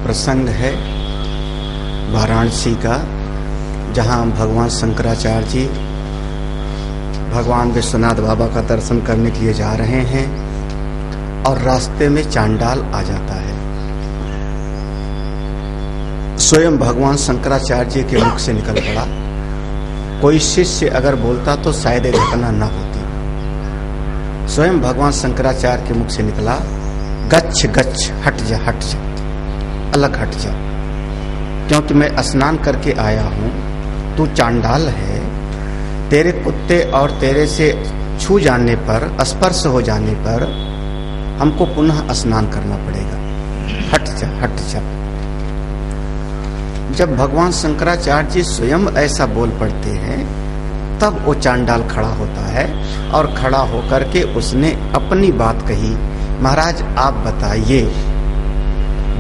प्रसंग है वाराणसी का, जहाँ भगवान शंकराचार्य जी भगवान विश्वनाथ बाबा का दर्शन करने के लिए जा रहे हैं और रास्ते में चांडाल आ जाता है। स्वयं भगवान शंकराचार्य जी के मुख से निकल पड़ा। कोई शिष्य अगर बोलता तो शायद ये घटना न होती। स्वयं भगवान शंकराचार्य के मुख से निकला, गच्छ गच्छ, हट जा, अलग हट जा, क्योंकि मैं स्नान करके आया हूं, तू चांडाल है, तेरे कुत्ते और तेरे से छू जाने पर, स्पर्श हो जाने पर हमको पुनः स्नान करना पड़ेगा, हट जा, हट जा। जब भगवान शंकराचार्य जी स्वयं ऐसा बोल पड़ते हैं तब वो चांडाल खड़ा होता है और खड़ा होकर के उसने अपनी बात कही। महाराज आप बताइए,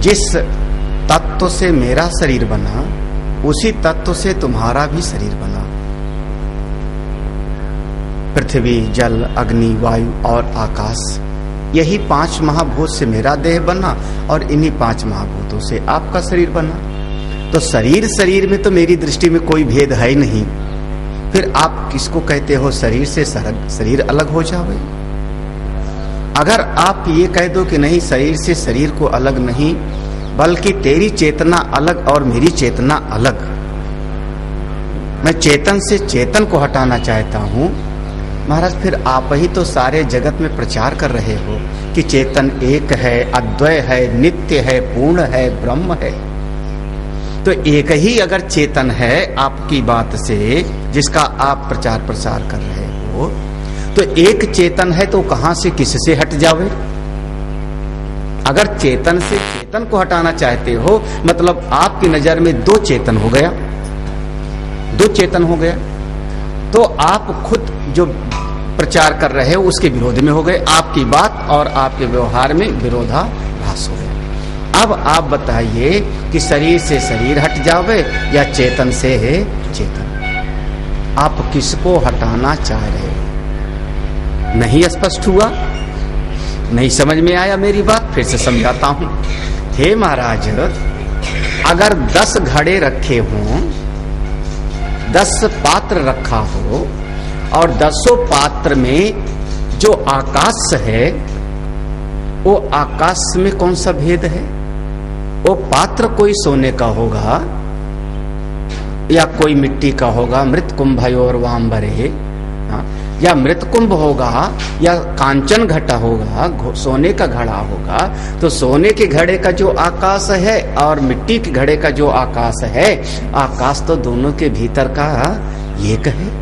जिस तत्व से मेरा शरीर बना उसी तत्व से तुम्हारा भी शरीर बना। पृथ्वी, जल, अग्नि, वायु और आकाश, यही 5 महाभूत से मेरा देह बना और इन्हीं 5 महाभूतों से आपका शरीर बना। तो शरीर में तो मेरी दृष्टि में कोई भेद है ही नहीं। फिर आप किसको कहते हो शरीर से शरीर अलग हो जावे? अगर आप ये कह दो कि नहीं, शरीर से शरीर को अलग नहीं, बल्कि तेरी चेतना अलग और मेरी चेतना अलग, मैं चेतन से चेतन को हटाना चाहता हूं, महाराज फिर आप ही तो सारे जगत में प्रचार कर रहे हो कि चेतन एक है, अद्वय है, नित्य है, पूर्ण है, ब्रह्म है। तो एक ही अगर चेतन है आपकी बात से, जिसका आप प्रचार प्रसार कर रहे हो, तो एक चेतन है तो कहां से किससे हट जावे? अगर चेतन से चेतन को हटाना चाहते हो, मतलब आपकी नजर में 2 चेतन हो गया, 2 चेतन हो गया, तो आप खुद जो प्रचार कर रहे हो उसके विरोध में हो गए। आपकी बात और आपके व्यवहार में विरोधाभास हो गया। अब आप बताइए कि शरीर से शरीर हट जावे या चेतन से है चेतन? आप किसको हटाना चाह रहे हो? नहीं स्पष्ट हुआ? नहीं समझ में आया मेरी बात? फिर से समझाता हूं। हे महाराज, अगर 10 घड़े रखे हों, 10 पात्र रखा हो और 10 पात्र में जो आकाश है, वो आकाश में कौन सा भेद है? वो पात्र कोई सोने का होगा या कोई मिट्टी का होगा, मृत कुंभयोर वांबरे, या मृत कुंभ होगा या कांचन घटा होगा, सोने का घड़ा होगा। तो सोने के घड़े का जो आकाश है और मिट्टी के घड़े का जो आकाश है, आकाश तो दोनों के भीतर का एक है।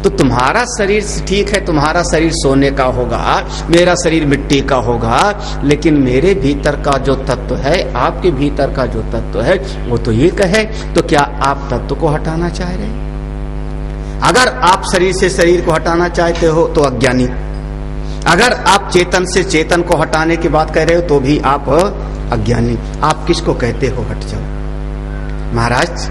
तो तुम्हारा शरीर ठीक है, तुम्हारा शरीर सोने का होगा, मेरा शरीर मिट्टी का होगा, लेकिन मेरे भीतर का जो तत्व है, आपके भीतर का जो तत्व है, वो तो एक है। तो क्या आप तत्व को हटाना चाह रहे हैं? अगर आप शरीर से शरीर को हटाना चाहते हो तो अज्ञानी, अगर आप चेतन से चेतन को हटाने की बात कह रहे हो तो भी आप अज्ञानी। आप किसको कहते हो हट जाओ? महाराज,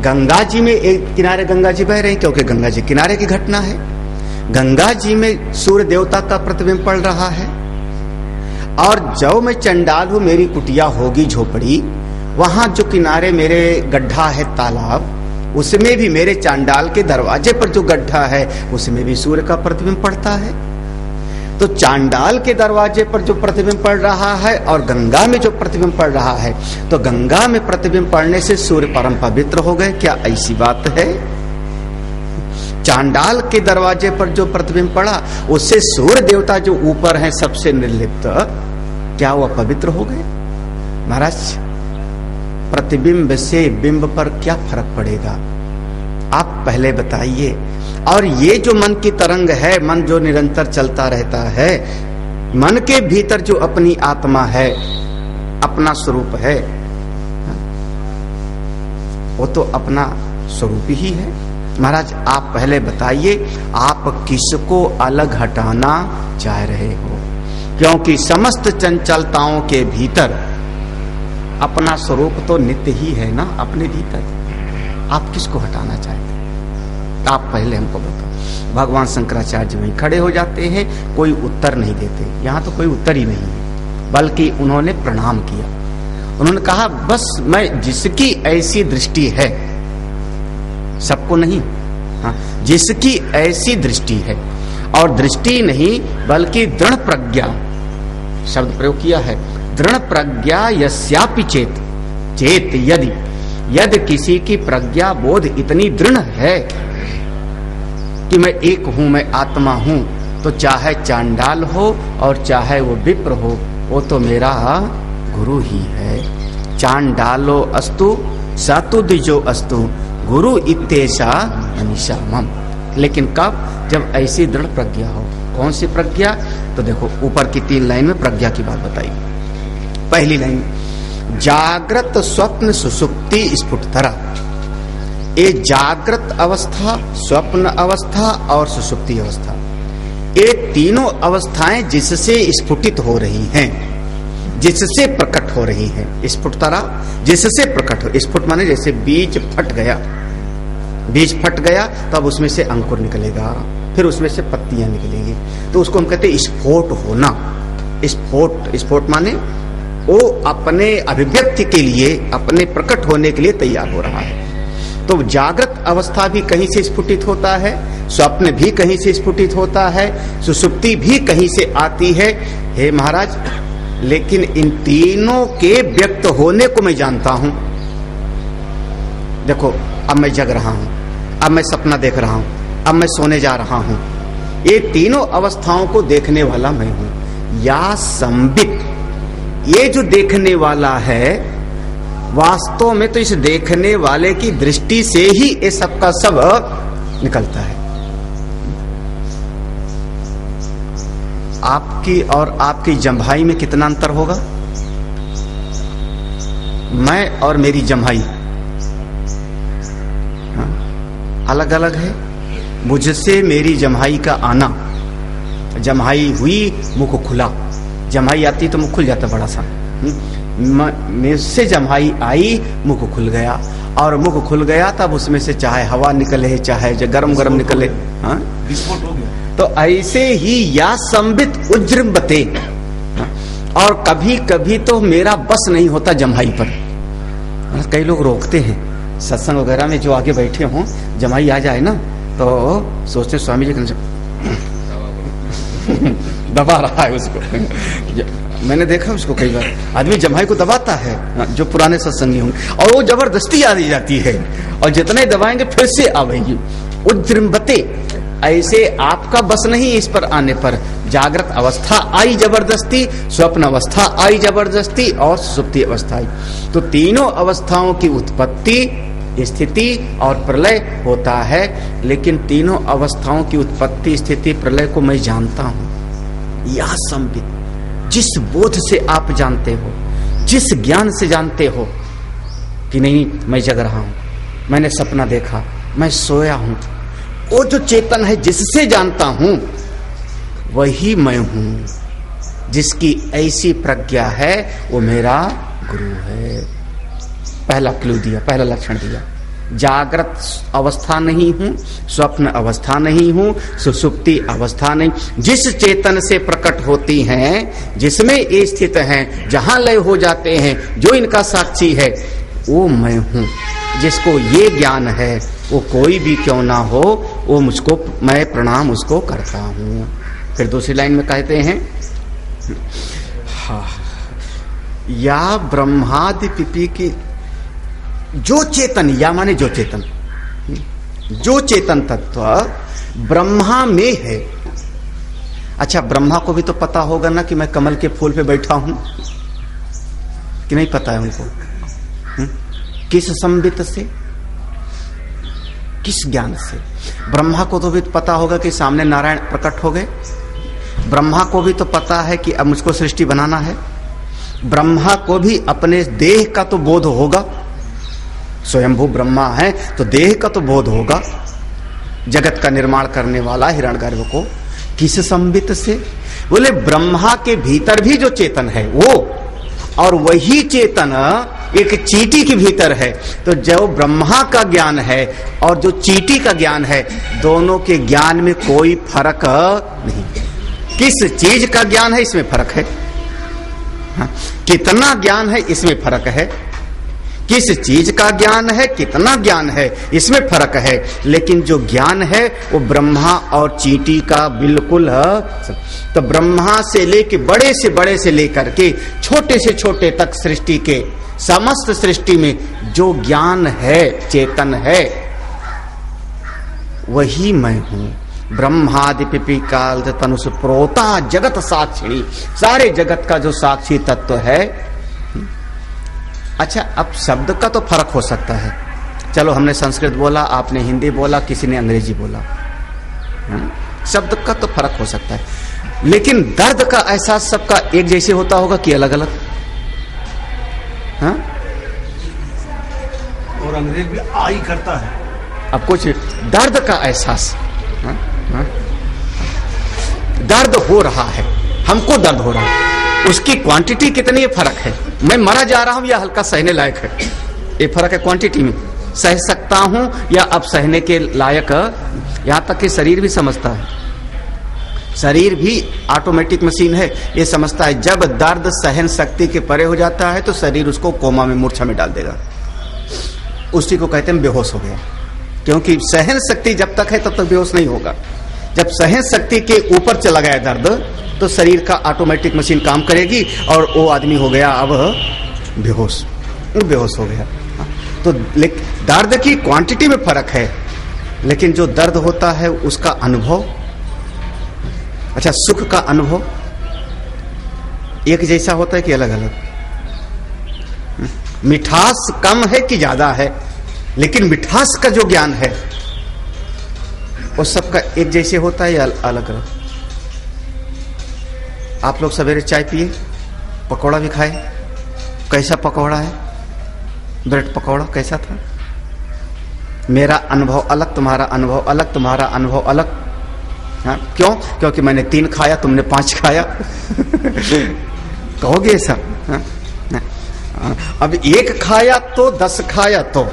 गंगा जी में एक किनारे गंगा जी बह रहे हैं, क्योंकि गंगा जी किनारे की घटना है। गंगा जी में सूर्य देवता का प्रतिबिंब पड़ रहा है, और जो मैं चंडाल हूं, मेरी कुटिया होगी झोपड़ी, वहां जो किनारे मेरे गड्ढा है तालाब, उसमें भी मेरे चांडाल के दरवाजे पर जो गड्ढा है उसमें भी सूर्य का प्रतिबिंब पड़ता है। तो चांडाल के दरवाजे पर जो प्रतिबिंब पड़ रहा है और गंगा में जो प्रतिबिंब पड़ रहा है, तो गंगा में प्रतिबिंब पड़ने से सूर्य परम पवित्र हो गए। क्या ऐसी बात है? चांडाल के दरवाजे पर जो प्रतिबिंब पड़ा उससे सूर्य देवता जो ऊपर हैं सबसे निर्लिप्त, क्या वह पवित्र हो गए? महाराज, प्रतिबिंब से बिंब पर क्या फर्क पड़ेगा? आप पहले बताइए। और ये जो मन की तरंग है, मन जो निरंतर चलता रहता है, मन के भीतर जो अपनी आत्मा है, अपना स्वरूप है, वो तो अपना स्वरूप ही है। महाराज आप पहले बताइए, आप किसको अलग हटाना चाह रहे हो? क्योंकि समस्त चंचलताओं के भीतर अपना स्वरूप तो नित्य ही है ना, अपने भीतर। आप किसको हटाना चाहते हैं? आप पहले हमको बताओ। भगवान शंकराचार्य जी वहीं खड़े हो जाते हैं, कोई उत्तर नहीं देते। यहाँ तो कोई उत्तर ही नहीं है, बल्कि उन्होंने प्रणाम किया उन्होंने कहा बस मैं, जिसकी ऐसी दृष्टि है, सबको नहीं, हाँ, जिसकी ऐसी दृष्टि है, और दृष्टि नहीं बल्कि दृढ़ प्रज्ञा शब्द प्रयोग किया है, दृढ़ प्रज्ञा यस्यापि चेत, चेत यदि किसी की प्रज्ञा बोध इतनी दृढ़ है कि मैं एक हूं, मैं आत्मा हूं, तो चाहे चांडाल हो और चाहे वो विप्र हो, वो तो मेरा गुरु ही है। चांडालो अस्तु सातु द्विजो अस्तु गुरु इत्येषा मनीषा मम। लेकिन कब? जब ऐसी दृढ़ प्रज्ञा हो। कौन सी प्रज्ञा? तो देखो ऊपर की 3 लाइन में प्रज्ञा की बात बताई। पहली लाइन, जागृत स्वप्न सुसुप्ति स्फुटतरा। ये जागृत अवस्था, स्वप्न अवस्था और सुसुप्ति अवस्था, ये तीनों अवस्थाएं जिससे स्फुटित हो रही हैं, जिससे प्रकट हो रही हैं। स्फुटतरा जिससे प्रकट हो, स्फुट माने जैसे बीज फट गया, बीज फट गया तब उसमें से अंकुर निकलेगा, फिर उसमें से पत्तियां निकलेंगी, तो उसको हम कहते हैं स्फोट होना। स्फोट, स्फोट माने वो अपने अभिव्यक्ति के लिए, अपने प्रकट होने के लिए तैयार हो रहा है। तो जागृत अवस्था भी कहीं से स्फुटित होता है, स्वप्न भी कहीं से स्फुटित होता है, सुसुप्ति भी कहीं से आती है। हे महाराज, लेकिन इन तीनों के व्यक्त होने को मैं जानता हूं। देखो, अब मैं जग रहा हूं, अब मैं सपना देख रहा हूं, अब मैं सोने जा रहा हूं, ये तीनों अवस्थाओं को देखने वाला मैं हूं। या संबित, ये जो देखने वाला है, वास्तव में तो इस देखने वाले की दृष्टि से ही ये सब का सब निकलता है। आपकी और आपकी जम्भाई में कितना अंतर होगा? मैं और मेरी जम्भाई अलग अलग है। मुझसे मेरी जम्हाई का आना, जम्हाई हुई मुख खुला, जम्हाई आती तो मुख खुल जाता बड़ा सा, मुझसे जम्हाई आई मुख खुल गया, और मुख खुल गया तब उसमें से चाहे हवा निकले चाहे गरम गरम निकले, हाँ विस्फोट हो गया। तो ऐसे ही या संबित उज्जृंभते, और कभी कभी तो मेरा बस नहीं होता जम्हाई पर। कई लोग रोकते हैं सत्संग वगैरह में, जो आगे बैठे हों, जमाई आ जाए ना तो सोचते स्वामी जी दबा रहा है उसको। मैंने देखा उसको कई बार, आदमी जमाई को दबाता है, जो पुराने सत्संगी होंगे, और वो जबरदस्ती आ जाती है, और जितने दबाएंगे फिर से आवेगी। उज्जृंभते, ऐसे आपका बस नहीं इस पर आने पर। जागृत अवस्था आई जबरदस्ती, स्वप्न अवस्था आई जबरदस्ती, और सुप्ति अवस्था आई। तो तीनों अवस्थाओं की उत्पत्ति, स्थिति और प्रलय होता है, लेकिन तीनों अवस्थाओं की उत्पत्ति, स्थिति, प्रलय को मैं जानता हूं। यह संबित, जिस बोध से आप जानते हो, जिस ज्ञान से जानते हो कि नहीं मैं जग रहा हूं, मैंने सपना देखा, मैं सोया हूं, वो जो चेतन है जिससे जानता हूं वही मैं हूं। जिसकी ऐसी प्रज्ञा है वो मेरा गुरु है। पहला क्लू दिया, पहला लक्षण दिया। जागृत अवस्था नहीं हूं, स्वप्न अवस्था नहीं हूं, सुसुप्ति अवस्था नहीं। जिस चेतन से प्रकट होती हैं, जिसमें ये स्थित हैं, जहां लय हो जाते हैं, जो इनका साक्षी है, वो मैं हूं। जिसको ये ज्ञान है, वो कोई भी क्यों ना हो, वो मुझको, मैं प्रणाम उसको करता हूं। फिर दूसरी लाइन में कहते हैं, हाँ, या ब्रह्मादि पिपी की, जो चेतन, या माने जो चेतन, जो चेतन तत्व ब्रह्मा में है। अच्छा, ब्रह्मा को भी तो पता होगा ना कि मैं कमल के फूल पे बैठा हूं, कि नहीं पता है उनको? किस संबित से, किस ज्ञान से? ब्रह्मा को तो भी पता होगा कि सामने नारायण प्रकट हो गए। ब्रह्मा को भी तो पता है कि अब मुझको सृष्टि बनाना है। ब्रह्मा को भी अपने देह का तो बोध होगा, स्वयंभू ब्रह्मा है तो देह का तो बोध होगा। जगत का निर्माण करने वाला हिरण्यगर्भ को किस संबित से? बोले ब्रह्मा के भीतर भी जो चेतन है वो, और वही चेतन एक चींटी के भीतर है। तो जो ब्रह्मा का ज्ञान है और जो चींटी का ज्ञान है, दोनों के ज्ञान में कोई फर्क नहीं। किस चीज का ज्ञान है इसमें फर्क है, हाँ? कितना ज्ञान है इसमें फर्क है, किस चीज का ज्ञान है, कितना ज्ञान है, इसमें फर्क है। लेकिन जो ज्ञान है वो ब्रह्मा और चींटी का बिल्कुल है। तो ब्रह्मा से बड़े से लेकर के छोटे से छोटे तक सृष्टि के समस्त सृष्टि में जो ज्ञान है, चेतन है, वही मैं हूं। ब्रह्मादि पिपीकाल तनुष प्रोता जगत साक्षिणी, सारे जगत का जो साक्षी तत्व है। अच्छा, अब शब्द का तो फर्क हो सकता है। चलो, हमने संस्कृत बोला, आपने हिंदी बोला, किसी ने अंग्रेजी बोला, शब्द का तो फर्क हो सकता है। लेकिन दर्द का एहसास सबका एक जैसे होता होगा कि अलग अलग? हाँ? और अंग्रेज भी आई करता है। अब कुछ दर्द का एहसास, हाँ? हाँ? दर्द हो रहा है, हमको दर्द हो रहा है, उसकी क्वांटिटी कितनी है फर्क है। मैं मरा जा रहा हूं या हल्का सहने लायक है, ये फर्क है क्वांटिटी में। सह सकता हूं या अब सहने के लायक, यहां तक कि शरीर भी समझता है। शरीर भी ऑटोमेटिक मशीन है, ये समझता है जब दर्द सहन शक्ति के परे हो जाता है तो शरीर उसको कोमा में, मूर्छा में डाल देगा। उसी को कहते हैं बेहोश हो गया, क्योंकि सहन शक्ति जब तक है तब तक बेहोश नहीं होगा। जब सहन शक्ति के ऊपर चला गया दर्द तो शरीर का ऑटोमेटिक मशीन काम करेगी और वो आदमी हो गया अब बेहोश हो गया। तो दर्द की क्वांटिटी में फर्क है, लेकिन जो दर्द होता है उसका अनुभव, अच्छा सुख का अनुभव एक जैसा होता है कि अलग अलग? मिठास कम है कि ज्यादा है, लेकिन मिठास का जो ज्ञान है वो सबका एक जैसे होता है या अलग अलग? आप लोग सवेरे चाय पिए, पकौड़ा भी खाए, कैसा पकौड़ा है? ब्रेड पकौड़ा कैसा था? मेरा अनुभव अलग, तुम्हारा अनुभव अलग, तुम्हारा अनुभव अलग। हाँ, क्यों? क्योंकि मैंने 3 खाया, तुमने 5 खाया। कहोगे ऐसा? हाँ? अब 1 खाया तो 10 खाया तो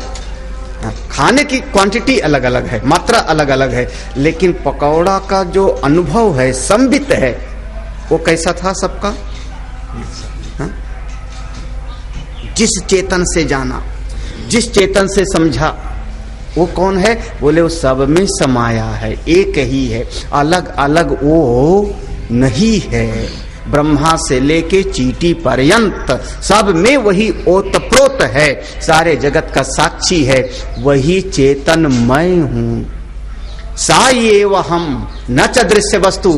खाने की क्वांटिटी अलग अलग है, मात्रा अलग अलग है, लेकिन पकौड़ा का जो अनुभव है, संबित है, वो कैसा था सबका? हाँ? जिस चेतन से जाना, जिस चेतन से समझा, वो कौन है? बोले वो सब में समाया है, एक ही है, अलग अलग वो नहीं है। ब्रह्मा से लेके चींटी पर्यंत सब में वही ओतप्रोत है, सारे जगत का साक्षी है, वही चेतन मैं हूं। सा ये वहम न च दृश्य वस्तु,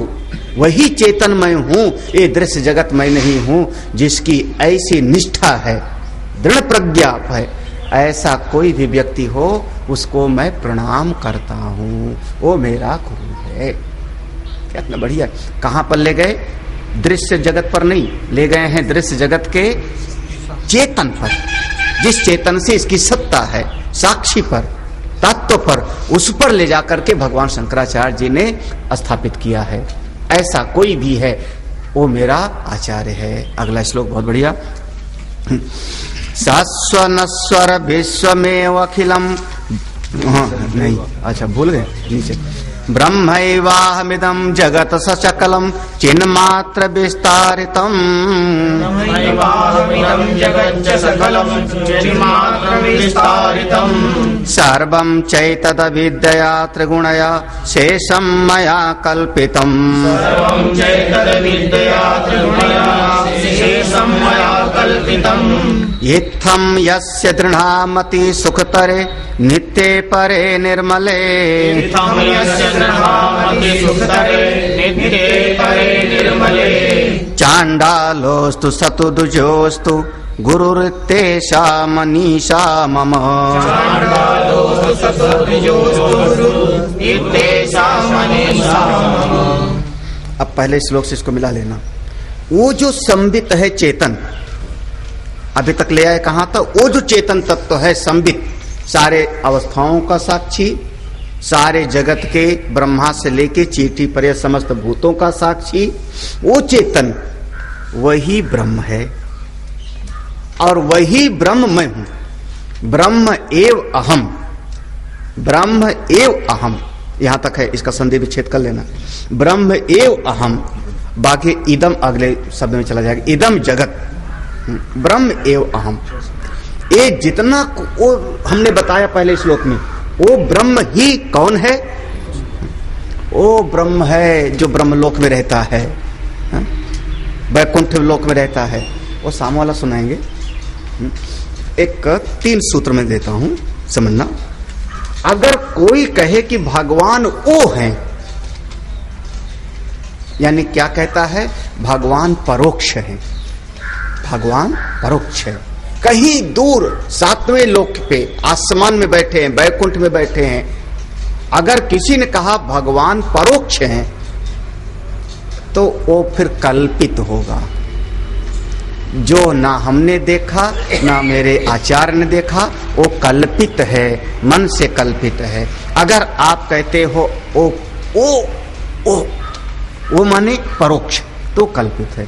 वही चेतन मैं हूं, ये दृश्य जगत मैं नहीं हूं। जिसकी ऐसी निष्ठा है, दृढ़ प्रज्ञा है, ऐसा कोई भी व्यक्ति हो उसको मैं प्रणाम करता हूं, वो मेरा गुरु है। कितना बढ़िया। कहां पर ले गए? दृश्य जगत पर नहीं, ले गए हैं दृश्य जगत के चेतन पर, जिस चेतन से इसकी सत्ता है, साक्षी पर, तत्व पर, उस पर ले जाकर के भगवान शंकराचार्य जी ने स्थापित किया है। ऐसा कोई भी है वो मेरा आचार्य है। अगला श्लोक बहुत बढ़िया। सस्वनस्वर विश्वमेव अखिलम, नहीं अच्छा भूल गए नीचे। ब्रह्मैवाहमिदं जगत सचकलम चिन्मात्र विस्तारितम, सर्वं चैतदविद्यया त्रिगुणया शेषं मया कल्पितम्। इत्थं यस्य दृढामति सुखतरे नित्ये परे निर्मले, चांडालोस्तु सतुदुजोस्तु गुरुर्तेषा मनीषा मम। अब पहले श्लोक से इसको मिला लेना। वो जो संबित है चेतन, अभी तक ले आए कहां था? वो जो चेतन तत्व है संबित, सारे अवस्थाओं का साक्षी, सारे जगत के ब्रह्मा से लेके चींटी पर समस्त भूतों का साक्षी, वो चेतन वही ब्रह्म है और वही ब्रह्म मैं हूं। ब्रह्म एव अहम, ब्रह्म एव अहम, यहां तक है, इसका संधि विच्छेद कर लेना। ब्रह्म एव अहम, बाकी इदम अगले शब्द में चला जाएगा। इदम जगत, ब्रह्म एव अहम, ये जितना वो हमने बताया पहले श्लोक में, वो ब्रह्म ही कौन है? वो ब्रह्म है जो ब्रह्मलोक में रहता है, वैकुंठ लोक में रहता है। वो साम वाला सुनाएंगे। एक 3 सूत्र में देता हूं, समझना। अगर कोई कहे कि भगवान वो है, यानी क्या कहता है? भगवान परोक्ष है, भगवान परोक्ष है, कहीं दूर 7वें लोक पे आसमान में बैठे हैं, वैकुंठ में बैठे हैं। अगर किसी ने कहा भगवान परोक्ष है तो वो फिर कल्पित होगा, जो ना हमने देखा ना मेरे आचार्य ने देखा, वो कल्पित है, मन से कल्पित है। अगर आप कहते हो वो माने परोक्ष, तो कल्पित है।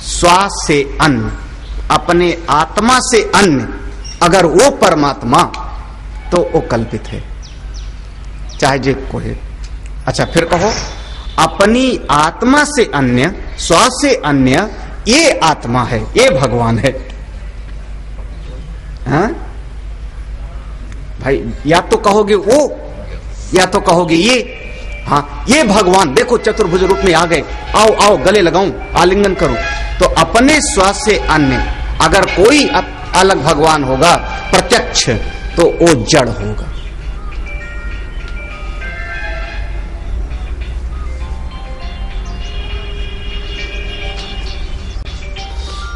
श्वास से अन्न, अपने आत्मा से अन्न, अगर वो परमात्मा, तो वो कल्पित है, चाहे जो कोई। अच्छा फिर कहो, अपनी आत्मा से अन्य, श्वास से अन्य, ये आत्मा है, ये भगवान है। हाँ? भाई या तो कहोगे वो, या तो कहोगे ये। हाँ, ये भगवान देखो चतुर्भुज रूप में आ गए, आओ आओ गले लगाऊं, आलिंगन करूं। तो अपने श्वास से अन्य अगर कोई अलग भगवान होगा प्रत्यक्ष, तो वो जड़ होगा।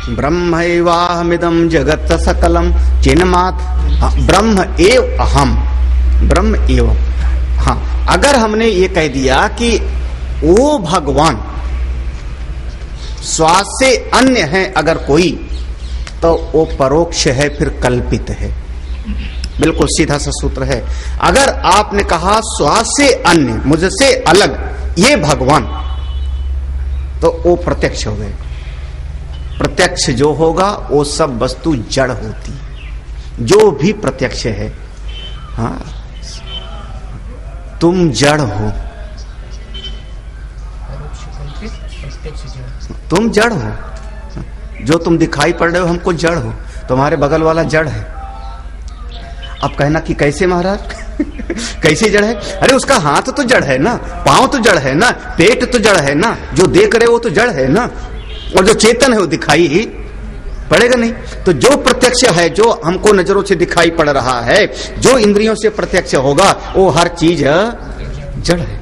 ब्रह्मैवाहमिदं जगत् सकलम चिन्मात्, ब्रह्म एव अहम, ब्रह्म एव। हाँ, अगर हमने ये कह दिया कि वो भगवान श्वास से अन्य है अगर कोई, तो वो परोक्ष है, फिर कल्पित है। बिल्कुल सीधा सा सूत्र है। अगर आपने कहा श्वास से अन्य, मुझसे अलग ये भगवान, तो वो प्रत्यक्ष हो गए। प्रत्यक्ष जो होगा वो सब वस्तु जड़ होती, जो भी प्रत्यक्ष है। हाँ, तुम जड़ हो, तुम जड़ हो, जो तुम दिखाई पड़ रहे हो हमको जड़ हो, तुम्हारे बगल वाला जड़ है। अब कहना कि कैसे महाराज कैसे जड़ है? अरे उसका हाथ तो जड़ है ना, पांव तो जड़ है ना, पेट तो जड़ है ना, जो देख रहे हो तो जड़ है ना, और जो चेतन है वो दिखाई ही पड़ेगा नहीं। तो जो प्रत्यक्ष है, जो हमको नजरों से दिखाई पड़ रहा है, जो इंद्रियों से प्रत्यक्ष होगा, वो हर चीज जड़ है।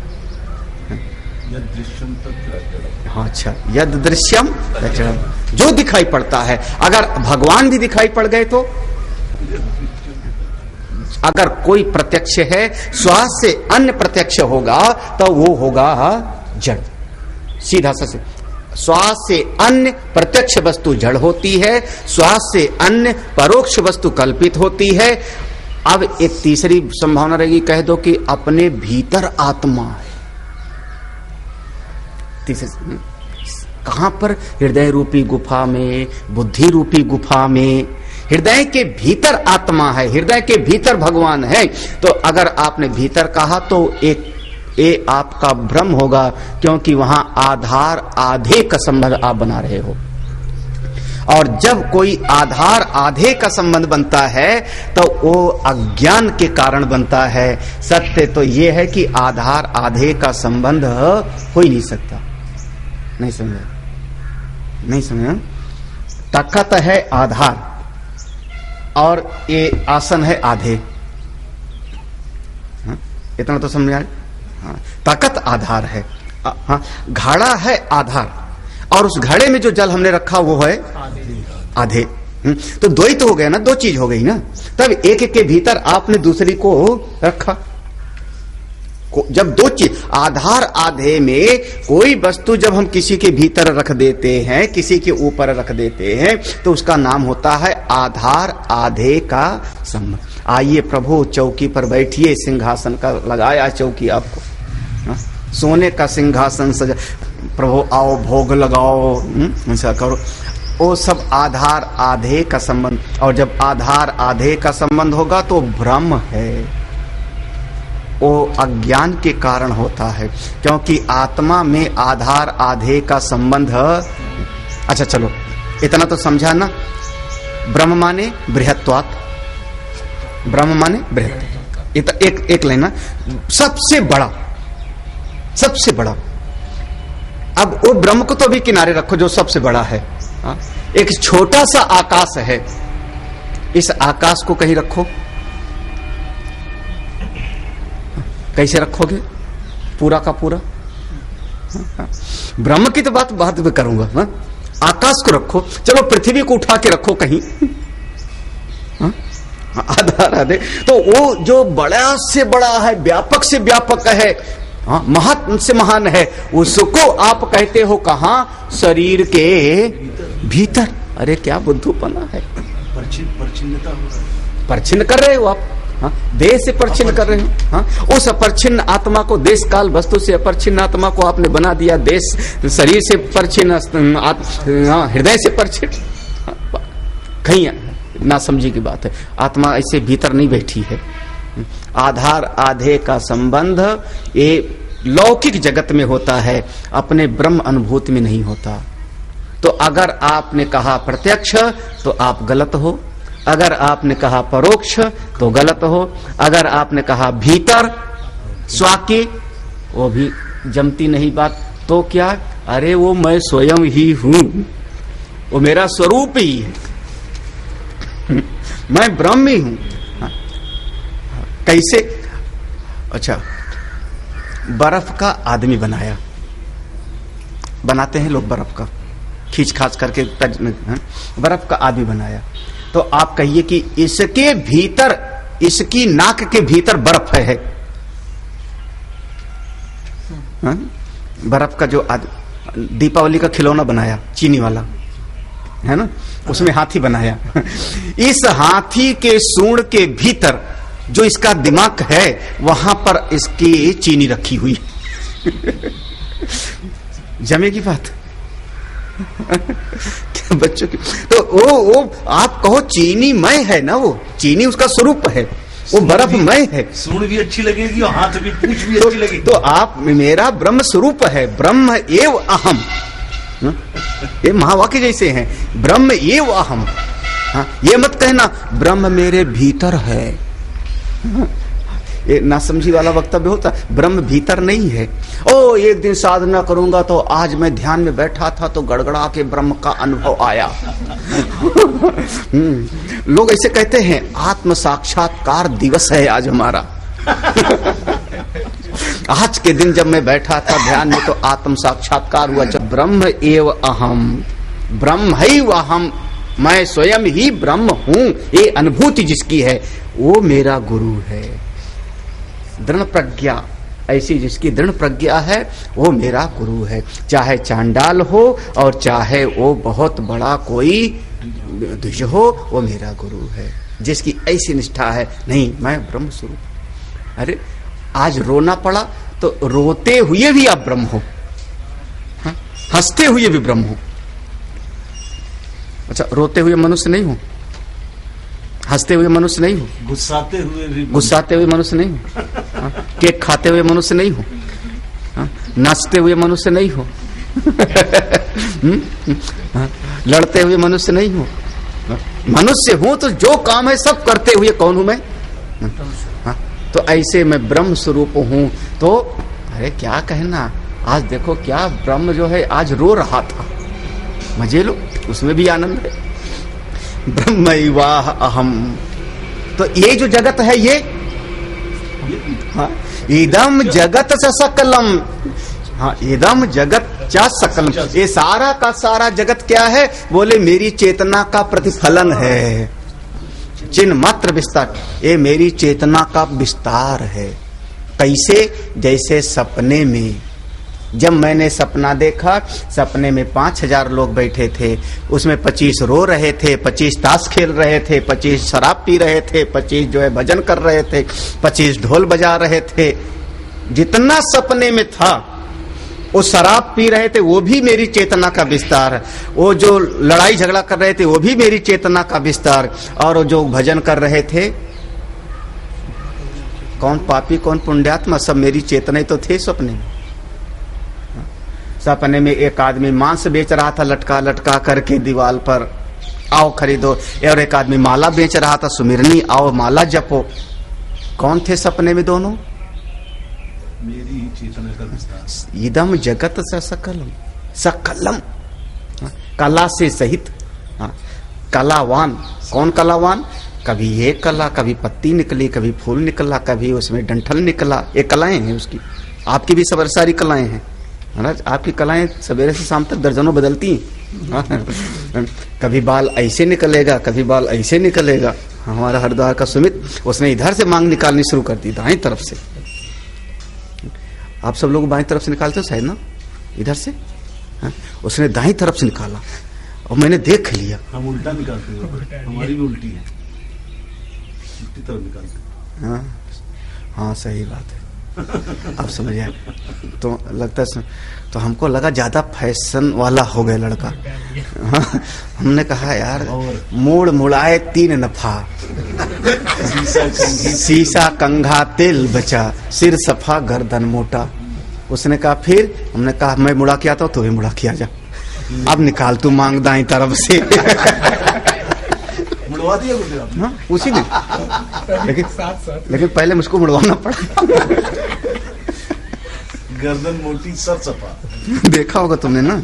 हाँ, अच्छा, यद दृश्यम जड़म, जो दिखाई पड़ता है। अगर भगवान भी दिखाई पड़ गए तो, अगर कोई प्रत्यक्ष है, श्वास से अन्य प्रत्यक्ष होगा तो वो होगा जड़। सीधा सा, श्वास से अन्य प्रत्यक्ष वस्तु जड़ होती है, श्वास से अन्य परोक्ष वस्तु कल्पित होती है। अब एक तीसरी संभावना रहेगी, कह दो कि अपने भीतर आत्मा है। तीसरी कहां पर? हृदय रूपी गुफा में, बुद्धि रूपी गुफा में, हृदय के भीतर आत्मा है, हृदय के भीतर भगवान है। तो अगर आपने भीतर कहा तो ये आपका भ्रम होगा, क्योंकि वहां आधार आधे का संबंध आप बना रहे हो। और जब कोई आधार आधे का संबंध बनता है तो वो अज्ञान के कारण बनता है। सत्य तो ये है कि आधार आधे का संबंध हो ही नहीं सकता। नहीं समझा? नहीं समझा? तखत है आधार और ये आसन है आधे। इतना तो समझ आए? ताकत आधार है। हाँ, घड़ा है आधार, और उस घड़े में जो जल हमने रखा वो है आधे। तो दो ही तो हो गया ना, दो चीज हो गई ना। तब एक के भीतर आपने दूसरी को रखा। जब दो चीज आधार आधे में, कोई वस्तु जब हम किसी के भीतर रख देते हैं, किसी के ऊपर रख देते हैं, तो उसका नाम होता है आधार आधे का संबंध। आइए प्रभु चौकी पर बैठिए, सिंहासन का लगाया चौकी आपको, सोने का सिंहासन सजा, प्रभु आओ भोग लगाओ, ऐसा करो। वो सब आधार आधे का संबंध। और जब आधार आधे का संबंध होगा तो भ्रम है, वो अज्ञान के कारण होता है, क्योंकि आत्मा में आधार आधे का संबंध। अच्छा चलो, इतना तो समझा ना। ब्रह्म माने बृहत्वात्, ब्रह्म माने बृहत्वात्। एक लाइन ना, सबसे बड़ा, सबसे बड़ा। अब वो ब्रह्म को तो भी किनारे रखो जो सबसे बड़ा है। एक छोटा सा आकाश है, इस आकाश को कहीं रखो, कैसे रखोगे? पूरा का पूरा। ब्रह्म की तो बात में करूंगा। आकाश को रखो, चलो पृथ्वी को उठा के रखो कहीं, आधार आधे। तो वो जो बड़ा से बड़ा है, व्यापक से व्यापक है, महान से महान है, उसको आप कहते हो कहां? शरीर के भीतर। अरे क्या बुद्धूपना है। परछिन्न कर रहे हो आप, देह से परछिन्न कर रहे हो। उस अपरछिन्न आत्मा को, देश काल वस्तु से अपरछिन्न आत्मा को आपने बना दिया देश, शरीर से परछिन्न, हृदय से परछिन्न। कहीं ना समझी की बात है। आत्मा ऐसे भीतर नहीं बैठी है। आधार आधे का संबंध ये लौकिक जगत में होता है, अपने ब्रह्म अनुभूति में नहीं होता। तो अगर आपने कहा प्रत्यक्ष तो आप गलत हो, अगर आपने कहा परोक्ष तो गलत हो, अगर आपने कहा भीतर स्वाकी, वो भी जमती नहीं बात। तो क्या? अरे वो मैं स्वयं ही हूं, वो मेरा स्वरूप ही है, मैं ब्रह्म ही हूं। कैसे? अच्छा, बर्फ का आदमी बनाया, बनाते हैं लोग बर्फ का, खींच खाच करके बर्फ का आदमी बनाया। तो आप कहिए कि इसके भीतर, इसकी नाक के भीतर बर्फ है। बर्फ का जो दीपावली का खिलौना बनाया चीनी वाला है ना, उसमें हाथी बनाया। इस हाथी के सूंड के भीतर जो इसका दिमाग है, वहां पर इसकी चीनी रखी हुई। जमेगी बात? क्या बच्चों की? तो वो आप कहो चीनी मय है ना, वो चीनी उसका स्वरूप है, वो बर्फ मय है। सूंड भी अच्छी लगेगी और हाथ भी, पूंछ भी अच्छी लगेगी। तो आप मेरा ब्रह्म स्वरूप है, ब्रह्म एव अहम। ये महावाक्य जैसे हैं, ब्रह्म एव अहम। ये मत कहना ब्रह्म मेरे भीतर है, ये नासमझी वाला वक्तव्य होता। ब्रह्म भीतर नहीं है। ओ एक दिन साधना करूंगा तो आज मैं ध्यान में बैठा था तो गड़गड़ा के ब्रह्म का अनुभव आया। लोग ऐसे कहते हैं, आत्म साक्षात्कार दिवस है आज हमारा। आज के दिन जब मैं बैठा था ध्यान में तो आत्म साक्षात्कार हुआ। जब ब्रह्म एव अहम, ब्रह्म है अहम, मैं स्वयं ही ब्रह्म हूं, ये अनुभूति जिसकी है वो मेरा गुरु है। दृढ़ प्रज्ञा ऐसी जिसकी दृढ़ प्रज्ञा है वो मेरा गुरु है। चाहे चांडाल हो और चाहे वो बहुत बड़ा कोई द्विज हो, वो मेरा गुरु है। जिसकी ऐसी निष्ठा है, नहीं मैं ब्रह्म स्वरूप। अरे आज रोना पड़ा तो रोते हुए भी आप ब्रह्म हो, हंसते हुए भी ब्रह्म हो। अच्छा, रोते हुए मनुष्य नहीं हो, हंसते हुए मनुष्य नहीं हो, गुस्साते हुए मनुष्य नहीं हो, केक खाते हुए मनुष्य नहीं हो, नाचते हुए मनुष्य नहीं हो, लड़ते हुए मनुष्य नहीं हो। मनुष्य हूं तो जो काम है सब करते हुए कौन हूं मैं? तो ऐसे मैं ब्रह्म स्वरूप हूं। तो अरे क्या कहना, आज देखो क्या ब्रह्म जो है आज रो रहा था, मजे लो, उसमें भी आनंद है। ब्रह्मैवाह अहम। तो ये जो जगत है ये, इदम जगत स सकलम, इदम जगत चा सकलम, ये सारा का सारा जगत क्या है? बोले मेरी चेतना का प्रतिफलन है, चिन्ह मात्र विस्तार, ये मेरी चेतना का विस्तार है। कैसे? जैसे सपने में, जब मैंने सपना देखा, सपने में 5000 लोग बैठे थे, उसमें 25 रो रहे थे, 25 ताश खेल रहे थे, 25 शराब पी रहे थे, 25 जो है भजन कर रहे थे, 25 ढोल बजा रहे थे। जितना सपने में था वो शराब पी रहे थे, वो भी मेरी चेतना का विस्तार है। वो जो लड़ाई झगड़ा कर रहे थे वो भी मेरी चेतना का विस्तार। और जो भजन कर रहे थे, कौन पापी कौन पुण्यात्मा, सब मेरी चेतना ही तो थे सपने में। सपने में एक आदमी मांस बेच रहा था लटका लटका करके दीवार पर, आओ खरीदो। और एक आदमी माला बेच रहा था, सुमिरनी, आओ माला जपो। कौन थे सपने में दोनों? मेरी ही चेतना का विस्तार। इदम जगत स सकलम, सकलम, कला से सहित। कलावान, कौन कलावान? कभी ये कला, कभी पत्ती निकली, कभी फूल निकला, कभी उसमें डंठल निकला। ये कलाएं हैं उसकी। आपकी भी सब सारी कलाएं हैं महाराज। आपकी कलाएं सवेरे से शाम तक दर्जनों बदलती हैं। कभी बाल ऐसे निकलेगा, कभी बाल ऐसे निकलेगा। हमारा हरिद्वार का सुमित, उसने इधर से मांग निकालनी शुरू कर दी, दाएं तरफ से। आप सब लोग बाएं तरफ से निकालते हो शायद ना, इधर से। उसने दाएं तरफ से निकाला और मैंने देख लिया। हम उल्टा निकालते हैं, हमारी भी उल्टी है, उल्टी तरफ निकालते। हाँ सही बात है। अब समझ आए। तो लगता है, तो हमको लगा ज्यादा फैशन वाला हो गया लड़का। हमने कहा यार मोड़ मुड़ाए तीन नफा, शीशा कंघा तेल बचा, सिर सफा गर्दन मोटा। उसने कहा फिर? हमने कहा मैं मुड़ा के आता हूँ, तू भी मुड़ा के आ जा। अब निकाल तू मांग दाई तरफ से। मुड़वा दिया मुझे आपने? हाँ उसी दिन। लेकिन पहले मुझको मुड़वाना पड़ा। गर्दन मोटी, सर सफा। देखा होगा तुमने ना,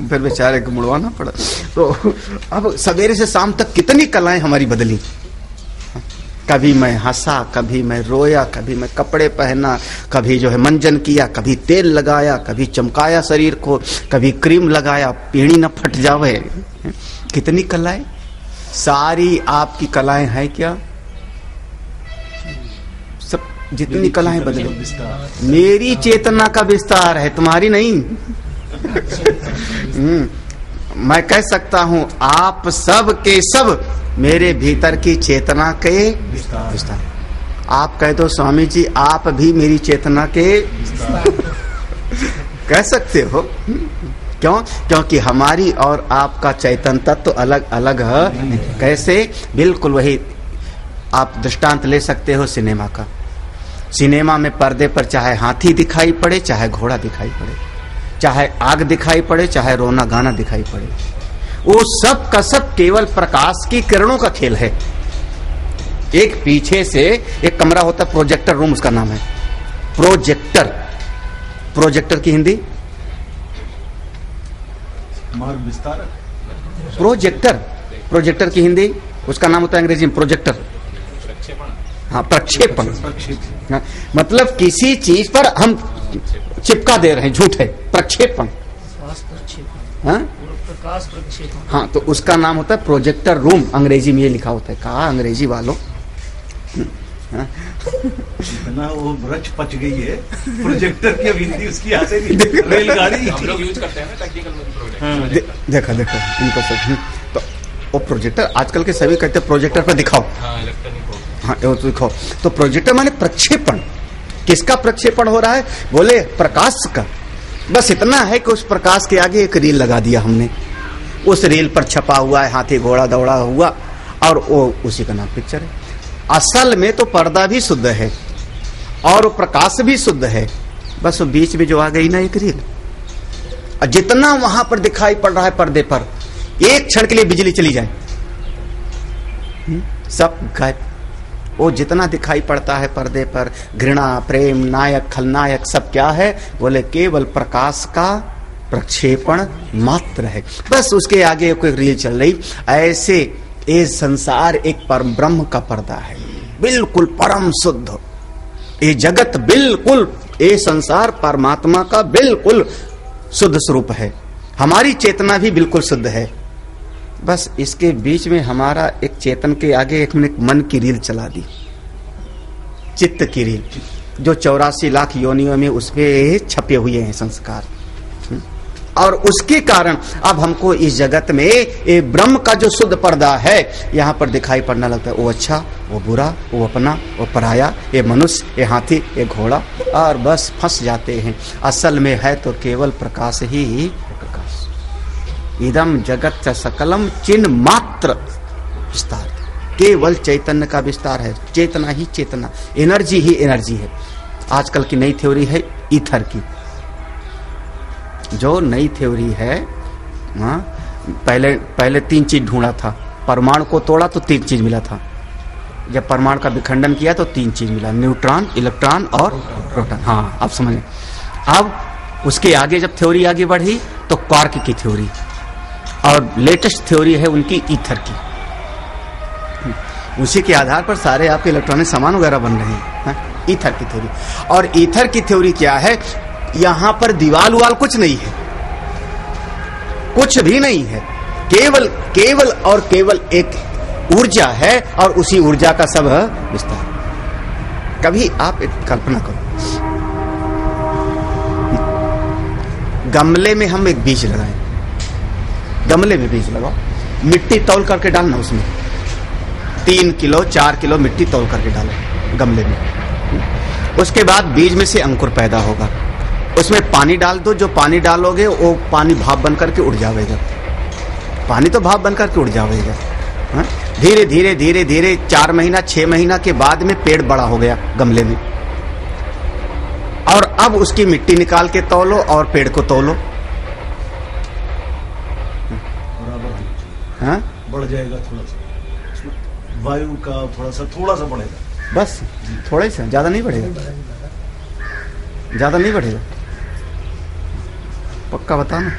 फिर बेचारे को मुड़वाना पड़ा। तो अब सवेरे से शाम तक कितनी कलाएं हमारी बदली। कभी मैं हंसा, कभी मैं रोया, कभी मैं कपड़े पहना, कभी जो है मंजन किया, कभी तेल लगाया, कभी चमकाया शरीर को, कभी क्रीम लगाया, पीढ़ी न फट जावे। कितनी कलाएं, सारी आपकी कलाएं हैं क्या? सब जितनी कलाएं बदली, मेरी चेतना का विस्तार है, तुम्हारी नहीं। मैं कह सकता हूं आप सब के सब मेरे भीतर की चेतना के विस्तार। आप कह दो स्वामी जी आप भी मेरी चेतना के कह सकते हो। क्यों? क्योंकि हमारी और आपका चैतन तत्व तो अलग अलग है। कैसे? बिल्कुल वही। आप दृष्टांत ले सकते हो सिनेमा का। सिनेमा में पर्दे पर चाहे हाथी दिखाई पड़े, चाहे घोड़ा दिखाई पड़े, चाहे आग दिखाई पड़े, चाहे रोना गाना दिखाई पड़े, वो सब का सब केवल प्रकाश की किरणों का खेल है। एक पीछे से एक कमरा होता है, प्रोजेक्टर रूम उसका नाम है। प्रोजेक्टर, प्रोजेक्टर की हिंदी मार्ग विस्तार। प्रोजेक्टर, प्रोजेक्टर की हिंदी उसका नाम होता है अंग्रेजी में प्रोजेक्टर। हाँ प्रक्षेपण। हाँ, मतलब किसी चीज पर हम चिपका दे रहे हैं, झूठ है प्रक्षेपण। हाँ हाँ, तो उसका नाम होता है प्रोजेक्टर रूम। अंग्रेजी में ये लिखा होता है। कहा अंग्रेजी वालों। इतना वो वृक्ष पच गई है प्रोजेक्टर की, हिंदी उसकी आते नहीं। रेलगाड़ी हम लोग यूज करते हैं टेक्निकल प्रोजेक्टर। देखा इनको सब। तो वो प्रोजेक्टर आजकल के सभी कहते हैं प्रोजेक्टर पर दिखाओ। हाँ तो दिखाओ। तो प्रोजेक्टर माने प्रक्षेपण। किसका प्रक्षेपण हो रहा है? बोले प्रकाश का। बस इतना है कि उस प्रकाश के आगे एक रील लगा दिया हमने, उस रील पर छपा हुआ है हाथी घोड़ा दौड़ा हुआ, और वो उसी का नाम पिक्चर है। असल में तो पर्दा भी शुद्ध है और प्रकाश भी शुद्ध है, बस वो बीच में जो आ गई ना एक रील, जितना वहां पर दिखाई पड़ रहा है पर्दे पर, एक क्षण के लिए बिजली चली जाए सब गायब। वो जितना दिखाई पड़ता है पर्दे पर, घृणा प्रेम नायक खलनायक सब क्या है? बोले केवल प्रकाश का प्रक्षेपण मात्र है। बस उसके आगे कोई रील चल रही। ऐसे ये संसार एक परम ब्रह्म का पर्दा है, बिल्कुल परम शुद्ध। ये जगत बिल्कुल, ये संसार परमात्मा का बिल्कुल शुद्ध स्वरूप है। हमारी चेतना भी बिल्कुल शुद्ध है। बस इसके बीच में हमारा एक चेतन के आगे एक मन की रील चला दी, चित्त की रील, जो 84 लाख योनियों में उसपे छपे हुए हैं संस्कार। और उसके कारण अब हमको इस जगत में ये ब्रह्म का जो शुद्ध पर्दा है यहाँ पर दिखाई पड़ना लगता है। वो अच्छा, वो बुरा, वो अपना, वो पराया, ये मनुष्य, ये हाथी, ये घोड़ा, और बस फंस जाते हैं। असल में है तो केवल प्रकाश ही प्रकाश। इदम जगत सकलम चिन्ह मात्र विस्तार, केवल चैतन्य का विस्तार है। चेतना ही चेतना, एनर्जी ही एनर्जी है। आजकल की नई थ्योरी है ईथर की, जो नई थ्योरी है, हाँ, पहले 3 चीज ढूंढा था, परमाणु को तोड़ा तो 3 चीज मिला था, जब परमाणु का विखंडन किया तो 3 चीज मिला, न्यूट्रॉन, इलेक्ट्रॉन और प्रोटॉन। हाँ, आप समझें। अब उसके आगे जब थ्योरी आगे बढ़ी तो क्वार्क की थ्योरी, और लेटेस्ट थ्योरी है उनकी ईथर की। उसी के आधार पर सारे आपके इलेक्ट्रॉनिक सामान वगैरह बन रहे हैं, हाँ? ईथर की थ्योरी। और ईथर की थ्योरी क्या है? यहां पर दीवाल उवाल कुछ नहीं है, कुछ भी नहीं है, केवल और केवल एक ऊर्जा है, और उसी ऊर्जा का सब विस्तार। कभी आप एक कल्पना करो, गमले में हम एक बीज लगाएं, गमले में बीज लगाओ, मिट्टी तौल करके डालना, उसमें 3 किलो 4 किलो मिट्टी तौल करके डालो गमले में। उसके बाद बीज में से अंकुर पैदा होगा, उसमें पानी डाल दो, जो पानी डालोगे वो पानी भाप बन करके उड़ जाएगा, पानी तो भाप बन करके उड़ जाएगा। धीरे धीरे धीरे धीरे 4 महीना 6 महीना के बाद में पेड़ बड़ा हो गया गमले में, और अब उसकी मिट्टी निकाल के तौलो और पेड़ को तौलो, हाँ, बढ़ जाएगा थोड़ा सा, वायु का थोड़ा सा बढ़ेगा, बस थोड़ा सा, ज्यादा नहीं बढ़ेगा, ज्यादा नहीं बढ़ेगा, पक्का बताना।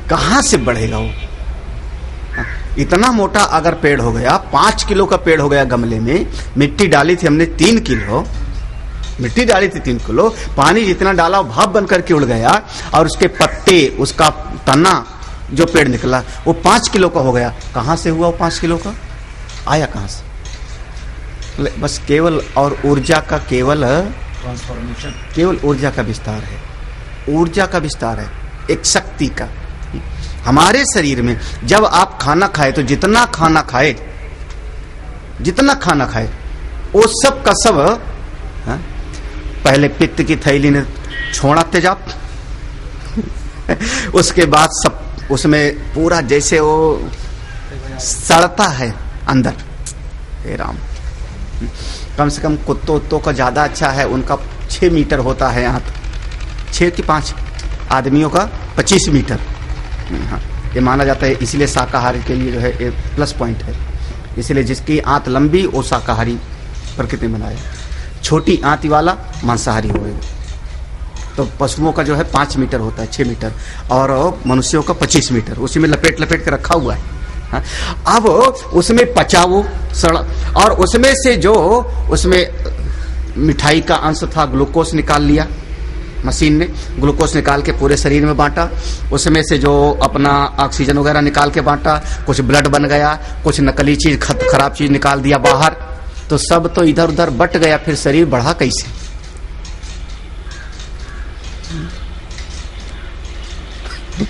कहां से बढ़ेगा वो? इतना मोटा अगर पेड़ हो गया, 5 किलो का पेड़ हो गया गमले में, मिट्टी डाली थी हमने 3 किलो, मिट्टी डाली थी 3 किलो, पानी जितना डाला भाप बन करके उड़ गया, और उसके पत्ते, उसका तना, जो पेड़ निकला वो 5 किलो का हो गया। कहां से हुआ वो 5 किलो का? आया कहां से? बस केवल और ऊर्जा का केवल ट्रांसफॉर्मेशन, केवल ऊर्जा का विस्तार है, ऊर्जा का विस्तार है, एक शक्ति का। हमारे शरीर में जब आप खाना खाए तो जितना खाना खाए वो सब का सब, हाँ? पहले पित्त की थैली ने छोड़ा तेजाब, उसके बाद सब उसमें पूरा जैसे वो सड़ता है अंदर। हे राम, कम से कम कुत्तों का ज्यादा अच्छा है, उनका 6 मीटर होता है आंत, 6 की 5, आदमियों का 25 मीटर। हाँ, ये माना जाता है, इसलिए शाकाहारी के लिए जो है एक प्लस पॉइंट है, इसलिए जिसकी आंत लंबी वो शाकाहारी प्रकृति में बनाया, छोटी आंत वाला मांसाहारी होगा। तो पशुओं का जो है 5 मीटर होता है, 6 मीटर, और मनुष्यों का 25 मीटर, उसी में लपेट लपेट के रखा हुआ है। हाँ? अब उसमें पचाओ सड़ा, और उसमें से जो उसमें मिठाई का अंश था, ग्लूकोज निकाल लिया मशीन ने, ग्लूकोज निकाल के पूरे शरीर में बांटा, उसमें से जो अपना ऑक्सीजन वगैरह निकाल के बांटा, कुछ ब्लड बन गया, कुछ नकली चीज खराब चीज निकाल दिया बाहर, तो सब तो इधर उधर बट गया, फिर शरीर बढ़ा कैसे?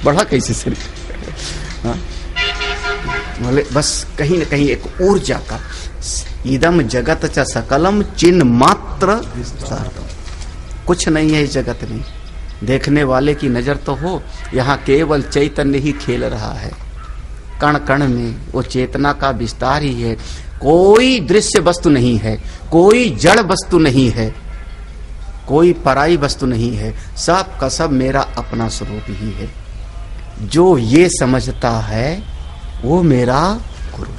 बढ़ा कैसे शरीर? हाँ? बोले बस कहीं न कहीं एक ऊर्जा का, इदम जगत च सकलम चिन्ह मात्र विस्तार, कुछ नहीं है इस जगत में, देखने वाले की नजर तो हो, यहाँ केवल चैतन्य ही खेल रहा है, कण कण में वो चेतना का विस्तार ही है। कोई दृश्य वस्तु नहीं है, कोई जड़ वस्तु नहीं है, कोई पराई वस्तु नहीं है, सब का सब मेरा अपना स्वरूप ही है। जो ये समझता है वो मेरा गुरु।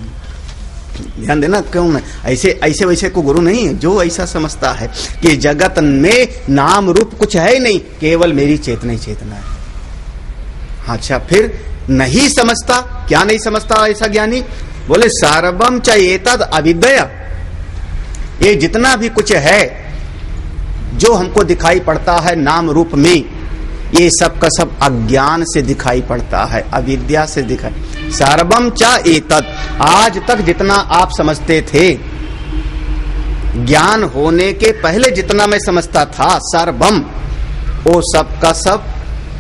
ध्यान देना, क्यों मैं ऐसे वैसे को गुरु नहीं है, जो ऐसा समझता है कि जगत में नाम रूप कुछ है ही नहीं, केवल मेरी चेतना ही चेतना है। अच्छा, फिर नहीं समझता, क्या नहीं समझता ऐसा ज्ञानी? बोले सर्वम च एतद् अविद्या, ये जितना भी कुछ है जो हमको दिखाई पड़ता है नाम रूप में, ये सब का सब अज्ञान से दिखाई पड़ता है, अविद्या से दिखाई। सर्वम च एतद्, आज तक जितना आप समझते थे, ज्ञान होने के पहले जितना मैं समझता था सर्वम, वो सब का सब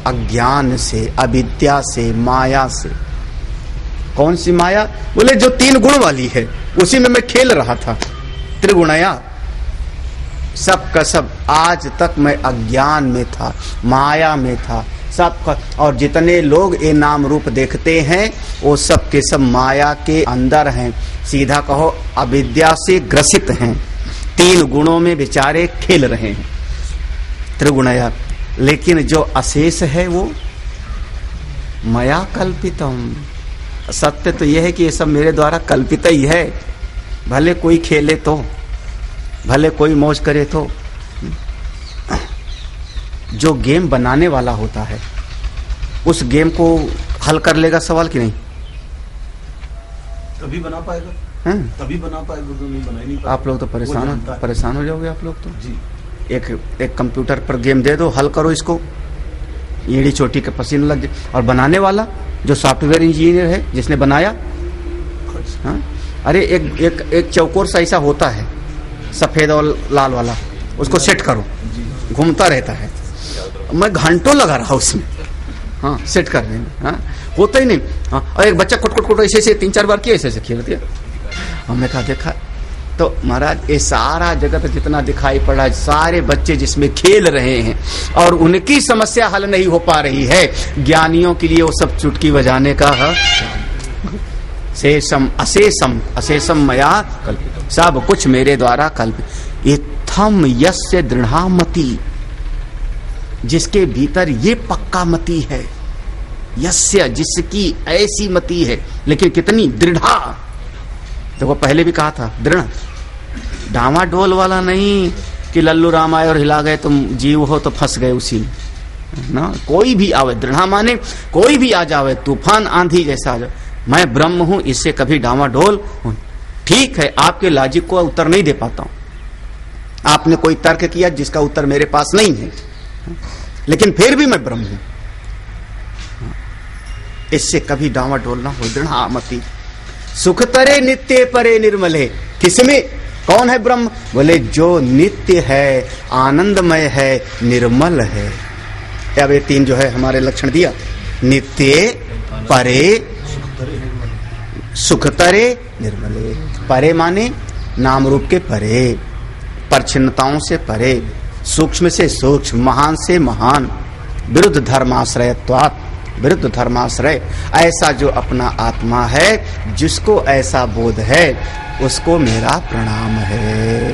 अज्ञान से, अविद्या से, माया से। कौन सी माया? बोले जो 3 गुण वाली है, उसी में मैं खेल रहा था, त्रिगुणया। सब का सब आज तक मैं अज्ञान में था, माया में था, सबका। और जितने लोग ये नाम रूप देखते हैं वो सब के सब माया के अंदर हैं, सीधा कहो अविद्या से ग्रसित हैं, 3 गुणों में बेचारे खेल रहे हैं, त्रिगुणया, लेकिन जो अशेष है वो मया कल्पितम। सत्य तो यह है कि ये सब मेरे द्वारा कल्पित ही है। भले कोई खेले तो, भले कोई मौज करे तो, जो गेम बनाने वाला होता है उस गेम को हल कर लेगा सवाल कि नहीं? तभी बना पाएगा, तभी बना पाएगा, तो नहीं बना ही नहीं पाएगा। आप लोग तो परेशान हो जाओगे आप लोग तो जी। एक कंप्यूटर पर गेम दे दो, हल करो इसको, ईड़ी चोटी के पसीने लग जाए। और बनाने वाला जो सॉफ्टवेयर इंजीनियर है जिसने बनाया, हाँ, अरे एक चौकोर सा ऐसा होता है सफेद और लाल वाला, उसको सेट करो, घूमता रहता है, मैं घंटों लगा रहा उसमें, हाँ, सेट करने में, हाँ, होता ही नहीं। हाँ, और एक बच्चा कुट ऐसे 3-4 बार किया, ऐसे खेल दिया। हमने कहा देखा तो महाराज ये सारा जगत जितना दिखाई पड़ा, सारे बच्चे जिसमें खेल रहे हैं और उनकी समस्या हल नहीं हो पा रही है, ज्ञानियों के लिए वो सब चुटकी बजाने का है। शेषम अशेषम, अशेषम मया कल्पित, सब कुछ मेरे द्वारा कल्पित। इत्थम यस्य दृढ़ामति, जिसके भीतर ये पक्का मति है, यस्य जिसकी ऐसी मति है, लेकिन कितनी दृढ़ा। देखो पहले भी कहा था दृढ़, डामाडोल वाला नहीं कि लल्लू राम आए और हिला गए, तुम जीव हो तो फंस गए उसी ना। कोई भी आवे, दृढ़ा माने कोई भी आ जावे, तूफान आंधी जैसा आ जाए, मैं ब्रह्म हूं, इससे कभी डामाडोल हूं। ठीक है, आपके लॉजिक को उत्तर नहीं दे पाता हूं, आपने कोई तर्क किया जिसका उत्तर मेरे पास नहीं है, लेकिन फिर भी मैं ब्रह्म हूं, इससे कभी डामाडोल ना हो। दृढ़ामति सुख तरे नित्य परे निर्मले, किसमें कौन है ब्रह्म? बोले जो नित्य है, आनंदमय है, निर्मल है। अब ये 3 जो है हमारे लक्षण दिया, नित्य परे सुख तरे निर्मले। परे माने नाम रूप के परे, परछिन्नताओं से परे, सूक्ष्म से सूक्ष्म, महान से महान, विरुद्ध धर्माश्रयत्वात्, विरुद्ध धर्माश्रय। ऐसा जो अपना आत्मा है, जिसको ऐसा बोध है, उसको मेरा प्रणाम है।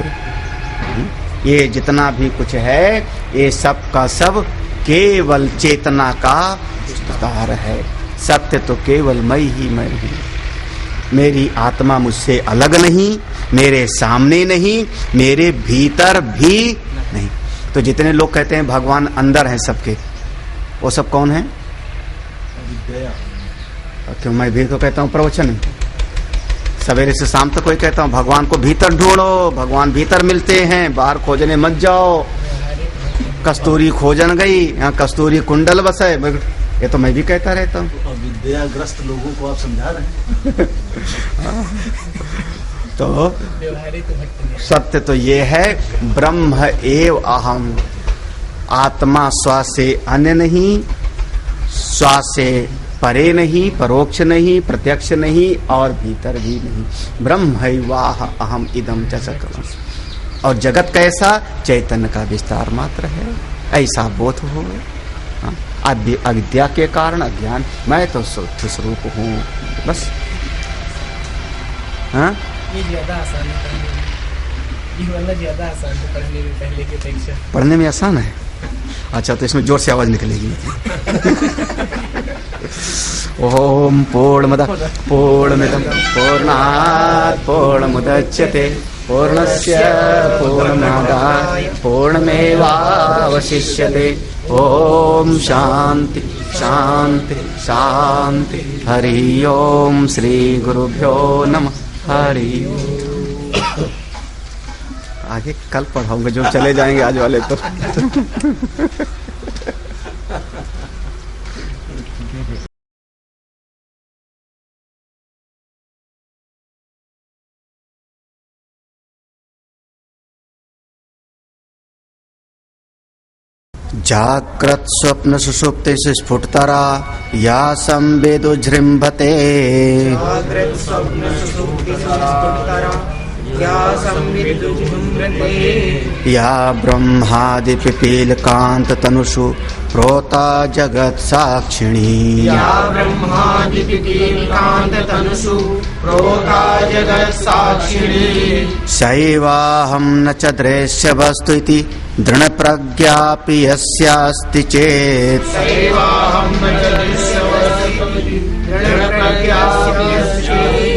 ये जितना भी कुछ है, ये सब का सब केवल चेतना का विस्तार है। सत्य तो केवल मैं ही मैं हूँ। मेरी आत्मा मुझसे अलग नहीं, मेरे सामने नहीं, मेरे भीतर भी नहीं। तो जितने लोग कहते हैं भगवान अंदर है सबके, वो सब कौन है? क्यों मैं भी तो कहता हूँ प्रवचन, सवेरे से शाम तक कोई कहता हूँ भगवान को भीतर ढूंढो, भगवान भीतर मिलते हैं, बाहर खोजने मत जाओ। कस्तूरी खोजन गई, यहाँ कस्तूरी कुंडल बसे, ये तो मैं भी कहता रहता हूँ। विद्याग्रस्त लोगों को आप समझा रहे हैं। तो सत्य तो ये है, ब्रह्म एव अहम। आत्मा स्व से अन्य नहीं, स्व से परे नहीं, परोक्ष नहीं, प्रत्यक्ष नहीं और भीतर भी नहीं। ब्रह्मैवाह अहम इदम च सकलम। और जगत कैसा? चैतन्य का विस्तार मात्र है, ऐसा बोध हो। अविद्या के कारण अज्ञान, मैं तो शुद्ध स्वरूप हूँ, बस। हाँ, ये ज्यादा आसान है, ये वाला ज्यादा आसान है पढ़ने में पहले की अपेक्षा। पढ़ने में आसान है? अच्छा, तो इसमें जोर से आवाज निकलेगी। ओम पूर्णमदः पूर्णमिदं पूर्णात् पूर्णमुदच्यते पूर्णस्य पूर्णमादाय पूर्णमेवावशिष्यते। ओम शांति शांति शांति। हरि ओम। श्री गुरुभ्यो नमः। हरि ओम। आगे कल पढ़ाऊंगा, जो चले जाएंगे आज वाले तो। जाग्रत स्वप्न सुषुप्ते से स्फुटतरा या संवेदो जृंभते। या संवित् जुम्रते या ब्रह्मादि पिपील कांत तनुषु प्रोता जगत साक्षिणी या ब्रह्मादि पिपील कांत तनुषु प्रोता जगत साक्षिणी सैवाहं न च दृश्य वस्तु इति दृढ़ प्रज्ञापि यस्यास्ति चेत् सैवाहं न च दृश्य वस्तु इति दृढ़ प्रज्ञापि यस्यास्ति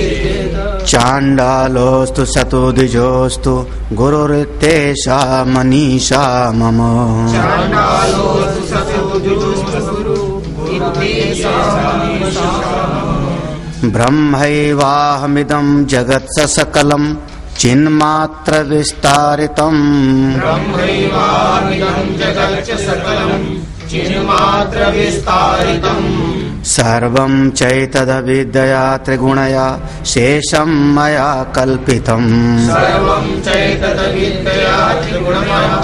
चांडालोस्तु सतो द्विजोस्तु गुरुरित्येषा मनीषा मम चांडालोस्तु सतो द्विजोस्तु गुरुरित्येषा मनीषा मम ब्रह्मैवाहमिदं जगत् सकलं चिन्मात्र विस्तारितम् ब्रह्मैवाहमिदं जगत् सकलं चिन्मात्र विस्तारितम् सर्वं चैतदविद्यया त्रिगुणया शेषं मया कल्पितम् सर्वं चैतदविद्यया त्रिगुणमया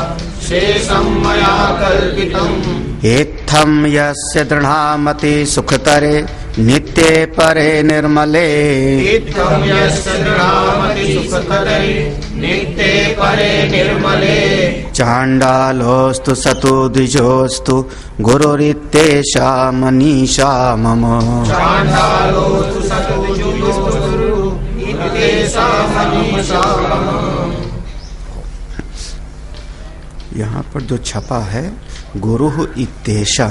शेषं मया कल्पितम् एत्थं यस्य दृढामति सुखतरे नित्ये परे निर्मले इत्थं यस्य दृढामति सुखतरे नित्ये परे निर्मले चांडालोस्तु सतो द्विजोस्तु गुरुरित्येषा मनीषा मम चांडालोस्तु सतो द्विजोस्तु गुरुरित्येषा मनीषा मम। यहाँ पर जो छपा है गुरु इत्येषा,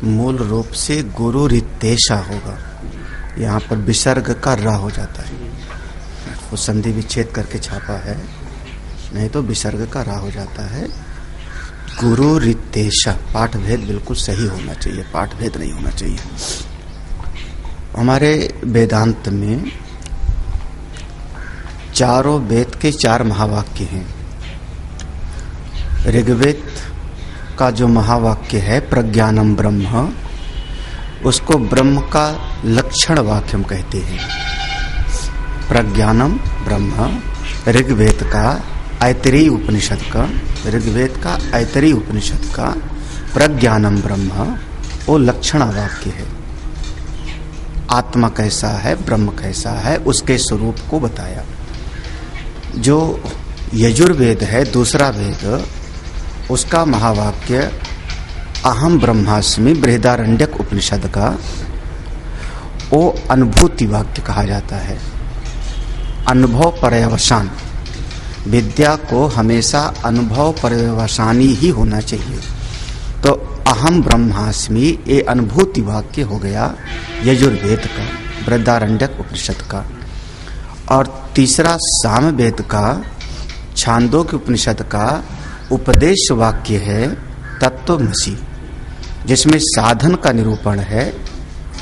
मूल रूप से गुरु रितेशा होगा। यहाँ पर विसर्ग का रा हो जाता है, वो संधि विच्छेद करके छापा है, नहीं तो विसर्ग का रा हो जाता है। गुरु रितेशा, पाठ भेद बिल्कुल सही होना चाहिए, पाठ भेद नहीं होना चाहिए। हमारे वेदांत में चारों वेद के 4 महावाक्य हैं। ऋग्वेद का जो महावाक्य है प्रज्ञानम ब्रह्म, उसको ब्रह्म का लक्षण वाक्य हम कहते हैं। प्रज्ञानम ब्रह्म ऋग्वेद का ऐतरेय उपनिषद का, ऋग्वेद का ऐतरेय उपनिषद का प्रज्ञानम ब्रह्म वो लक्षण वाक्य है। आत्मा कैसा है, ब्रह्म कैसा है, उसके स्वरूप को बताया। जो यजुर्वेद है दूसरा वेद, उसका महावाक्य अहम ब्रह्मास्मि बृहदारण्यक उपनिषद का वो अनुभूति वाक्य कहा जाता है। अनुभव पर्यवसान, विद्या को हमेशा अनुभव पर्यवसानी ही होना चाहिए। तो अहम ब्रह्मास्मि ये अनुभूति वाक्य हो गया यजुर्वेद का, बृहदारण्यक उपनिषद का। और तीसरा सामवेद का छांदोग्य उपनिषद का उपदेश वाक्य है तत्वमसि, जिसमें साधन का निरूपण है,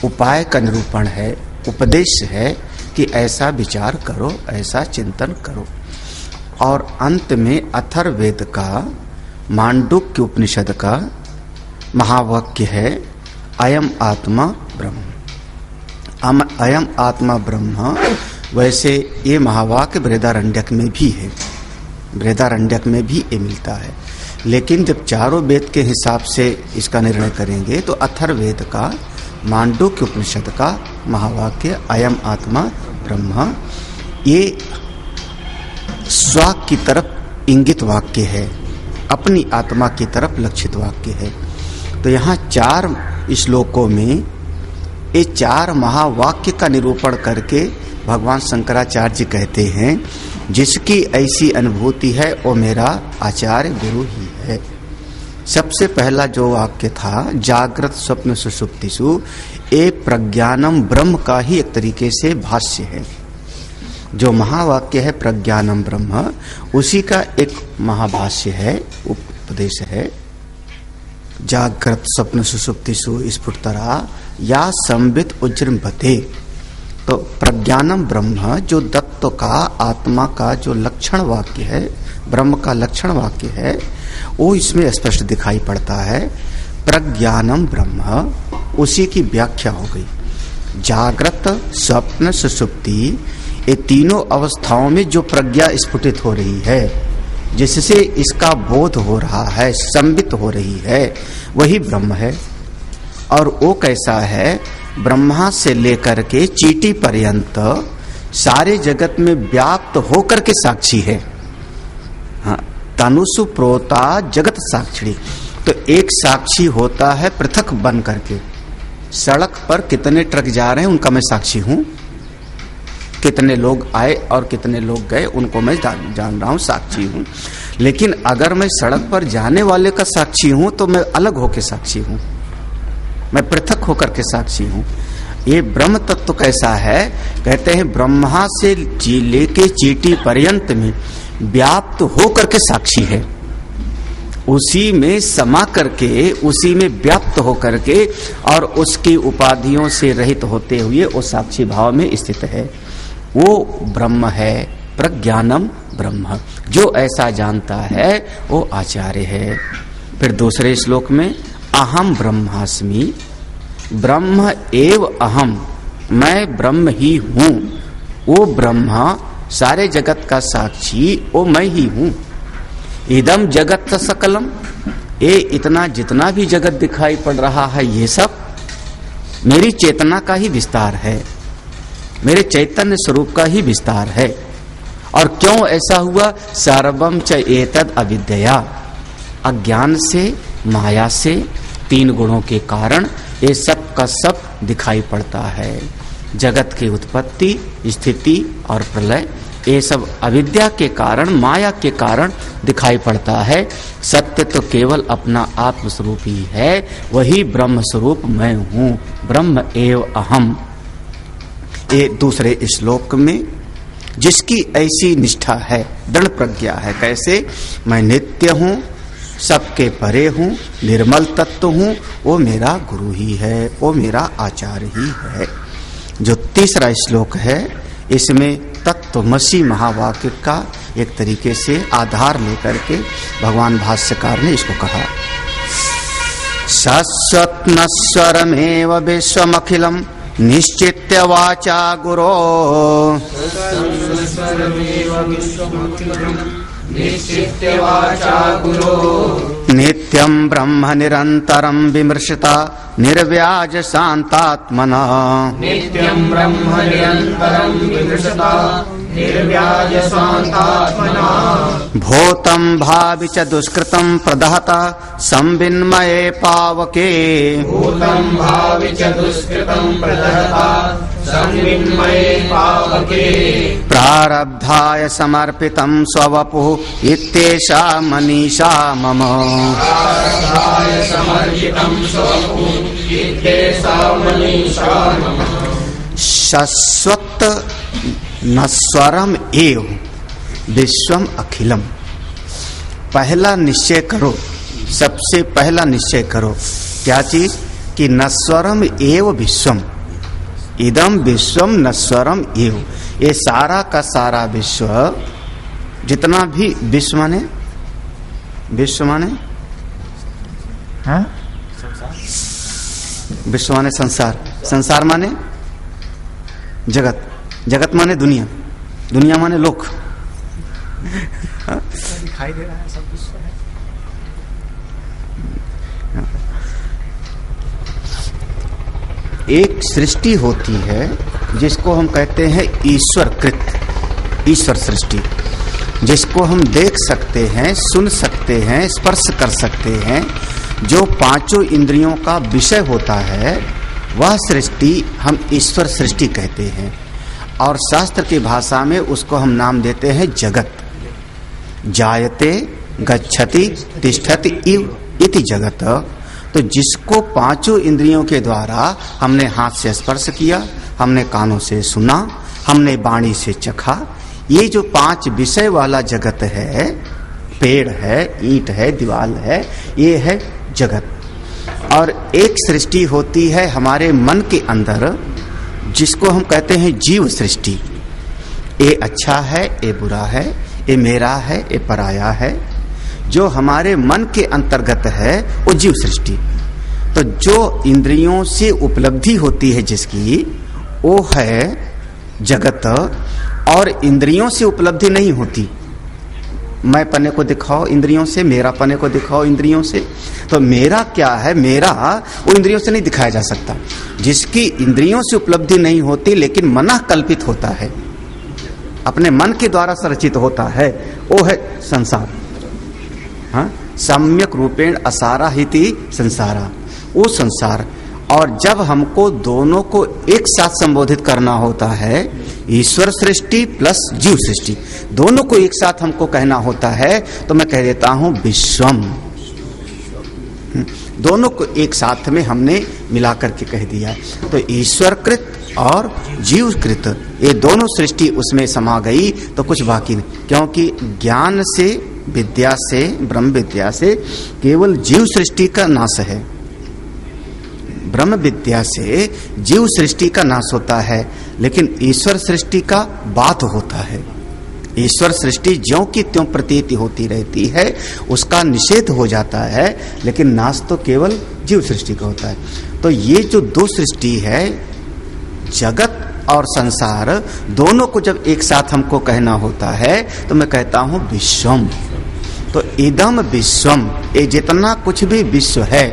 उपाय का निरूपण है, उपदेश है कि ऐसा विचार करो, ऐसा चिंतन करो। और अंत में अथर्ववेद का मांडुक्य उपनिषद का महावाक्य है अयम आत्मा ब्रह्म। अयम आत्मा ब्रह्म, वैसे ये महावाक्य बृहदारण्यक में भी है, बृहदारण्यक में भी ये मिलता है। लेकिन जब चारों वेद के हिसाब से इसका निर्णय करेंगे तो अथर्ववेद का मांडुक्य उपनिषद का महावाक्य अयम आत्मा ब्रह्म, ये स्व की तरफ इंगित वाक्य है, अपनी आत्मा की तरफ लक्षित वाक्य है। तो यहाँ 4 श्लोकों में ये 4 महावाक्य का निरूपण करके भगवान शंकराचार्य जी कहते हैं जिसकी ऐसी अनुभूति है वो मेरा आचार्य गुरु ही है। सबसे पहला जो वाक्य था जागृत स्वप्न सुषुप्तिषु, ये प्रज्ञानम ब्रह्म का ही एक तरीके से भाष्य है। जो महावाक्य है प्रज्ञानम ब्रह्म, उसी का एक महाभाष्य है, उपदेश है। जागृत स्वप्न सुषुप्तिषु स्फुटतरा या संबित उज्जृंभते। तो प्रज्ञानम ब्रह्म जो तत्व का, आत्मा का जो लक्षण वाक्य है, ब्रह्म का लक्षण वाक्य है, वो इसमें स्पष्ट दिखाई पड़ता है। प्रज्ञानम ब्रह्म, उसी की व्याख्या हो गई। जागृत स्वप्न सुषुप्ति, ये तीनों अवस्थाओं में जो प्रज्ञा स्फुटित हो रही है, जिससे इसका बोध हो रहा है, संबित हो रही है, वही ब्रह्म है। और वो कैसा है? ब्रह्मा से लेकर के चीटी पर्यंत सारे जगत में व्याप्त होकर के साक्षी है। हाँ, तनुसु प्रोता जगत साक्षी। तो एक साक्षी होता है पृथक बन करके। सड़क पर कितने ट्रक जा रहे हैं उनका मैं साक्षी हूं, कितने लोग आए और कितने लोग गए उनको मैं जान रहा हूं, साक्षी हूं। लेकिन अगर मैं सड़क पर जाने वाले का साक्षी हूं तो मैं अलग होकर साक्षी हूं, मैं पृथक होकर के साक्षी हूं। ये ब्रह्म तत्व कैसा है? कहते हैं ब्रह्मा से लेके चींटी पर्यंत में व्याप्त होकर के साक्षी है, उसी में समा करके, उसी में व्याप्त होकर के और उसकी उपाधियों से रहित होते हुए वो साक्षी भाव में स्थित है। वो ब्रह्म है, प्रज्ञानम ब्रह्म। जो ऐसा जानता है वो आचार्य है। फिर दूसरे श्लोक में अहम ब्रह्मास्मि, ब्रह्म एव अहम, मैं ब्रह्म ही हूं। वो ब्रह्मा सारे जगत का साक्षी वो मैं ही हूं। इदम जगत सकलम, ये इतना जितना भी जगत दिखाई पड़ रहा है ये सब मेरी चेतना का ही विस्तार है, मेरे चैतन्य स्वरूप का ही विस्तार है। और क्यों ऐसा हुआ? सर्वम च एतद अविद्या, अज्ञान से, माया से, तीन गुणों के कारण ये सब का सब दिखाई पड़ता है। जगत की उत्पत्ति, स्थिति और प्रलय ये सब अविद्या के कारण, माया के कारण दिखाई पड़ता है। सत्य तो केवल अपना आत्म स्वरूप ही है, वही ब्रह्म स्वरूप मैं हूं, ब्रह्म एव अहम। ये दूसरे श्लोक में जिसकी ऐसी निष्ठा है, दृढ़ प्रज्ञा है, कैसे? मैं नित्य हूं, सबके परे हूं, निर्मल तत्व हूं, वो मेरा गुरु ही है, वो मेरा आचार्य ही है। जो तीसरा श्लोक है इसमें तत्वमसि महावाक्य का एक तरीके से आधार लेकर के भगवान भाष्यकार ने इसको कहा। सत्स्वत्नस्वरमेव विश्वमखिलम निश्चित्य वाचा गुरो, नित्यं ब्रह्म निरन्तरं विमृशता निर्व्याज शान्तात्मना, नित्यं ब्रह्म निरन्तरं विमृशता निर्व्याज शान्तात्मना, भूतं भावि च दुष्कृतं प्रदहता संविन्मये पावके, भूतं भावि च दुष्कृतं प्रदहता संविन्मये पावके, प्रारब्धाय समर्पितं स्ववपुः इत्येषा मनीषा मम, प्रारब्धाय समर्पितं स्ववपुः इत्येषा मनीषा मम। शाश्वत नस्वरम एव विश्वम अखिलम। पहला निश्चय करो, सबसे पहला निश्चय करो क्या चीज? कि नस्वरम एव विश्वम, इदम विश्वम नस्वरम एव। ये सारा का सारा विश्व, जितना भी विश्व माने, विश्व माने हाँ, विश्व माने संसार, संसार माने जगत, जगत माने दुनिया, दुनिया माने लोक। दिखाई दे रहा है सब विश्व है। एक सृष्टि होती है जिसको हम कहते हैं ईश्वर कृत, ईश्वर सृष्टि, जिसको हम देख सकते हैं, सुन सकते हैं, स्पर्श कर सकते हैं, जो पांचों इंद्रियों का विषय होता है, वह सृष्टि हम ईश्वर सृष्टि कहते हैं। और शास्त्र की भाषा में उसको हम नाम देते हैं जगत। जायते गच्छति तिष्ठति इव इति जगत। तो जिसको पांचों इंद्रियों के द्वारा हमने हाथ से स्पर्श किया, हमने कानों से सुना, हमने वाणी से चखा, ये जो पांच विषय वाला जगत है, पेड़ है, ईंट है, दीवार है, ये है जगत। और एक सृष्टि होती है हमारे मन के अंदर, जिसको हम कहते हैं जीव सृष्टि। ये अच्छा है, ये बुरा है, ये मेरा है, ये पराया है, जो हमारे मन के अंतर्गत है वो जीव सृष्टि। तो जो इंद्रियों से उपलब्धि होती है जिसकी, वो है जगत। और इंद्रियों से उपलब्धि नहीं होती। मैं पने को दिखाओ इंद्रियों से, मेरा पने को दिखाओ इंद्रियों से। तो मेरा क्या है? मेरा वो इंद्रियों से नहीं दिखाया जा सकता। जिसकी इंद्रियों से उपलब्धि नहीं होती लेकिन मना कल्पित होता है, अपने मन के द्वारा संरचित होता है, वो है संसार। हाँ, सम्यक रूपेण असारा हिति संसारा, वो संसार। और जब हमको दोनों को एक साथ संबोधित करना होता है, ईश्वर सृष्टि प्लस जीव सृष्टि, दोनों को एक साथ हमको कहना होता है, तो मैं कह देता हूं विश्वम। दोनों को एक साथ में हमने मिलाकर के कह दिया। तो ईश्वरकृत और जीवकृत, ये दोनों सृष्टि उसमें समा गई, तो कुछ बाकी नहीं। क्योंकि ज्ञान से, विद्या से, ब्रह्म विद्या से केवल जीव सृष्टि का नाश है। ब्रह्म विद्या से जीव सृष्टि का नाश होता है, लेकिन ईश्वर सृष्टि का बात होता है। ईश्वर सृष्टि ज्यों की त्यों प्रतीति होती रहती है, उसका निषेध हो जाता है, लेकिन नाश तो केवल जीव सृष्टि का होता है। तो ये जो दो सृष्टि है, जगत और संसार, दोनों को जब एक साथ हमको कहना होता है, तो मैं कहता हूं विश्वम। तो इदम विश्वम, ये जितना कुछ भी विश्व है,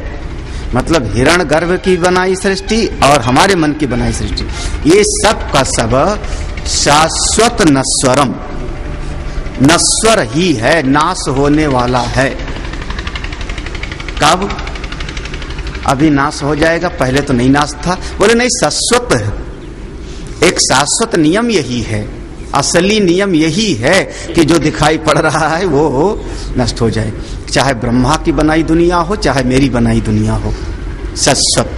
मतलब हिरण गर्भ की बनाई सृष्टि और हमारे मन की बनाई सृष्टि, ये सब का सब शाश्वत नश्वरम, नश्वर ही है, नाश होने वाला है। कब? अभी नाश हो जाएगा, पहले तो नहीं नाश था। बोले नहीं, शाश्वत है। एक शाश्वत नियम यही है, असली नियम यही है कि जो दिखाई पड़ रहा है वो नष्ट हो जाए, चाहे ब्रह्मा की बनाई दुनिया हो, चाहे मेरी बनाई दुनिया हो। शाश्वत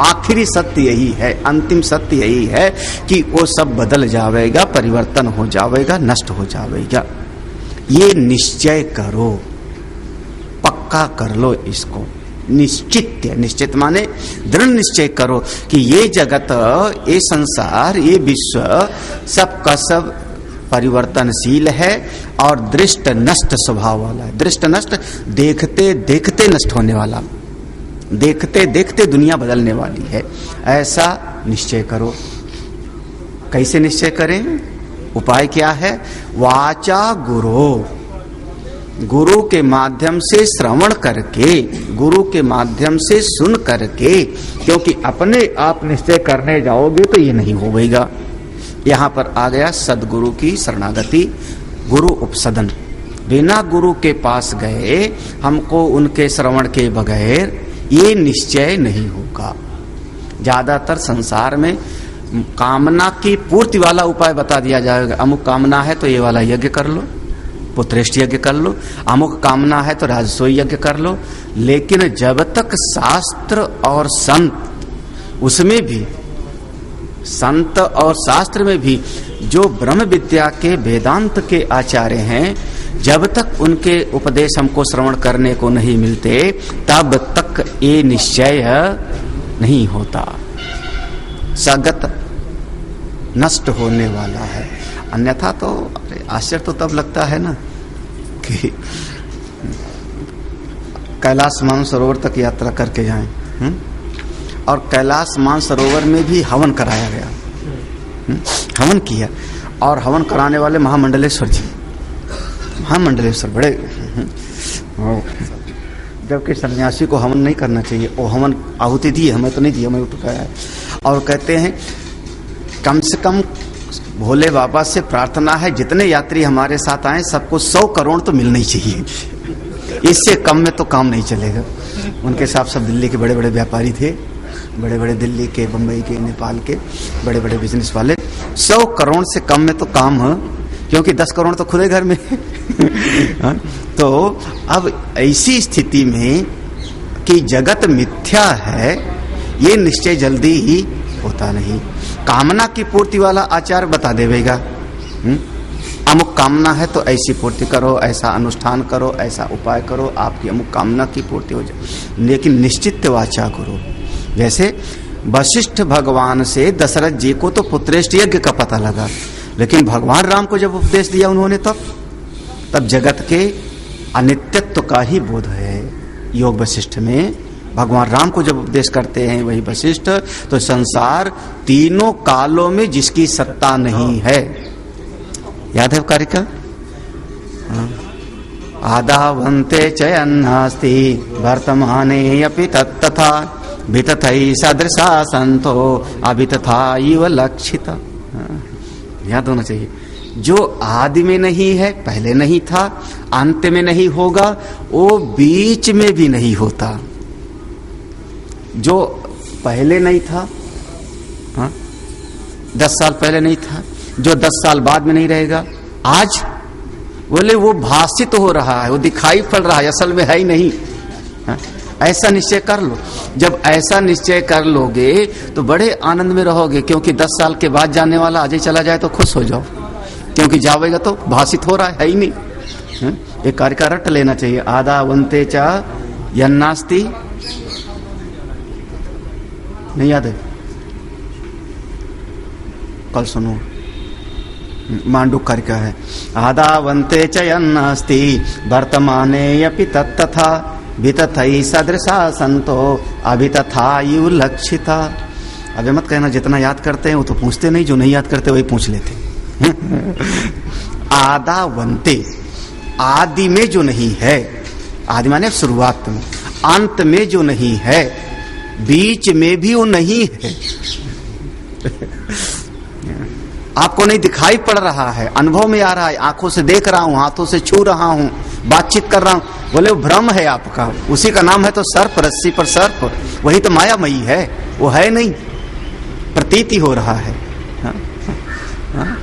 आखिरी सत्य यही है, अंतिम सत्य यही है कि वो सब बदल जाएगा, परिवर्तन हो जाएगा, नष्ट हो जाएगा। ये निश्चय करो, पक्का कर लो इसको। निश्चित, निश्चित माने दृढ़ निश्चय करो कि ये जगत, ये संसार, ये विश्व सब का सब परिवर्तनशील है और दृष्ट नष्ट स्वभाव वाला है। दृष्ट नष्ट, देखते देखते नष्ट होने वाला, देखते देखते दुनिया बदलने वाली है। ऐसा निश्चय करो। कैसे निश्चय करें? उपाय क्या है? वाचा गुरु, गुरु के माध्यम से श्रवण करके, गुरु के माध्यम से सुन करके, क्योंकि अपने आप निश्चय करने जाओगे तो ये नहीं होगा। यहां पर आ गया सदगुरु की शरणागति, गुरु उपसदन। बिना गुरु के पास गए हमको उनके श्रवण के बगैर ये निश्चय नहीं होगा। ज्यादातर संसार में कामना की पूर्ति वाला उपाय बता दिया जाएगा। अमुक कामना है तो ये वाला यज्ञ कर लो, पुत्रेष्ठ यज्ञ कर लो, अमुक कामना है तो राजसोई यज्ञ कर लो। लेकिन जब तक शास्त्र और संत, उसमें भी संत और शास्त्र में भी जो ब्रह्म विद्या के वेदांत के आचार्य हैं, जब तक उनके उपदेश हमको श्रवण करने को नहीं मिलते, तब तक ये निश्चय नहीं होता। सगत नष्ट होने वाला है। अन्यथा तो आश्चर्य तो तब लगता है ना कि कैलाश मानसरोवर तक यात्रा करके जाएं, और कैलाश मानसरोवर में भी हवन कराया गया, हवन किया, और हवन कराने वाले महामंडलेश्वर जी, महामंडलेश्वर बड़े, जबकि सन्यासी को हवन नहीं करना चाहिए। वो हवन आहुति दी, हमें तो नहीं दी, हमें उठाया है। और कहते हैं कम से कम भोले बाबा से प्रार्थना है, जितने यात्री हमारे साथ आए सबको 100 करोड़ तो मिलना ही चाहिए, इससे कम में तो काम नहीं चलेगा। उनके साथ सब दिल्ली के बड़े बड़े व्यापारी थे, बड़े बड़े दिल्ली के, बम्बई के, नेपाल के बड़े बड़े बिजनेस वाले। 100 करोड़ से कम में तो काम है, क्योंकि 10 करोड़ तो खुदे घर में तो अब ऐसी स्थिति में कि जगत मिथ्या है, ये निश्चय जल्दी ही होता नहीं। कामना की पूर्ति वाला आचार बता देगा, अमुक कामना है तो ऐसी पूर्ति करो, ऐसा अनुष्ठान करो, ऐसा उपाय करो, आपकी अमुक कामना की पूर्ति हो जाए। लेकिन निश्चित वाचा करो। जैसे वशिष्ठ भगवान से दशरथ जी को तो पुत्रेष्ठ यज्ञ का पता लगा, लेकिन भगवान राम को जब उपदेश दिया उन्होंने तब जगत के अनित्यत्व का ही बोध है। योग वशिष्ठ में भगवान राम को जब उपदेश करते हैं वही वशिष्ठ, तो संसार तीनों कालों में जिसकी सत्ता नहीं है, याद है कारिका? आदावंते चयन्नास्ति वर्तमाने अपि तत्तथा वितथै सदृशा संतो अभितथा इव लक्षित। याद होना चाहिए जो आदि में नहीं है, पहले नहीं था, अंत में नहीं होगा, वो बीच में भी नहीं होता। जो पहले नहीं था, हाँ, 10 साल पहले नहीं था, जो 10 साल बाद में नहीं रहेगा, आज बोले वो भाषित हो रहा है, वो दिखाई पड़ रहा है, असल में है ही नहीं। हाँ? ऐसा निश्चय कर लो। जब ऐसा निश्चय कर लोगे तो बड़े आनंद में रहोगे, क्योंकि 10 साल के बाद जाने वाला आज ही चला जाए तो खुश हो जाओ, क्योंकि जावेगा तो भाषित हो रहा है ही नहीं। एक कार्य का रट लेना चाहिए। आदा वंते चा यन्नास्ति, नहीं याद है? कल सुनो, मांडुक कार्य का है। आदा वंते च यन्नास्ति वर्तमाने यपि तत्तथा वितथई सदृशा संतो अभितथायु लक्षिता। अबे मत कहना जितना याद करते हैं वो तो पूछते नहीं, जो नहीं याद करते वही पूछ लेते। आदा वंते, आदि में जो नहीं है, आदि माने शुरुआत में, अंत में जो नहीं है, बीच में भी वो नहीं है। आपको नहीं दिखाई पड़ रहा है, अनुभव में आ रहा है, आंखों से देख रहा हूं, हाथों से छू रहा हूं, बातचीत कर रहा हूं, बोले वो भ्रम है आपका, उसी का नाम है तो सर्प, रस्सी पर सर्प, वही तो मायामयी है, वो है नहीं, प्रतीति हो रहा है। हाँ? हाँ?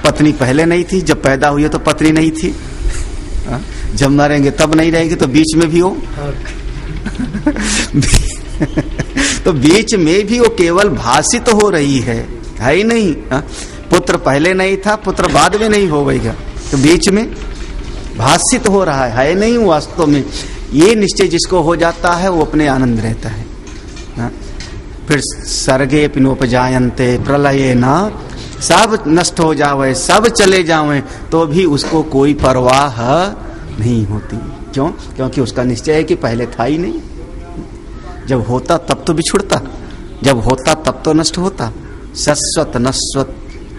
पत्नी पहले नहीं थी, जब पैदा हुई तो पत्नी नहीं थी, हाँ? जब मरेंगे तब नहीं रहेगी, तो बीच में भी हो। तो बीच में भी वो केवल भाषित हो रही है ही नहीं। हाँ? पुत्र पहले नहीं था, पुत्र बाद में नहीं होगा, तो बीच में भाषित हो रहा है नहीं वास्तव में। ये निश्चय जिसको हो जाता है वो अपने आनंद रहता है। हाँ? फिर सर्गे पिनोपजायन्ते प्रलये ना, सब नष्ट हो जावे, सब चले जावे, तो भी उसको कोई परवाह नहीं होती। क्यों? क्योंकि उसका निश्चय है कि पहले था ही नहीं। जब होता तब तो बिछुड़ता, जब होता तब तो नष्ट होता। शश्वत नश्वत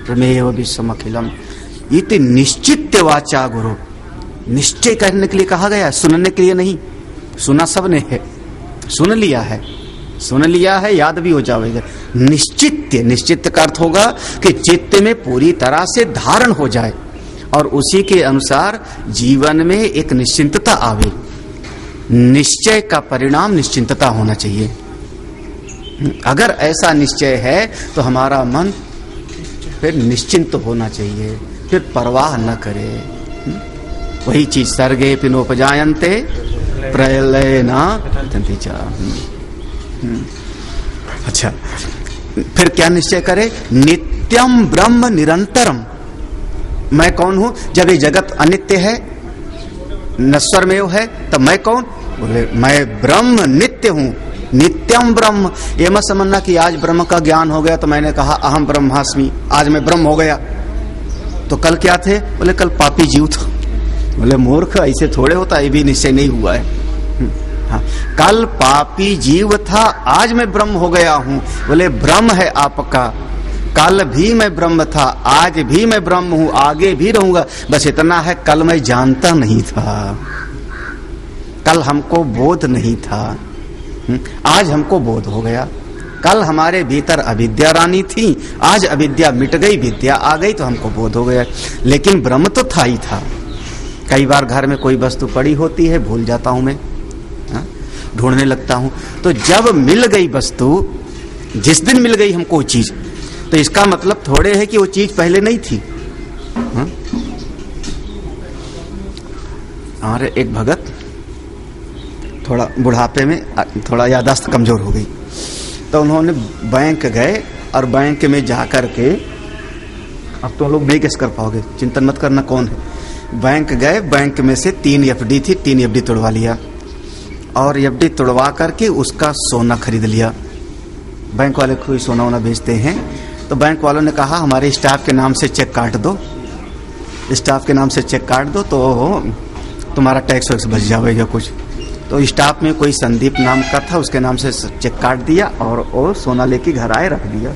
प्रमेय विश्वमखिलम, ये तो निश्चित वाचा गुरु, निश्चय करने के लिए कहा गया, सुनने के लिए नहीं। सुना सबने है, सुन लिया है, सुन लिया है, याद भी हो जाएगा। निश्चित, निश्चित का अर्थ होगा कि चित्त में पूरी तरह से धारण हो जाए और उसी के अनुसार जीवन में एक निश्चिंतता आवे। निश्चय का परिणाम निश्चिंतता होना चाहिए। अगर ऐसा निश्चय है तो हमारा मन फिर निश्चिंत होना चाहिए, फिर परवाह न करे। वही चीज सर्गे पिनोपजायन्ते प्रलये ना पतन्ति च। अच्छा, फिर क्या निश्चय करे? नित्यम ब्रह्म निरंतरम। मैं कौन हूं? जब ये जगत अनित्य है, नश्वरमेव है, तब मैं कौन? बोले मैं ब्रह्म नित्य हूं, नित्यम ब्रह्म। ये मत समझना कि आज ब्रह्म का ज्ञान हो गया तो मैंने कहा अहम ब्रह्मास्मि, आज मैं ब्रह्म हो गया। तो कल क्या थे? बोले कल पापी जीव था। बोले मूर्ख, ऐसे थोड़े होता, ये भी निश्चय नहीं हुआ है। हाँ, कल पापी जीव था, आज मैं ब्रह्म हो गया हूं। बोले भ्रम है आपका, कल भी मैं ब्रह्म था, आज भी मैं ब्रह्म हूं, आगे भी रहूंगा। बस इतना है, कल मैं जानता नहीं था, कल हमको बोध नहीं था, आज हमको बोध हो गया। कल हमारे भीतर अविद्या रानी थी, आज अविद्या मिट गई, विद्या आ गई तो हमको बोध हो गया। लेकिन ब्रह्म तो था ही था। कई बार घर में कोई वस्तु पड़ी होती है, भूल जाता हूं मैं, ढूंढने लगता हूं, तो जब मिल गई वस्तु, जिस दिन मिल गई हमको चीज, तो इसका मतलब थोड़े है कि वो चीज पहले नहीं थी। और एक भगत थोड़ा बुढ़ापे में, थोड़ा याददाश्त कमजोर हो गई, तो उन्होंने बैंक गए और बैंक में जाकर के, अब तो लोग नहीं गेस कर पाओगे, चिंतन मत करना कौन है। बैंक गए, बैंक में से 3 एफडी थी, 3 एफडी तोड़वा लिया और एफडी तोड़वा करके उसका सोना खरीद लिया। बैंक वाले कोई सोना वोना बेचते हैं, तो बैंक वालों ने कहा हमारे स्टाफ के नाम से चेक काट दो, स्टाफ के नाम से चेक काट दो तो तुम्हारा टैक्स वैक्स बच जाएगा कुछ। तो स्टाफ में कोई संदीप नाम का था, उसके नाम से चेक काट दिया और वो सोना लेके घर आए, रख दिया।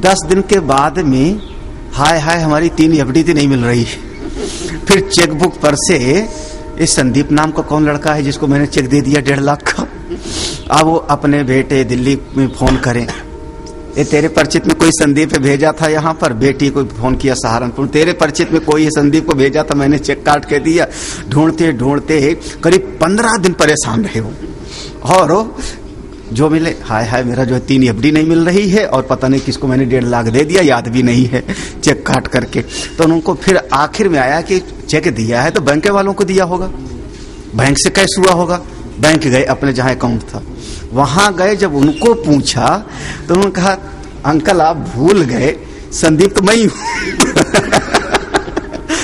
10 दिन के बाद में हाय हाय हमारी 3 एफडी थी, नहीं मिल रही। फिर चेकबुक पर से इस संदीप नाम का कौन लड़का है जिसको मैंने चेक दे दिया 1.5 लाख का, अब वो अपने बेटे दिल्ली में फोन करें, ये तेरे परिचित में कोई संदीप भेजा था यहाँ पर, बेटी को फोन किया सहारनपुर, तेरे परिचित में कोई संदीप को भेजा था, मैंने चेक काट के दिया। ढूंढते ढूंढते करीब 15 दिन परेशान रहे वो, और जो मिले हाय हाय मेरा जो 3 FD नहीं मिल रही है, और पता नहीं किसको मैंने 1.5 लाख दे दिया, याद भी नहीं है चेक काट करके। तो उनको फिर आखिर में आया कि चेक दिया है तो बैंक वालों को दिया होगा, बैंक से कैश हुआ होगा। बैंक गए, अपने जहां अकाउंट था वहां गए, जब उनको पूछा तो उन्होंने कहा अंकल आप भूल गए, संदीप तो मैं ही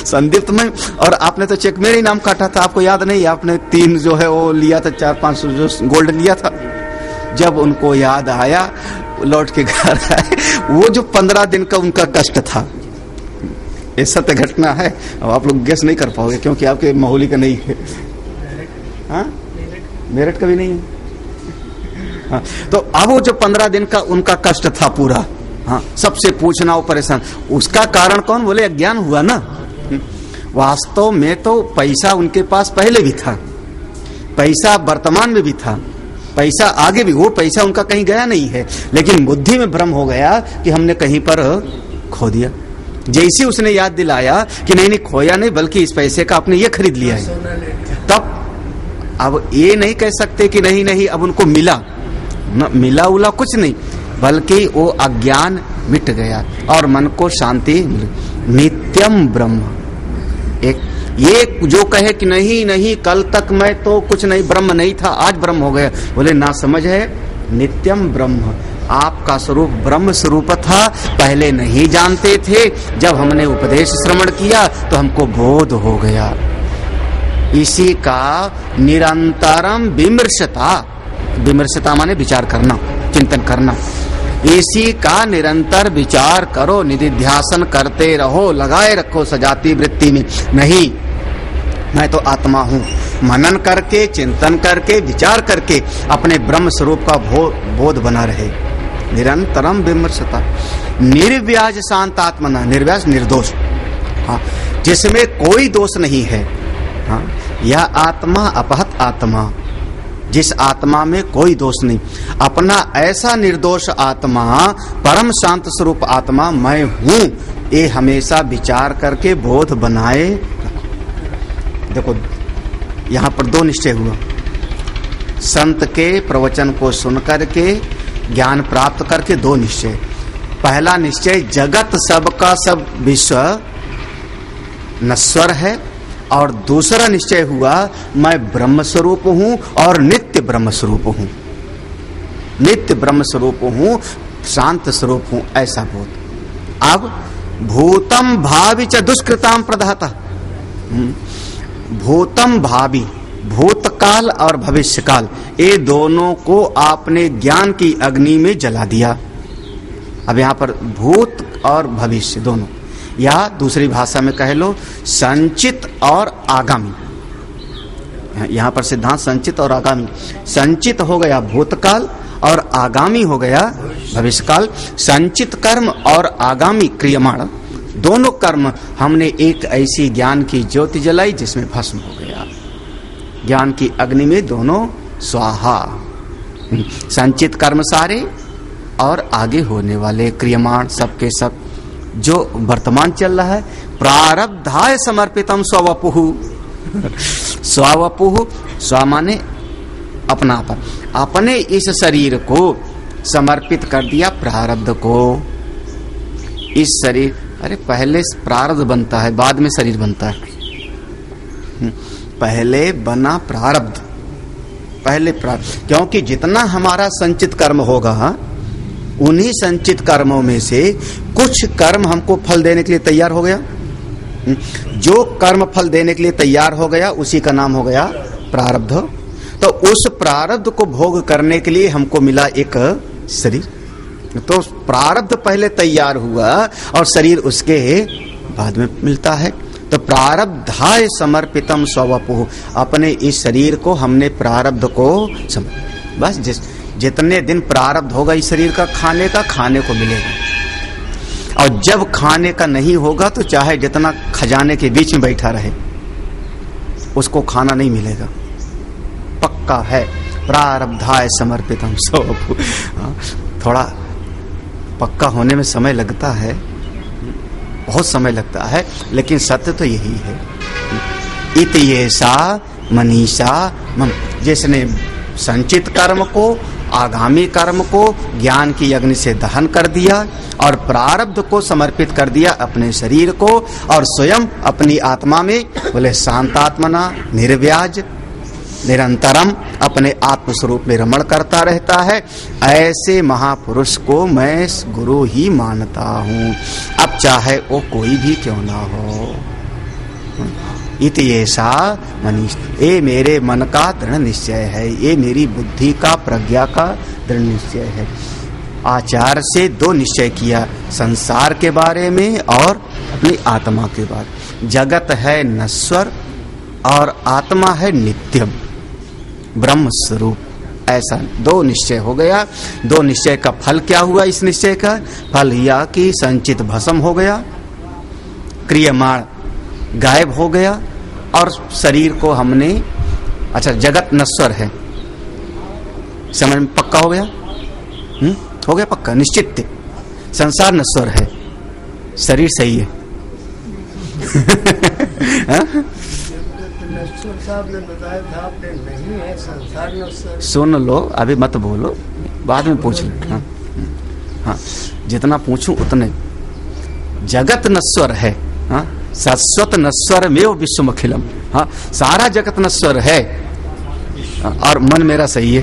संदीप तो मैं, और आपने तो चेक मेरे ही नाम काटा था, आपको याद नहीं, आपने 3 जो है वो लिया था, 4-5 जो गोल्ड लिया था। जब उनको याद आया लौट के घर आए, वो जो 15 दिन का उनका कष्ट था, ये सत्य घटना है। अब आप लोग गेस नहीं कर पाओगे क्योंकि आपके माहौली का नहीं है। हाँ, मेरठ का भी नहीं है। हाँ, तो अब वो जो 15 दिन का उनका कष्ट था पूरा, हाँ, सबसे पूछना वो परेशान, उसका कारण कौन? बोले अज्ञान हुआ ना। वास्तव में तो पैसा उनके पास पहले भी था, पैसा वर्तमान में भी था, पैसा आगे भी, वो पैसा उनका कहीं गया नहीं है, लेकिन बुद्धि में भ्रम हो गया कि हमने कहीं पर खो दिया। जैसे उसने याद दिलाया कि नहीं नहीं खोया नहीं, बल्कि इस पैसे का आपने ये खरीद लिया है, तब अब ये नहीं कह सकते कि नहीं नहीं अब उनको मिला, न मिला उला कुछ नहीं, बल्कि वो अज्ञान मिट गया और मन को शांति मिली। नित्यम ब्रह्म, एक ये जो कहे कि नहीं नहीं कल तक मैं तो कुछ नहीं, ब्रह्म नहीं था, आज ब्रह्म हो गया, बोले ना समझ है। नित्यम ब्रह्म, आपका स्वरूप ब्रह्म स्वरूप था, पहले नहीं जानते थे, जब हमने उपदेश श्रवण किया तो हमको बोध हो गया। इसी का निरंतरम विमर्शता, विमर्शता माने विचार करना, चिंतन करना, इसी का निरंतर विचार करो, निधिध्यासन करते रहो, लगाए रखो सजाती वृत्ति में। नहीं मैं तो आत्मा हूँ, मनन करके चिंतन करके विचार करके अपने ब्रह्म स्वरूप का बोध बना रहे। निरंतरम विमर्शता, निर्व्याज शांत आत्मना, निर्व्याज निर्दोष, हाँ, जिसमें कोई दोष नहीं है। हाँ, यह आत्मा अपहत आत्मा, जिस आत्मा में कोई दोष नहीं, अपना ऐसा निर्दोष आत्मा, परम शांत स्वरूप आत्मा मैं हूं, ये हमेशा विचार करके बोध बनाए। देखो यहाँ पर 2 निश्चय हुआ, संत के प्रवचन को सुन करके ज्ञान प्राप्त करके 2 निश्चय। पहला निश्चय जगत सबका सब विश्व नश्वर है, और दूसरा निश्चय हुआ मैं ब्रह्म स्वरूप हूं और नित्य ब्रह्म स्वरूप हूं, नित्य ब्रह्म स्वरूप हूं, शांत स्वरूप हूं, ऐसा बोध। अब भूतम भावी च दुष्कृताम प्रदाता, भूतम भावी, भूतकाल और भविष्यकाल, ये दोनों को आपने ज्ञान की अग्नि में जला दिया। अब यहाँ पर भूत और भविष्य दोनों, या दूसरी भाषा में कह लो संचित और आगामी। यहाँ पर सिद्धांत संचित और आगामी, संचित हो गया भूतकाल और आगामी हो गया भविष्यकाल। संचित कर्म और आगामी क्रियमाण दोनों कर्म हमने एक ऐसी ज्ञान की ज्योति जलाई जिसमें भस्म हो गया। ज्ञान की अग्नि में दोनों स्वाहा, संचित कर्म सारे और आगे होने वाले क्रियमाण सबके सब जो वर्तमान चल रहा है। प्रारब्धाय समर्पितम स्ववपुः, स्ववपुः, स्व माने अपनापन, अपने इस शरीर को समर्पित कर दिया प्रारब्ध को। इस शरीर, अरे पहले प्रारब्ध बनता है बाद में शरीर बनता है, पहले बना प्रारब्ध, पहले प्रारब्ध, क्योंकि जितना हमारा संचित कर्म होगा उन्हीं संचित कर्मों में से कुछ कर्म हमको फल देने के लिए तैयार हो गया। जो कर्म फल देने के लिए तैयार हो गया उसी का नाम हो गया प्रारब्ध। तो उस प्रारब्ध को भोग करने के लिए हमको मिला एक शरीर। तो प्रारब्ध पहले तैयार हुआ और शरीर उसके बाद में मिलता है। तो प्रारब्धाय समर्पितम स्ववपुः, अपने इस शरीर को हमने प्रारब्ध को बस जितने दिन प्रारब्ध होगा इस शरीर का खाने को मिलेगा। और जब खाने का नहीं होगा तो चाहे जितना खजाने के बीच में बैठा रहे उसको खाना नहीं मिलेगा, पक्का है। प्रारब्धाय समर्पितम स्ववपुः, थोड़ा पक्का होने में समय लगता है, बहुत समय लगता है, लेकिन सत्य तो यही है। इत ये सा मनीषा मन, जिसने संचित कर्म को, आगामी कर्म को ज्ञान की अग्नि से दहन कर दिया और प्रारब्ध को समर्पित कर दिया अपने शरीर को, और स्वयं अपनी आत्मा में बोले शांतात्मना निर्व्याज निरंतरम अपने आत्मस्वरूप में रमण करता रहता है, ऐसे महापुरुष को मैं गुरु ही मानता हूँ, अब चाहे वो कोई भी क्यों ना हो। इति ऐसा मनीष, ये मेरे मन का दृढ़ निश्चय है, ये मेरी बुद्धि का प्रज्ञा का दृढ़ निश्चय है। आचार्य से दो निश्चय किया, संसार के बारे में और अपनी आत्मा के बारे। जगत है नश्वर और आत्मा है नित्यम ब्रह्म स्वरूप, ऐसा दो निश्चय हो गया। दो निश्चय का फल क्या हुआ? इस निश्चय का फल यह कि संचित भस्म हो गया, क्रियमाण गायब हो गया, और शरीर को हमने, अच्छा जगत नश्वर है, समझ में पक्का हो गया? हो गया पक्का, निश्चित। संसार नश्वर है, शरीर सही है। साहब ने बताया था, आपने नहीं है संसार नश्वर। सुन लो, अभी मत बोलो, बाद में पूछ लो। हाँ, हाँ, जितना पूछूं उतने। जगत नश्वर है, हाँ, शाश्वत नश्वर में विश्वमखिलम, हाँ, सारा जगत नश्वर है, और मन मेरा सही है।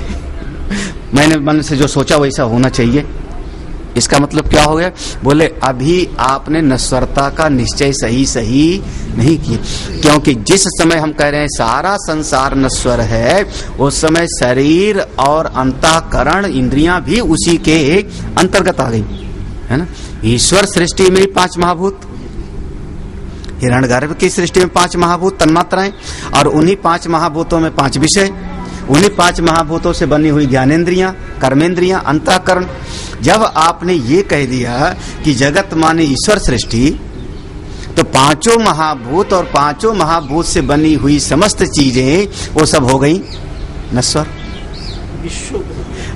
मैंने मन से जो सोचा वैसा होना चाहिए। इसका मतलब क्या हो गया? बोले अभी आपने नश्वरता का निश्चय सही नहीं किया, क्योंकि जिस समय हम कह रहे हैं सारा संसार नश्वर है, उस समय शरीर और अंतःकरण इंद्रियां भी उसी के अंतर्गत आ गई, है ना। ईश्वर सृष्टि में 5 महाभूत, हिरण्यगर्भ की सृष्टि में 5 महाभूत तन्मात्राएं, और उन्हीं 5 महाभूतों में 5 विषय, उन्हीं 5 महाभूतों से बनी हुई ज्ञानेन्द्रियां, कर्मेंद्रियां, अंतःकरण। जब आपने ये कह दिया कि जगत माने ईश्वर सृष्टि, तो 5 महाभूत और 5 महाभूत से बनी हुई समस्त चीजें वो सब हो गई नश्वर।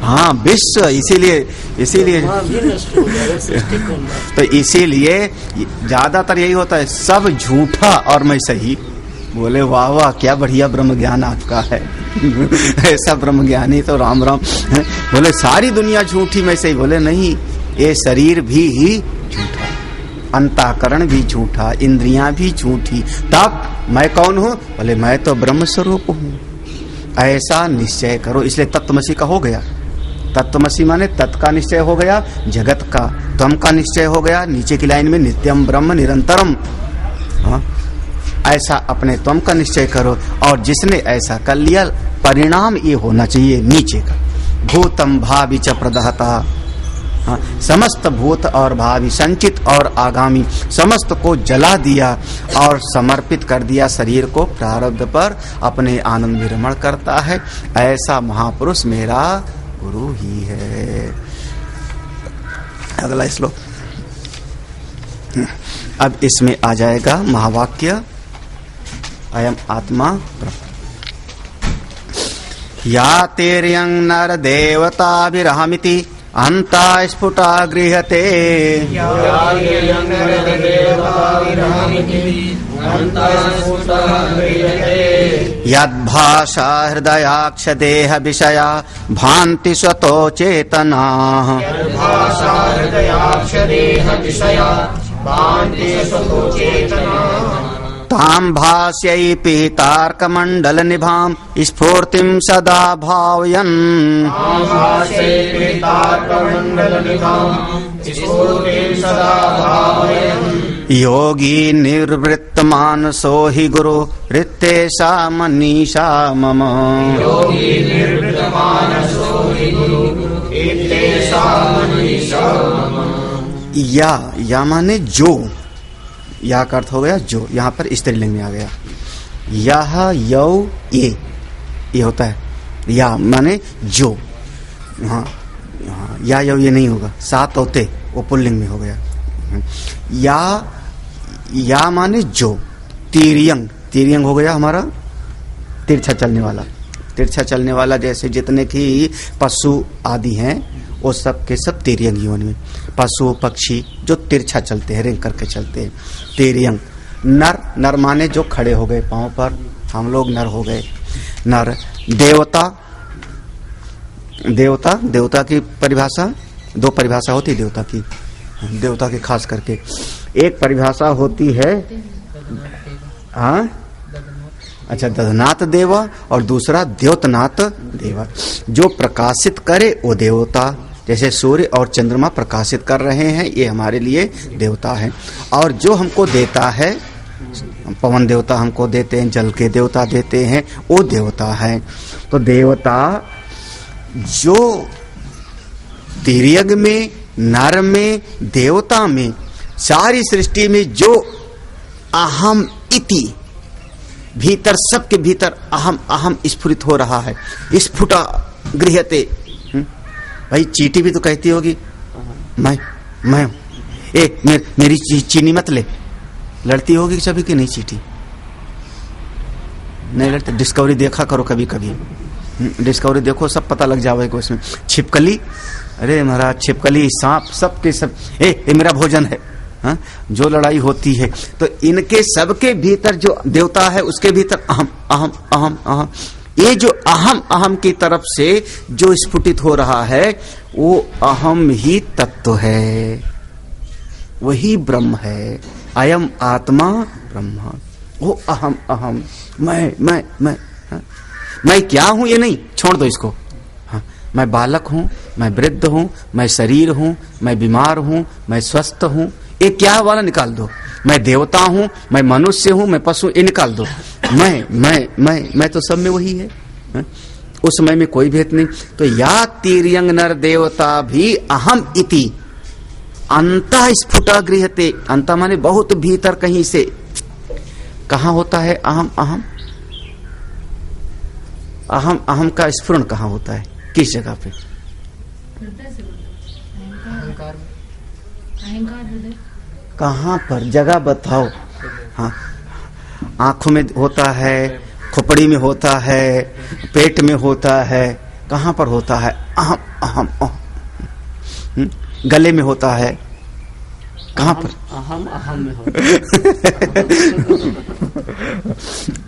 हाँ, विश्व, इसीलिए तो इसीलिए ज्यादातर यही होता है, सब झूठा और मैं सही। बोले वाह वाह, क्या बढ़िया ब्रह्म ज्ञान आपका है। ऐसा ब्रह्म ज्ञानी तो राम राम। बोले सारी दुनिया झूठी, मैं सही। बोले नहीं, ये शरीर भी झूठा, अंतःकरण भी झूठा, इंद्रियां भी झूठी, तब मैं कौन हूँ? बोले मैं तो ब्रह्म स्वरूप हूँ। ऐसा निश्चय करो। इसलिए तत्वमसी का हो गया। तत्वमसी माने तत् का निश्चय हो गया, जगत का, त्वम का निश्चय हो गया, नीचे की लाइन में नित्यम ब्रह्म निरंतरम। हाँ, ऐसा अपने त्वम का निश्चय करो, और जिसने ऐसा कर लिया परिणाम ये होना चाहिए नीचे का, भूतम भावी च प्रदहता। हाँ, समस्त भूत और भावी, संचित और आगामी समस्त को जला दिया और समर्पित कर दिया शरीर को प्रारब्ध पर, अपने आनंद विरमण करता है। ऐसा महापुरुष मेरा गुरु ही है। अगला श्लोक। अब इसमें आ जाएगा महावाक्य, अयम आत्मा या तेर्यं नर देवताभिरहमिति अन्ता स्फुटा गृह्यते यद्भाषा हृदयाक्ष देह विषया भान्ति स्वतो चेतना तां भास्यै पीतार्कमण्डल निभां स्फूर्तिं सदा भावयन् योगी निर्वृत्त मानसो हि गुरु रित्तेषा मनीषा मम। या माने जो, या का अर्थ हो गया जो, यहाँ पर स्त्रीलिंग में आ गया। यह यौ ये होता है, या माने जो। हाँ, या यौ ये नहीं होगा, 7 होते वो पुल्लिंग में हो गया। या माने जो, तिर्यंग हो गया हमारा तिरछा चलने वाला, तिरछा चलने वाला, जैसे जितने की पशु आदि हैं वो सब के सब तिर्यंग योनि में। पशु पक्षी जो तिरछा चलते हैं, रेंग करके चलते हैं, तिर्यंग। नर, नर माने जो खड़े हो गए पांव पर, हम लोग नर हो गए, नर। देवता, देवता, देवता की परिभाषा, दो परिभाषा होती है देवता की, देवता की खास करके। एक परिभाषा होती है हाँ, अच्छा, दधनाथ देवा, और दूसरा द्योतनाथ देवा। जो प्रकाशित करे वो देवता, जैसे सूर्य और चंद्रमा प्रकाशित कर रहे हैं, ये हमारे लिए देवता है। और जो हमको देता है, पवन देवता हमको देते हैं, जल के देवता देते हैं, वो देवता है। तो देवता जो तिर्यग में, नर में, देवता में, सारी सृष्टि में जो अहम इति, भीतर, सबके भीतर अहम अहम स्फुरित हो रहा है, स्फुटा गृह्यते। भाई चींटी भी तो कहती होगी मैं मेरी चीनी मत ले, लड़ती होगी कभी कि नहीं? चींटी नहीं लड़ती। डिस्कवरी देखा करो कभी कभी, डिस्कवरी देखो, सब पता लग जाएगा उसमें। छिपकली, अरे महाराज छिपकली, सांप, सब के सब ये मेरा भोजन है। हाँ? जो लड़ाई होती है तो इनके सबके भीतर जो देवता है उसके भीतर अहम अहम अहम अहम, ये जो अहम अहम की तरफ से जो स्फुटित हो रहा है वो अहम ही तत्व है, वही ब्रह्म है। अयम आत्मा ब्रह्म, वो अहम अहम, मैं हाँ? मैं क्या हूं ये नहीं, छोड़ दो इसको। हाँ? मैं बालक हूं, मैं वृद्ध हूं, मैं शरीर हूं, मैं बीमार हूं, मैं स्वस्थ हूं, ये क्या वाला निकाल दो। मैं देवता हूं, मैं मनुष्य हूं, मैं पशु, ये निकाल दो। मैं तो सब में वही है, है? उस समय में कोई भेद नहीं। तो या तिर्यंग नर देवता भी अहम इति अंतः स्फुटा गृह्यते। अंतः माने बहुत भीतर कहीं से। कहाँ होता है अहम अहम? अहम अहम का स्फुरण कहाँ होता है, किस जगह पे? कहाँ पर, जगह बताओ। हाँ, आंखों में होता है, खोपड़ी में होता है, पेट में होता है, कहाँ पर होता है? अहम अहम अहम। गले में होता है, कहाँ पर? अहम अहम में होता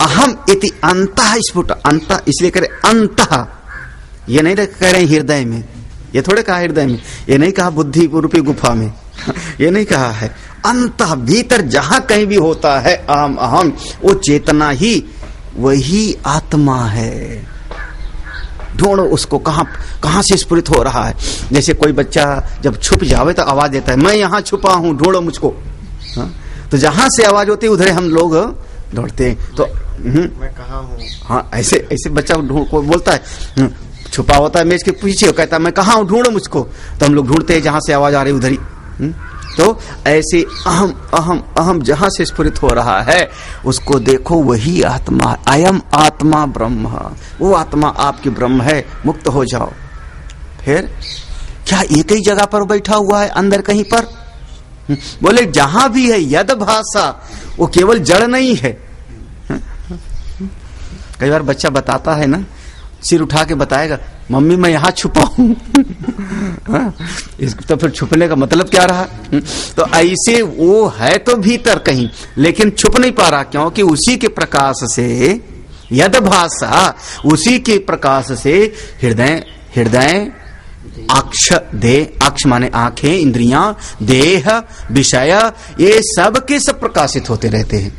अहम इति अंतः स्फुट, अंतः इसलिए करे अंतः, ये नहीं कह रहे हृदय में, ये थोड़े कहा हृदय में, ये नहीं कहा बुद्धि रूपी गुफा में, ये नहीं कहा है। अंतः भीतर जहां कहीं भी होता है अहम अहम, वो चेतना ही वही आत्मा है। ढूंढो उसको, कहां से स्फुरित हो रहा है। जैसे कोई बच्चा जब छुप जावे तो आवाज देता है मैं यहां छुपा हूं, ढूंढो मुझको। हाँ? तो जहां से आवाज होती है उधर हम लोग दौड़ते हैं। तो मैं कहाँ हूँ? हाँ, ऐसे ऐसे बच्चा को बोलता है, छुपा होता है मेज के पीछे, कहता है मैं कहाँ हूँ, ढूंढो मुझको। तो हम लोग ढूंढते हैं जहां से आवाज आ रही उधर ही। तो ऐसे अहम अहम अहम जहां से स्फुरित हो रहा है उसको देखो, वही आत्मा। अयम आत्मा ब्रह्म, वो आत्मा आपकी ब्रह्म है, मुक्त हो जाओ। फिर क्या एक ही जगह पर बैठा हुआ है अंदर कहीं पर? बोले जहां भी है यद भाषा, वो केवल जड़ नहीं है। कई बार बच्चा बताता है ना, सिर उठा के बताएगा मम्मी मैं यहां छुपा हूं। तो फिर छुपने का मतलब क्या रहा? तो ऐसे वो है तो भीतर कहीं, लेकिन छुप नहीं पा रहा, क्योंकि उसी के प्रकाश से यद भाषा, उसी के प्रकाश से हृदय, हृदय अक्ष, दे, अक्ष माने आंखें, इंद्रियां, देह, विषय, ये सब के सब प्रकाशित होते रहते हैं।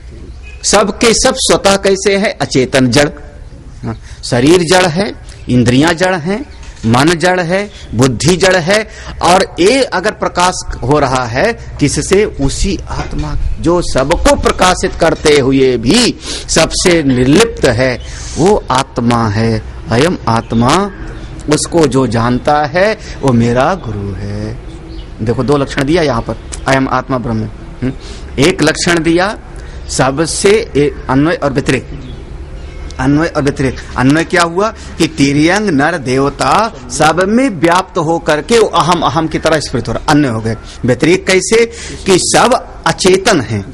सब के सब स्वतः कैसे है? अचेतन, जड़। शरीर जड़ है, इंद्रियां जड़ हैं, मन जड़ है, बुद्धि जड़ है। और ये अगर प्रकाश हो रहा है किससे? उसी आत्मा जो सबको प्रकाशित करते हुए भी सबसे निर्लिप्त है, वो आत्मा है। अयम आत्मा, उसको जो जानता है वो मेरा गुरु है। देखो दो लक्षण दिया यहाँ पर, अयम आत्मा ब्रह्म। एक लक्षण दिया सबसे अन्वय और व्यतिरेक। अन्वय और व्यतिरेक। अन्वय क्या हुआ कि तिर्यंग नर देवता सब में व्याप्त हो करके वो अहम अहम की तरह स्फुरित हो रहा, अन्य हो गए। व्यतिरेक कैसे? कि सब अचेतन है,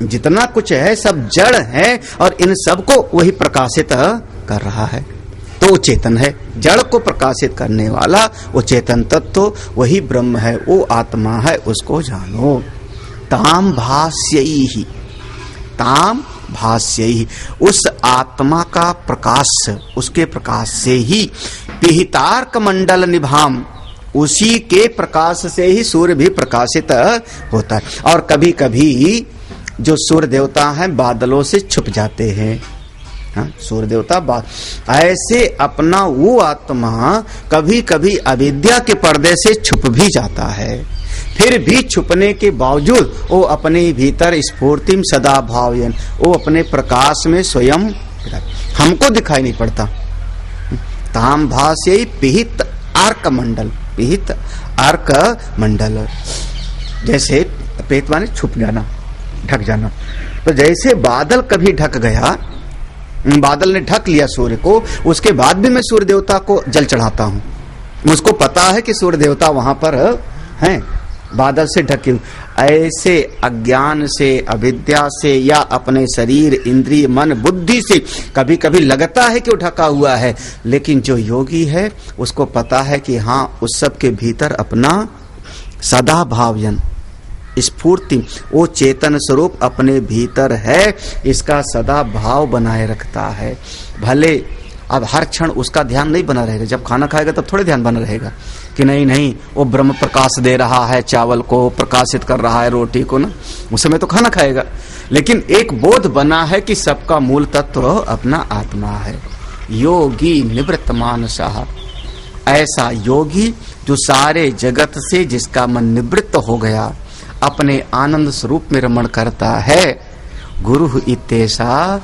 जितना कुछ है सब जड़ है और इन सबको वही प्रकाशित कर रहा है। तो वो चेतन है। जड़ को प्रकाशित करने वाला वो चेतन तत्व वही ब्रह्म है, वो आत्मा है, उसको जानो। ताम भास्यैहि, ताम भास्यैहि, उस आत्मा का प्रकाश, उसके प्रकाश से ही पिहितार्क मंडल निभाम, उसी के प्रकाश से ही सूर्य भी प्रकाशित होता है। और कभी कभी जो सूर्य देवता हैं बादलों से छुप जाते हैं, सूर्य देवता ऐसे अपना वो आत्मा कभी कभी अविद्या के पर्दे से छुप भी जाता है, फिर भी छुपने के बावजूद वो अपने भीतर स्फूर्तिम सदा भावयन, वो अपने प्रकाश में स्वयं हमको दिखाई नहीं पड़ता। ताम भास्यै पिहित अर्क मंडल, पिहित अर्क मंडल, जैसे पेट माने छुप जाना, ढक जाना। तो जैसे बादल कभी ढक गया, बादल ने ढक लिया सूर्य को, उसके बाद भी मैं सूर्य देवता को जल चढ़ाता हूँ, मुझको पता है कि सूर्य देवता वहां पर हैं, बादल से ढके। ऐसे अज्ञान से, अविद्या से, या अपने शरीर, इंद्रिय, मन, बुद्धि से कभी कभी लगता है कि वो ढका हुआ है, लेकिन जो योगी है उसको पता है कि हाँ, उस सब के भीतर अपना सदा भावयन स्फूर्ति, वो चेतन स्वरूप अपने भीतर है, इसका सदा भाव बनाए रखता है। भले अब हर क्षण उसका ध्यान नहीं बना रहेगा, जब खाना खाएगा तब थोड़े ध्यान बना रहेगा कि नहीं नहीं वो ब्रह्म प्रकाश दे रहा है, चावल को प्रकाशित कर रहा है, रोटी को ना, उस समय तो खाना खाएगा। लेकिन एक बोध बना है कि सबका मूल तत्व अपना आत्मा है। योगी निवृत्त मानसः, ऐसा योगी जो सारे जगत से जिसका मन निवृत्त हो गया, अपने आनंद स्वरूप में रमण करता है। गुरु इत्येषा,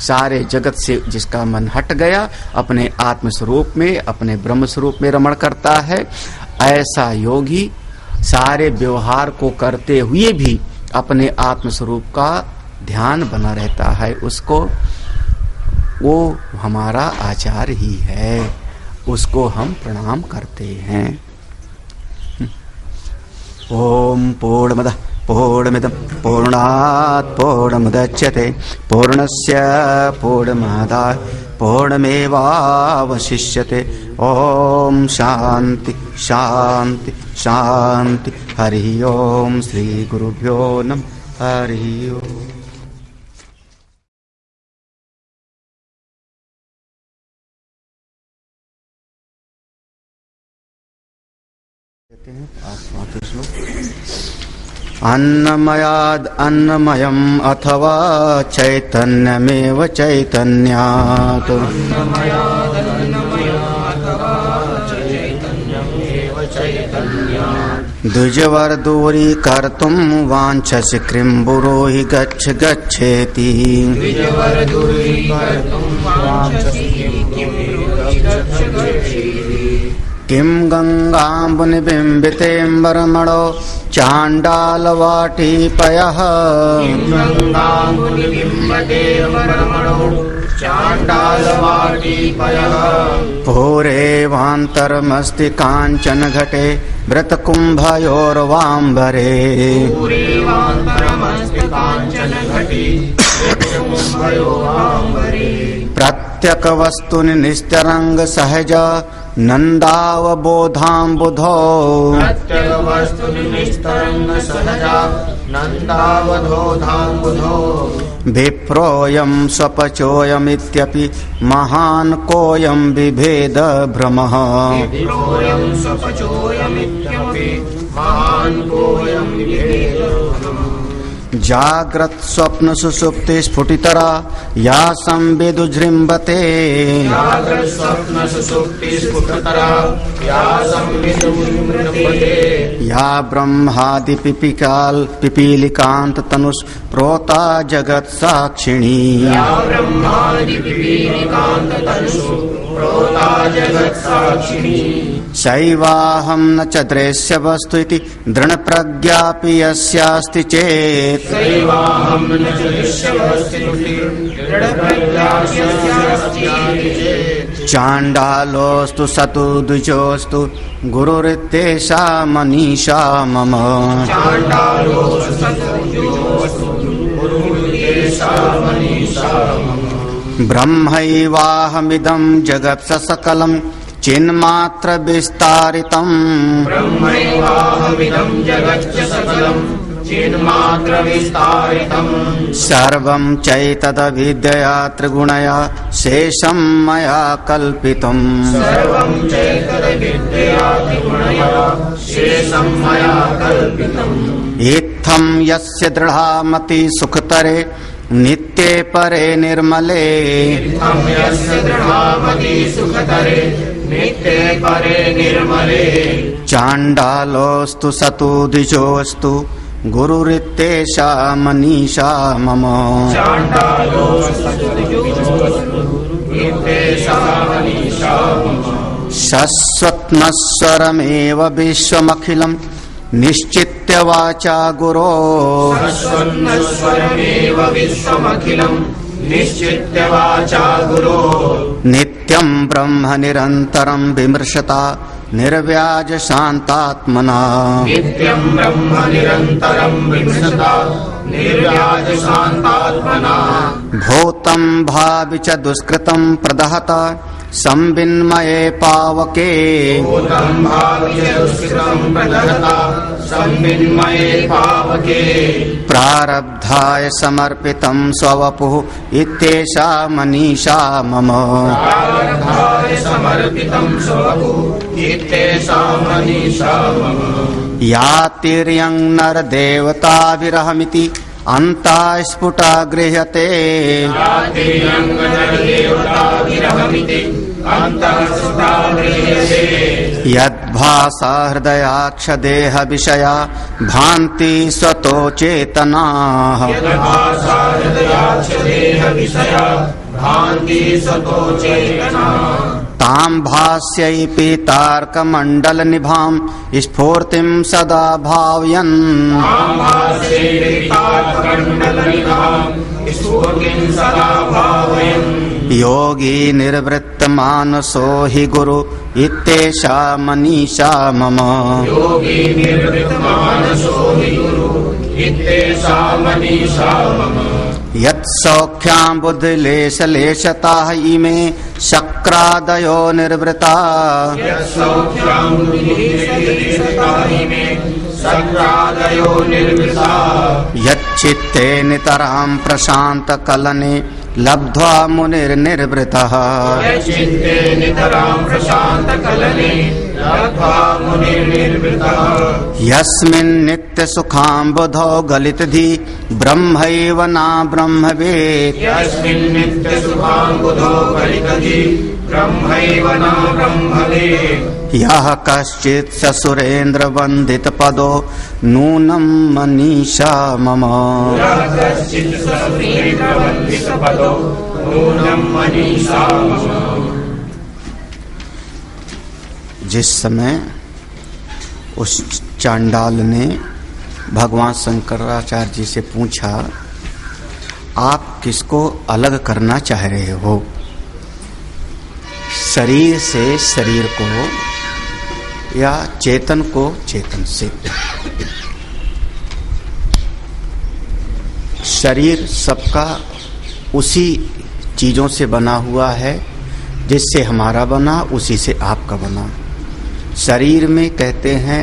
सारे जगत से जिसका मन हट गया, अपने आत्म स्वरूप में, अपने ब्रह्म स्वरूप में रमण करता है, ऐसा योगी सारे व्यवहार को करते हुए भी अपने आत्म स्वरूप का ध्यान बना रहता है। उसको, वो हमारा आचार्य ही है, उसको हम प्रणाम करते हैं। ओम पूर्णमदः पूर्णमिदं पूर्णात् पूर्णमुदच्यते पूर्णस्य पूर्णमादाय पूर्णमेवावशिष्यते। ओम शांति शांति शांति। हरि ओम। श्री गुरुभ्यो नमः। हरि ओम। अन्नमयाद् अन्नमयम् अथवा चैतन्यमेव चैतन्यात्, द्विजवर दूरीकर्तुं वाञ्छसि कृम्बुरो हि गच्छ गच्छेति। किं गंगाम्बुनिबिम्बितेऽम्बरमणो चाण्डालवाटीपयः, भूरेवान्तरमस्ति काञ्चन घटे व्रतकुम्भयोर्वाम्बरे। प्रत्यक वस्तुनि निस्तरंग सहज नंदावबोधाम्बुधो, विप्रोऽयं स्वपचोऽयमित्यपि महान् कोऽयं बिभेद भ्रमः। जाग्रत स्वप्न सुषुप्ति स्फुटितरा या संविदुजृम्भते, या ब्रह्मादि पिपीलिकांत तनुष प्रोता जगत साक्षिणी। सैवाहं न च दृश्य वस्तु इति दृढ़ प्रज्ञापि यस्यास्ति चेत्, चाण्डालोऽस्तु सतु द्विजोऽस्तु गुरुरित्येषा मनीषा मम। ब्रह्मैवाहमिदं जगत् सकलं चिन्मात्र विस्तारितम् ब्रह्मैवाहमिदं जगच्च सकलं चिन्मात्र विस्तारितम् सर्वं चैतदविद्यया त्रिगुणया शेषं मया कल्पितम् सर्वं चैतदविद्यया त्रिगुणया शेषं मया कल्पितम् इत्थं यस्य दृढामति सुखतरे नित्ये परे निर्मले इत्थं यस्य दृढामति सुखतरे नित्ये परे निर्मले चाण्डालोऽस्तु सतु द्विजोऽस्तु गुरुरित्येषा मनीषा मम शश्वत्नश्वरमेव विश्वमखिलं निश्चित्य वाचा गुरो शश्वत्नश्वरमेव विश्वमखिलं निश्चित्य वाचा गुरो नित्यं ब्रह्म निरन्तरं विमृशता निर्व्याज शान्तात्मना नित्यं ब्रह्म निरन्तरं विमृशता निर्व्याज शान्तात्मना भूतं भावि च दुष्कृतं प्रदहता संविन्मये पावके भूतं भावि च दुष्कृतं प्रदहता संविन्मये पावके प्रारब्धाय समर्पितं स्ववपुः इत्येषा मनीषा मम प्रारब्धाय समर्पितं स्ववपुः इत्येषा मनीषा मम या तिर्यं नरदेवताभिरहमिति अन्ता स्फुटा गृह्यते यद्भासा हृदयाक्ष देह विषया भान्ति स्वतो चेतनाः तां भास्यै पीतार्कमण्डलनिभां स्फूर्तिं सदा भावयन् योगी निर्वृत्तमानसो हि गुरु इत्येषा मनीषा मम योगी निर्वृत्तमानसो हि गुरु इत्येषा मनीषा मम यत्सौख्यां बुद्धिलेशलेशता इमे शक्रादयो निर्वृता यत्सौख्यां बुद्धिलेशलेशता इमे शक्रादयो निर्वृता यच्चित्ते नितरां प्रशान्तकलने लब्ध्वा मुनिर्निर्वृतः यच्चित्ते नितरां प्रशान्तकलने लब्ध्वा मुनिर्निर्वृतः यस्मिन् नित्यसुखां बुधौ गलितधि ब्रह्मैव न ब्रह्मवेत् यस्मिन् नित्यसुखां बुधौ गलितधि ब्रह्मैव न ब्रह्मवेत् यः कश्चित् ससुरेन्द्रवन्दितपदो नूनं मनीषा मम यः कश्चित् ससुरेन्द्रवन्दितपदो नूनं मनीषा मम जिस समय उस चांडाल ने भगवान शंकराचार्य जी से पूछा, आप किसको अलग करना चाह रहे हो, शरीर से शरीर को या चेतन को चेतन से? शरीर सबका उसी चीजों से बना हुआ है जिससे हमारा बना, उसी से आपका बना। शरीर में कहते हैं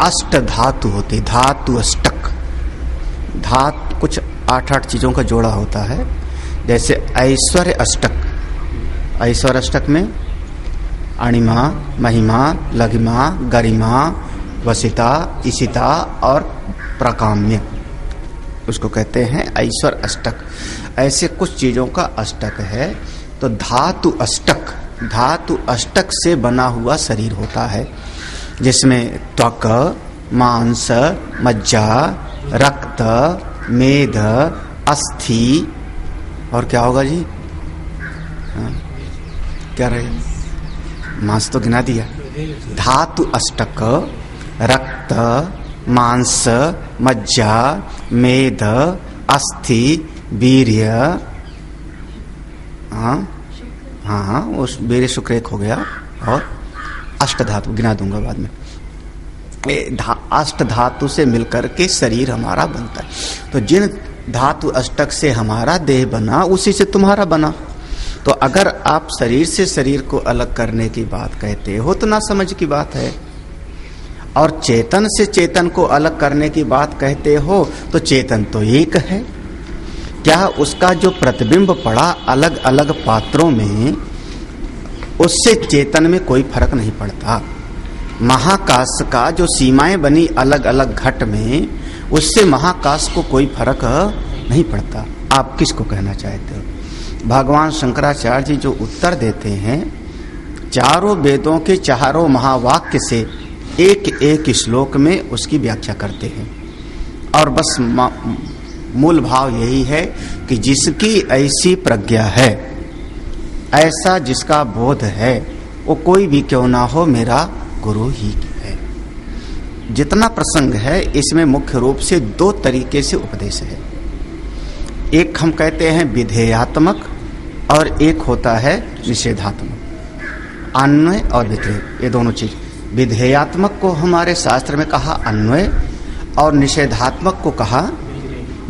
अष्ट धातु होते, धातु अष्टक। धातु कुछ 8-8 चीजों का जोड़ा होता है। जैसे ऐश्वर्य अष्टक, ऐश्वर्य अष्टक में अणिमा, महिमा, लघिमा, गरिमा, वसिता, इशिता और प्रकाम्य, उसको कहते हैं ऐश्वर्य अष्टक। ऐसे कुछ चीजों का अष्टक है। तो धातु अष्टक, धातु अष्टक से बना हुआ शरीर होता है, जिसमें त्वक, मांस, मज्जा, रक्त, मेद, अस्थि और क्या होगा जी? क्या रहे? मांस तो गिना दिया। धातु अष्टक रक्त, मांस, मज्जा, मेद, अस्थि, वीर्य, हाँ उस वीर्य शुक्र एक हो गया, और अष्ट धातु गिना दूंगा बाद में। अष्ट धातु से मिलकर के शरीर हमारा बनता है। तो जिन धातु अष्टक से हमारा देह बना, उसी से तुम्हारा बना। तो अगर आप शरीर से शरीर को अलग करने की बात कहते हो तो ना समझ की बात है, और चेतन से चेतन को अलग करने की बात कहते हो तो चेतन तो एक है। क्या उसका जो प्रतिबिंब पड़ा अलग अलग पात्रों में, उससे चेतन में कोई फर्क नहीं पड़ता। महाकाश का जो सीमाएं बनी अलग अलग घट में, उससे महाकाश को कोई फर्क नहीं पड़ता। आप किसको कहना चाहते हो? भगवान शंकराचार्य जी जो उत्तर देते हैं, चारों वेदों के चारों महावाक्य से एक एक श्लोक में उसकी व्याख्या करते हैं, और बस मूल भाव यही है कि जिसकी ऐसी प्रज्ञा है, ऐसा जिसका बोध है, वो कोई भी क्यों ना हो मेरा गुरु ही है। जितना प्रसंग है इसमें मुख्य रूप से दो तरीके से उपदेश है। एक हम कहते हैं विधेयात्मक और एक होता है निषेधात्मक। अन्वय और व्यतिरेक, ये दोनों चीज। विधेयात्मक को हमारे शास्त्र में कहा अन्वय, और निषेधात्मक को कहा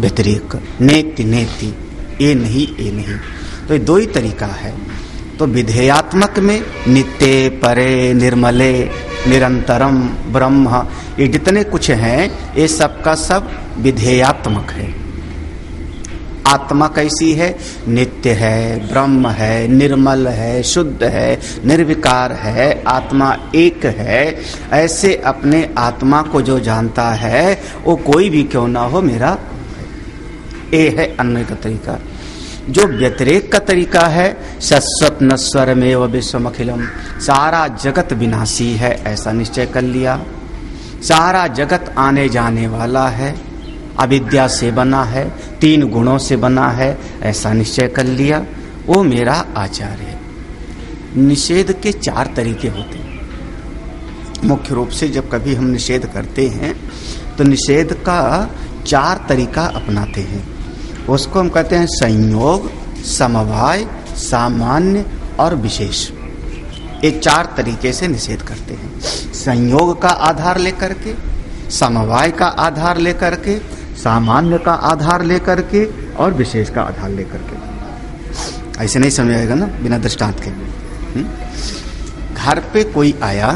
व्यतिरेक। नेति नेति, ये नहीं ये नहीं, तो ये दो ही तरीका है। तो विधेयात्मक में नित्य परे निर्मले निरंतरम ब्रह्म, ये जितने कुछ हैं ये सब का सब विधेयात्मक है। आत्मा कैसी है? नित्य है, ब्रह्म है, निर्मल है, शुद्ध है, निर्विकार है, आत्मा एक है। ऐसे अपने आत्मा को जो जानता है वो कोई भी क्यों ना हो मेरा, ये है अन्वय का तरीका। जो व्यतिरेक का तरीका है, शश्वत नश्वरमेव विश्वमखिलम, सारा जगत विनाशी है ऐसा निश्चय कर लिया, सारा जगत आने जाने वाला है, अविद्या से बना है, तीन गुणों से बना है ऐसा निश्चय कर लिया, वो मेरा आचार्य है। निषेध के चार तरीके होते हैं। मुख्य रूप से जब कभी हम निषेध करते हैं तो निषेध का चार तरीका अपनाते हैं। उसको हम कहते हैं संयोग, समवाय, सामान्य और विशेष। ये चार तरीके से निषेध करते हैं। संयोग का आधार लेकर के, समवाय का आधार लेकर के, सामान्य का आधार लेकर के और विशेष का आधार लेकर के। ऐसे नहीं समझ आएगा ना बिना दृष्टांत के। घर पे कोई आया,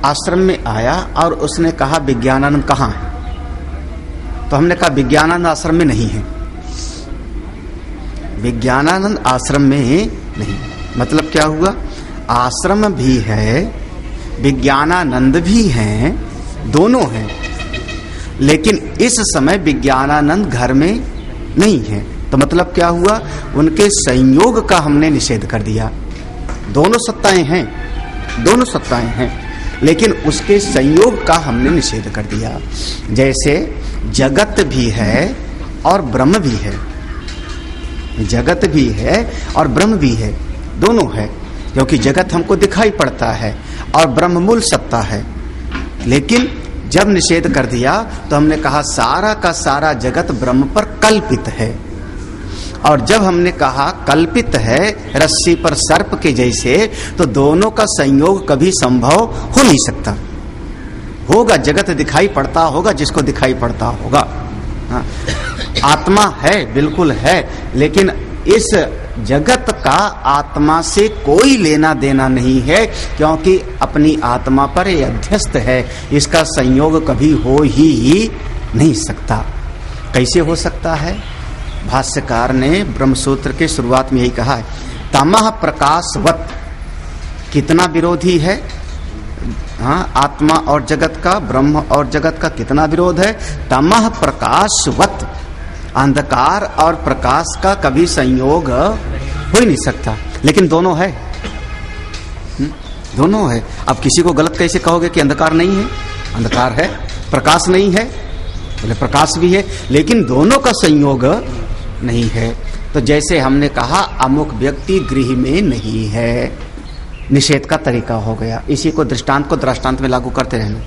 आश्रम में आया और उसने कहा विज्ञानानंद कहाँ है? तो हमने कहा विज्ञानानंद आश्रम में नहीं है। विज्ञानानंद आश्रम में नहीं, मतलब क्या हुआ? आश्रम भी है, विज्ञानानंद भी हैं, दोनों हैं, लेकिन इस समय विज्ञानानंद घर में नहीं है। तो मतलब क्या हुआ? उनके संयोग का हमने निषेध कर दिया। दोनों सत्ताएं हैं, दोनों सत्ताएं हैं, लेकिन उसके संयोग का हमने निषेध कर दिया। जैसे जगत भी है और ब्रह्म भी है, जगत भी है और ब्रह्म भी है, दोनों है, क्योंकि जगत हमको दिखाई पड़ता है और ब्रह्म मूल सत्ता है। लेकिन जब निषेध कर दिया तो हमने कहा सारा का सारा जगत ब्रह्म पर कल्पित है, और जब हमने कहा कल्पित है रस्सी पर सर्प के जैसे, तो दोनों का संयोग कभी संभव हो नहीं सकता। होगा, जगत दिखाई पड़ता होगा जिसको दिखाई पड़ता होगा। हाँ, आत्मा है, बिल्कुल है, लेकिन इस जगत का आत्मा से कोई लेना देना नहीं है, क्योंकि अपनी आत्मा पर ये अध्यस्त है। इसका संयोग कभी हो ही नहीं सकता। कैसे हो सकता है? भाष्यकार ने ब्रह्मसूत्र के शुरुआत में यही कहा है, तमः प्रकाशवत। कितना विरोधी है? हाँ, आत्मा और जगत का, ब्रह्म और जगत का कितना विरोध है? तमः प्रकाशवत, अंधकार और प्रकाश का कभी संयोग हो ही नहीं सकता, लेकिन दोनों है, दोनों है। अब किसी को गलत कैसे कहोगे कि अंधकार नहीं है? अंधकार है, प्रकाश नहीं है, बोले प्रकाश भी है, लेकिन दोनों का संयोग नहीं है। तो जैसे हमने कहा अमुक व्यक्ति गृह में नहीं है, निषेध का तरीका हो गया। इसी को दृष्टांत को दृष्टांत में लागू करते रहना।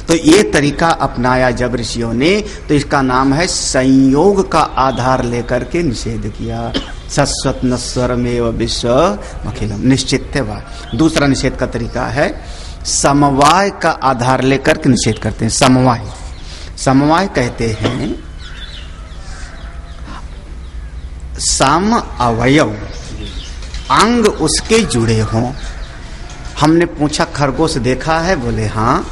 तो ये तरीका अपनाया जब ऋषियों ने, तो इसका नाम है संयोग का आधार लेकर के निषेध किया। शश्वत नश्वरमेव विश्वमखिलम, निश्चित्यवाद। दूसरा निषेध का तरीका है समवाय का आधार लेकर के निषेध करते हैं। समवाय, समवाय कहते हैं सम अवयव अंग उसके जुड़े हों। हमने पूछा खरगोश देखा है? बोले हाँ।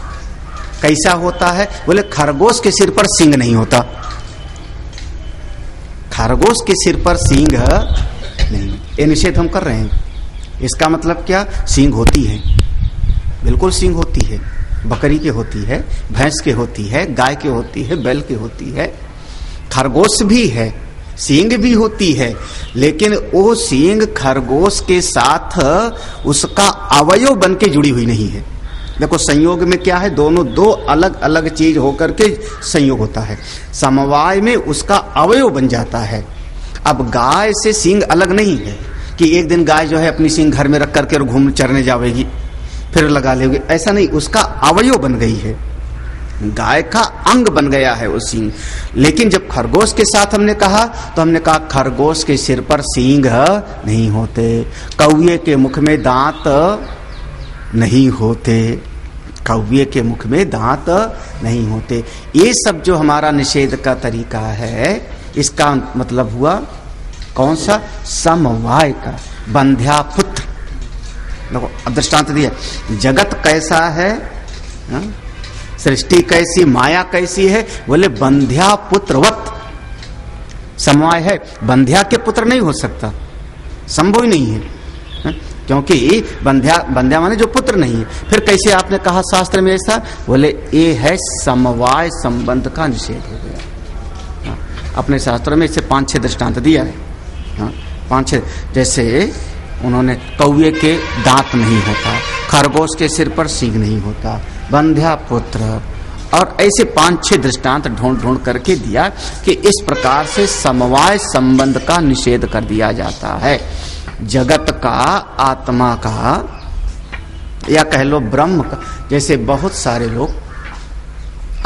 कैसा होता है? बोले खरगोश के सिर पर सींग नहीं होता। खरगोश के सिर पर सींग नहीं। ये निषेध हम कर रहे हैं। इसका मतलब क्या? सींग होती है, बिल्कुल सींग होती है। बकरी की होती है, भैंस की होती है, गाय की होती है, बैल की होती है, खरगोश भी है, सींग भी होती है। लेकिन वो सींग खरगोश के साथ उसका अवयव बन के जुड़ी हुई नहीं है। देखो संयोग में क्या है? दोनों दो अलग अलग चीज होकर के संयोग होता है। समवाय में उसका अवयव बन जाता है। अब गाय से सींग अलग नहीं है कि एक दिन गाय जो है अपनी सींग घर में रख करके घूम चरने जाएगी फिर लगा लेगी, ऐसा नहीं। उसका अवयव बन गई है, गाय का अंग बन गया है वो सींग। लेकिन जब खरगोश के साथ हमने कहा तो हमने कहा खरगोश के सिर पर सींग नहीं होते, कौवे के मुख में दांत नहीं होते, कौवे के मुख में दांत नहीं होते। ये सब जो हमारा निषेध का तरीका है, इसका मतलब हुआ कौन सा? समवाय का। बंध्या पुत्र, देखो अब दृष्टांत दिया। जगत कैसा है, सृष्टि कैसी, माया कैसी है? बोले बंध्या पुत्रवत समवाय है। बंध्या के पुत्र नहीं हो सकता, संभव ही नहीं है, क्योंकि बंध्या माने जो पुत्र नहीं है। फिर कैसे आपने कहा शास्त्र में ऐसा? बोले ये है समवाय संबंध का निषेध हो गया। अपने शास्त्रों में इससे 5-6 दृष्टांत दिया है। 5-6 जैसे उन्होंने कौवे के दांत नहीं होता, खरगोश के सिर पर सींग नहीं होता, बंध्या पुत्र, और ऐसे 5-6 दृष्टांत ढूंढ करके दिया कि इस प्रकार से समवाय संबंध का निषेध कर दिया जाता है। जगत का, आत्मा का, या कह लो ब्रह्म का। जैसे बहुत सारे लोग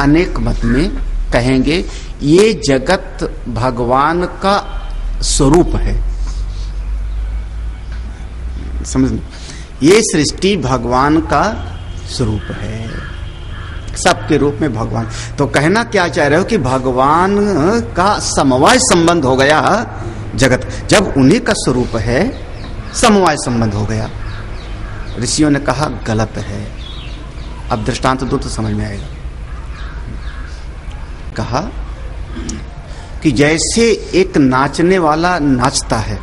अनेक मत में कहेंगे ये जगत भगवान का स्वरूप है, समझ, ये सृष्टि भगवान का स्वरूप है, सबके रूप में भगवान। तो कहना क्या चाह रहे हो कि भगवान का समवाय संबंध हो गया जगत, जब उन्हीं का स्वरूप है समवाय संबंध हो गया। ऋषियों ने कहा गलत है। अब दृष्टांत दो तो समझ में आएगा। कहा कि जैसे एक नाचने वाला नाचता है,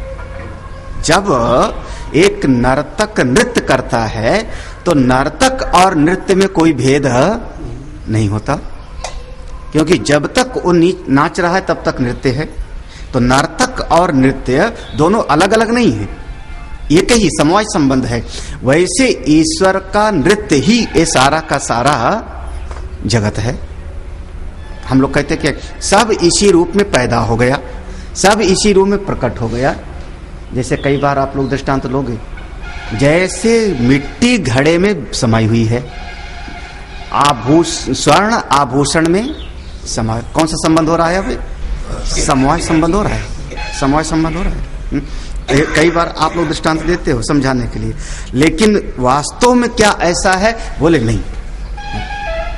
जब एक नर्तक नृत्य करता है तो नर्तक और नृत्य में कोई भेद नहीं होता, क्योंकि जब तक वो नाच रहा है तब तक नृत्य है। तो नर्तक और नृत्य दोनों अलग अलग नहीं है, एक ही समवाय संबंध है। वैसे ईश्वर का नृत्य ही ये सारा का सारा जगत है। हम लोग कहते कि सब इसी रूप में पैदा हो गया, सब इसी रूप में प्रकट हो गया। जैसे कई बार आप लोग दृष्टांत लोगे, जैसे मिट्टी घड़े में समाई हुई है, स्वर्ण आभूषण में समा, कौन सा संबंध हो रहा है? अभी समवाय संबंध हो रहा है, समवाय संबंध हो रहा है। कई बार आप लोग दृष्टांत देते हो समझाने के लिए, लेकिन वास्तव में क्या ऐसा है? बोले नहीं,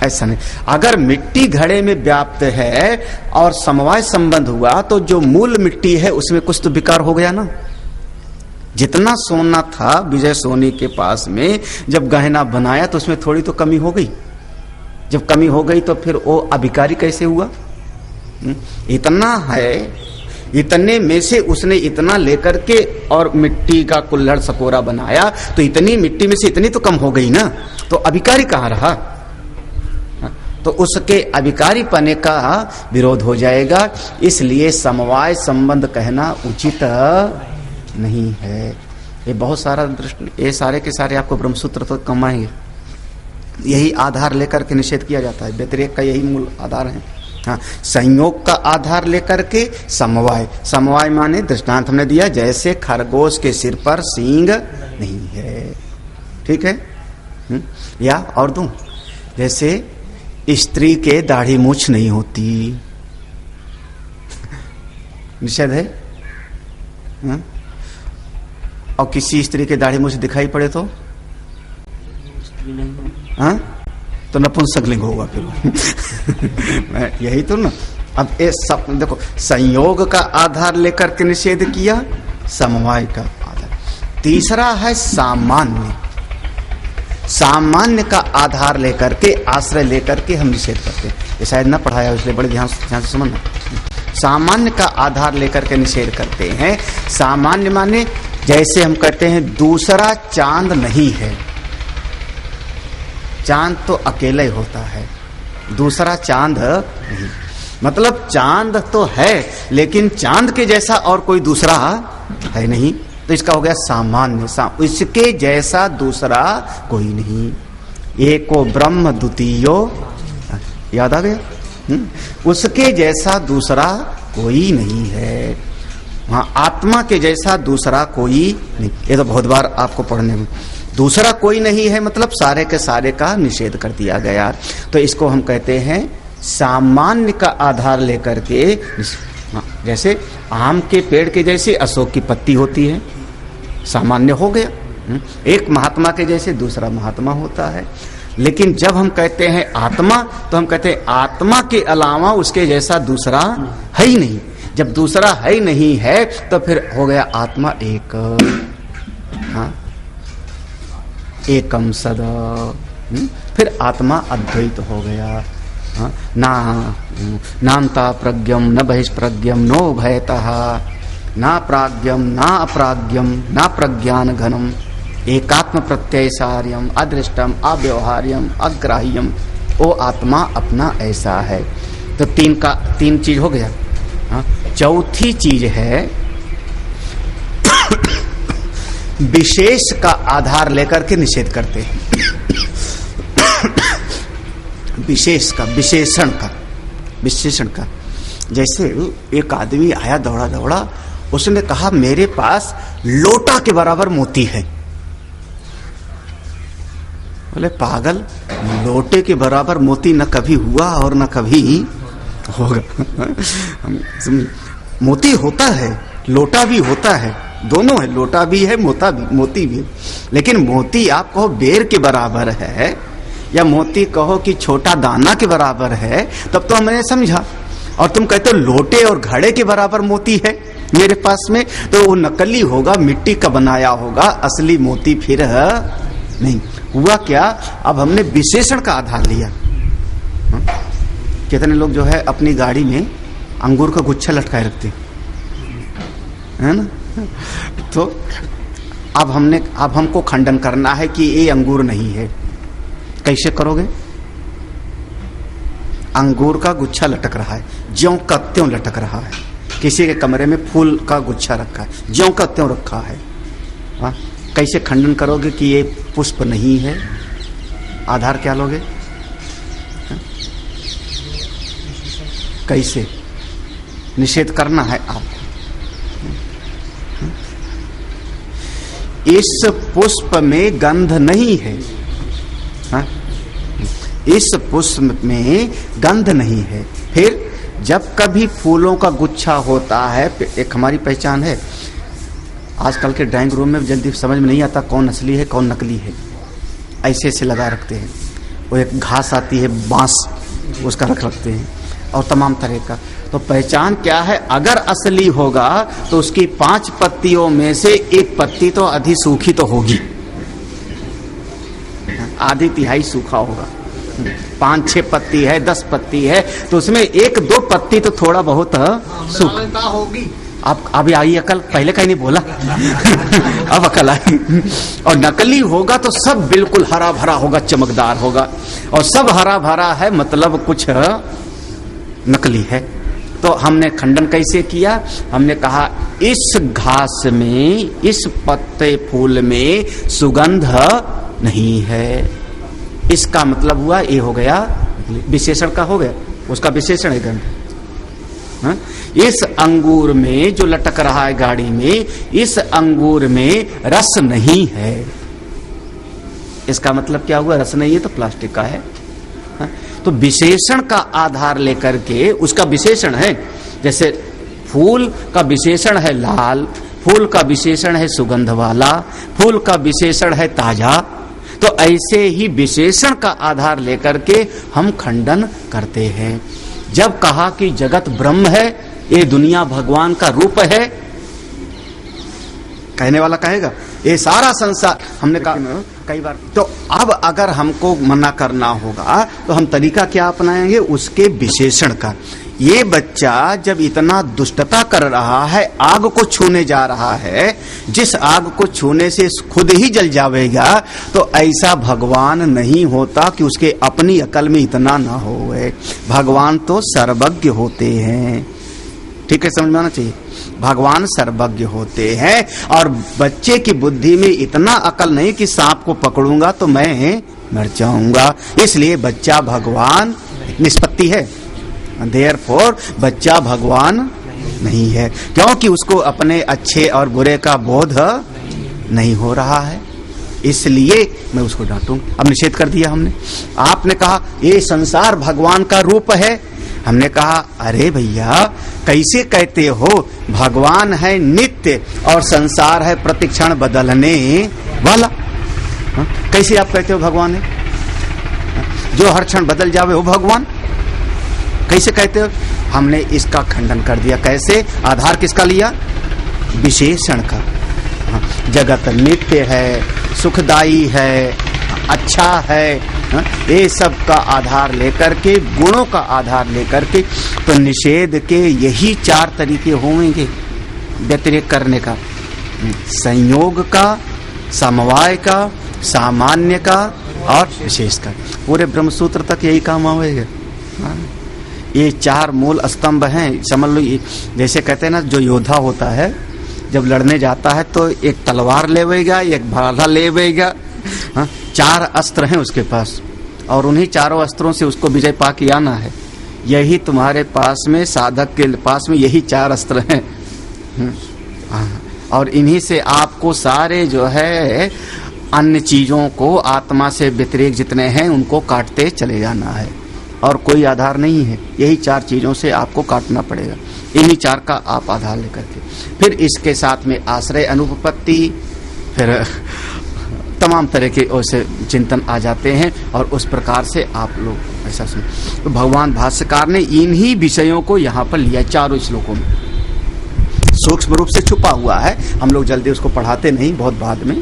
ऐसा नहीं। अगर मिट्टी घड़े में व्याप्त है और समवाय संबंध हुआ तो जो मूल मिट्टी है उसमें कुछ तो विकार हो गया ना। जितना सोना था विजय सोनी के पास में, जब गहना बनाया तो उसमें थोड़ी तो कमी हो गई। जब कमी हो गई तो फिर वो अभिकारी कैसे हुआ? इतना है, इतने में से उसने इतना लेकर के और मिट्टी का कुल्हड़ सकोरा बनाया, तो इतनी मिट्टी में से इतनी तो कम हो गई ना, तो अभिकारी कहाँ रहा? तो उसके अभिकारी पने का विरोध हो जाएगा। इसलिए समवाय संबंध कहना उचित नहीं है। ये बहुत सारा ये सारे के सारे आपको ब्रह्मसूत्र तो कमाएंगे, यही आधार लेकर के निषेध किया जाता है। व्यतिरेक का यही मूल आधार है। हाँ, संयोग का आधार लेकर के समवाय, समवाय माने दृष्टांत हमने दिया, जैसे खरगोश के सिर पर सींग नहीं है, ठीक है। या और दूं, जैसे स्त्री के दाढ़ी मूछ नहीं होती, निषेध है। और किसी स्त्री के दाढ़ी मूछ दिखाई पड़े तो हाँ, तो नपुंसकलिंग होगा फिर। यही तो ना। अब ये सब देखो, संयोग का आधार लेकर के निषेध किया, समवाय का आधार। तीसरा है सामान्य। सामान्य का आधार लेकर के, आश्रय लेकर के हम निषेध करते हैं। ये शायद ना पढ़ाया, इसलिए बड़े ध्यान से समझना। सामान्य का आधार लेकर के निषेध करते हैं। सामान्य माने जैसे हम कहते हैं दूसरा चांद नहीं है, चांद तो अकेला ही होता है, दूसरा चांद नहीं। मतलब चांद तो है लेकिन चांद के जैसा और कोई दूसरा है नहीं, तो इसका हो गया सामान्य। इसके जैसा दूसरा कोई नहीं। एको ब्रह्म द्वितीयो, याद आ गया? उसके जैसा दूसरा कोई नहीं है। वहां आत्मा के जैसा दूसरा कोई नहीं। ये तो बहुत बार आपको पढ़ने में, दूसरा कोई नहीं है मतलब सारे के सारे का निषेध कर दिया गया। तो इसको हम कहते हैं सामान्य का आधार लेकर के। जैसे आम के पेड़ के जैसे अशोक की पत्ती होती है, सामान्य हो गया। एक महात्मा के जैसे दूसरा महात्मा होता है। लेकिन जब हम कहते हैं आत्मा, तो हम कहते हैं आत्मा के अलावा उसके जैसा दूसरा है ही नहीं। जब दूसरा है ही नहीं है तो फिर हो गया आत्मा एक। हाँ, एकम सदा, फिर आत्मा अद्वैत हो गया। हाँ, ना नान्ता प्रज्ञम न बहिष्प्रज्ञम नो भयतः, ना प्राज्ञम ना अप्राज्ञम ना प्रज्ञान घनम, एकात्म प्रत्ययसार्यम अदृष्टम अव्यवहार्यम अग्राह्यम। वो आत्मा अपना ऐसा है। तो तीन चीज हो गया। हाँ, चौथी चीज है विशेष का आधार लेकर के निषेध करते हैं। विशेष का, विशेषण का। जैसे एक आदमी आया दौड़ा दौड़ा, उसने कहा मेरे पास लोटा के बराबर मोती है। बोले पागल, लोटे के बराबर मोती न कभी हुआ और न कभी होगा। मोती होता है, लोटा भी होता है, दोनों है, लोटा भी है मोती भी है। लेकिन मोती आप कहो बेर के बराबर है या मोती कहो कि छोटा दाना के बराबर है, तब तो हमने समझा। और तुम कहते हो लोटे और घड़े के बराबर मोती है मेरे पास में, तो वो नकली होगा, मिट्टी का बनाया होगा, असली मोती फिर है नहीं। हुआ क्या, अब हमने विशेषण का आधार लिया। कितने लोग जो है अपनी गाड़ी में अंगूर का गुच्छा लटकाए रखते है ना। तो अब हमको खंडन करना है कि ये अंगूर नहीं है। कैसे करोगे? अंगूर का गुच्छा लटक रहा है, ज्यों का त्यों लटक रहा है। किसी के कमरे में फूल का गुच्छा रखा है, ज्यों का त्यों रखा है। हाँ, कैसे खंडन करोगे कि ये पुष्प नहीं है? आधार क्या लोगे? हाँ? कैसे निषेध करना है आपको? इस पुष्प में गंध नहीं है। हाँ? इस पुष्प में गंध नहीं है। फिर जब कभी फूलों का गुच्छा होता है, एक हमारी पहचान है। आजकल के ड्राइंग रूम में जल्दी समझ में नहीं आता कौन असली है कौन नकली है, ऐसे लगा रखते हैं। वो एक घास आती है बांस, उसका रखते हैं और तमाम तरह का। तो पहचान क्या है? अगर असली होगा तो उसकी 5 पत्तियों में से एक पत्ती तो आधी सूखी तो होगी, आधी तिहाई सूखा होगा। 5-6 पत्ती है, 10 पत्ती है, तो उसमें 1-2 पत्ती तो थोड़ा बहुत सूखा होगी। आप अभी आई अकल, पहले कहीं नहीं बोला। अब अकल आई। और नकली होगा तो सब बिल्कुल हरा भरा होगा, चमकदार होगा। और सब हरा भरा है मतलब कुछ नकली है। तो हमने खंडन कैसे किया? हमने कहा इस घास में, इस पत्ते फूल में सुगंध नहीं है। इसका मतलब हुआ ये हो गया विशेषण का, हो गया उसका विशेषण है गंध। हाँ? इस अंगूर में जो लटक रहा है गाड़ी में, इस अंगूर में रस नहीं है। इसका मतलब क्या हुआ? रस नहीं है तो प्लास्टिक का है। हाँ? तो विशेषण का आधार लेकर के उसका विशेषण है। जैसे फूल का विशेषण है लाल, फूल का विशेषण है सुगंध वाला, फूल का विशेषण है ताजा। तो ऐसे ही विशेषण का आधार लेकर के हम खंडन करते हैं। जब कहा कि जगत ब्रह्म है, ये दुनिया भगवान का रूप है, कहने वाला कहेगा ये सारा संसार, हमने कहा कई बार। तो अब अगर हमको मना करना होगा तो हम तरीका क्या अपनाएंगे? उसके विशेषण का। ये बच्चा जब इतना दुष्टता कर रहा है, आग को छूने जा रहा है, जिस आग को छूने से खुद ही जल जाएगा, तो ऐसा भगवान नहीं होता कि उसके अपनी अकल में इतना ना होवे। भगवान तो सर्वज्ञ होते हैं, ठीक है, समझ में आना चाहिए। भगवान सर्वज्ञ होते हैं और बच्चे की बुद्धि में इतना अकल नहीं कि सांप को पकड़ूंगा तो मैं मर जाऊंगा, इसलिए बच्चा भगवान निष्पत्ति है। देयरफॉर बच्चा भगवान नहीं है, क्योंकि उसको अपने अच्छे और बुरे का बोध नहीं हो रहा है, इसलिए मैं उसको डांटूंगा। अब निषेध कर दिया हमने। आपने कहा ये संसार भगवान का रूप है, हमने कहा अरे भैया कैसे कहते हो? भगवान है नित्य और संसार है प्रतिक्षण बदलने वाला। कैसे आप कहते हो भगवान है? जो हर क्षण बदल जावे वो भगवान कैसे कहते हो? हमने इसका खंडन कर दिया। कैसे? आधार किसका लिया? विशेषण का। जगत नित्य है, सुखदायी है, अच्छा है, ये सब का आधार लेकर के, गुणों का आधार लेकर के, तो निषेध के यही 4 तरीके होंगे व्यतिरेक करने का। संयोग का, समवाय का, सामान्य का और विशेष का। पूरे ब्रह्मसूत्र तक यही काम आएगा। ये 4 मूल स्तंभ हैं। समझ लो, जैसे कहते हैं ना, जो योद्धा होता है जब लड़ने जाता है तो एक तलवार लेवेगा, एक भाला लेवेगा, 4 अस्त्र हैं उसके पास, और उन्हीं 4 अस्त्रों से उसको विजय पा के आना है। यही तुम्हारे पास में, साधक के पास में यही 4 अस्त्र हैं, और इन्हीं से आपको सारे जो है अन्य चीजों को, आत्मा से व्यतिरेक जितने हैं उनको काटते चले जाना है, और कोई आधार नहीं है। यही 4 चीजों से आपको काटना पड़ेगा। इन्हीं 4 का आप आधार लेकर के, फिर इसके साथ में आश्रय अनुपपत्ति, फिर तमाम तरह के ऐसे चिंतन आ जाते हैं, और उस प्रकार से आप लोग ऐसा सुन। तो भगवान भाष्यकार ने इन्हीं विषयों को यहाँ पर लिया 4 श्लोकों में। सूक्ष्म रूप से छुपा हुआ है, हम लोग जल्दी उसको पढ़ाते नहीं, बहुत बाद में।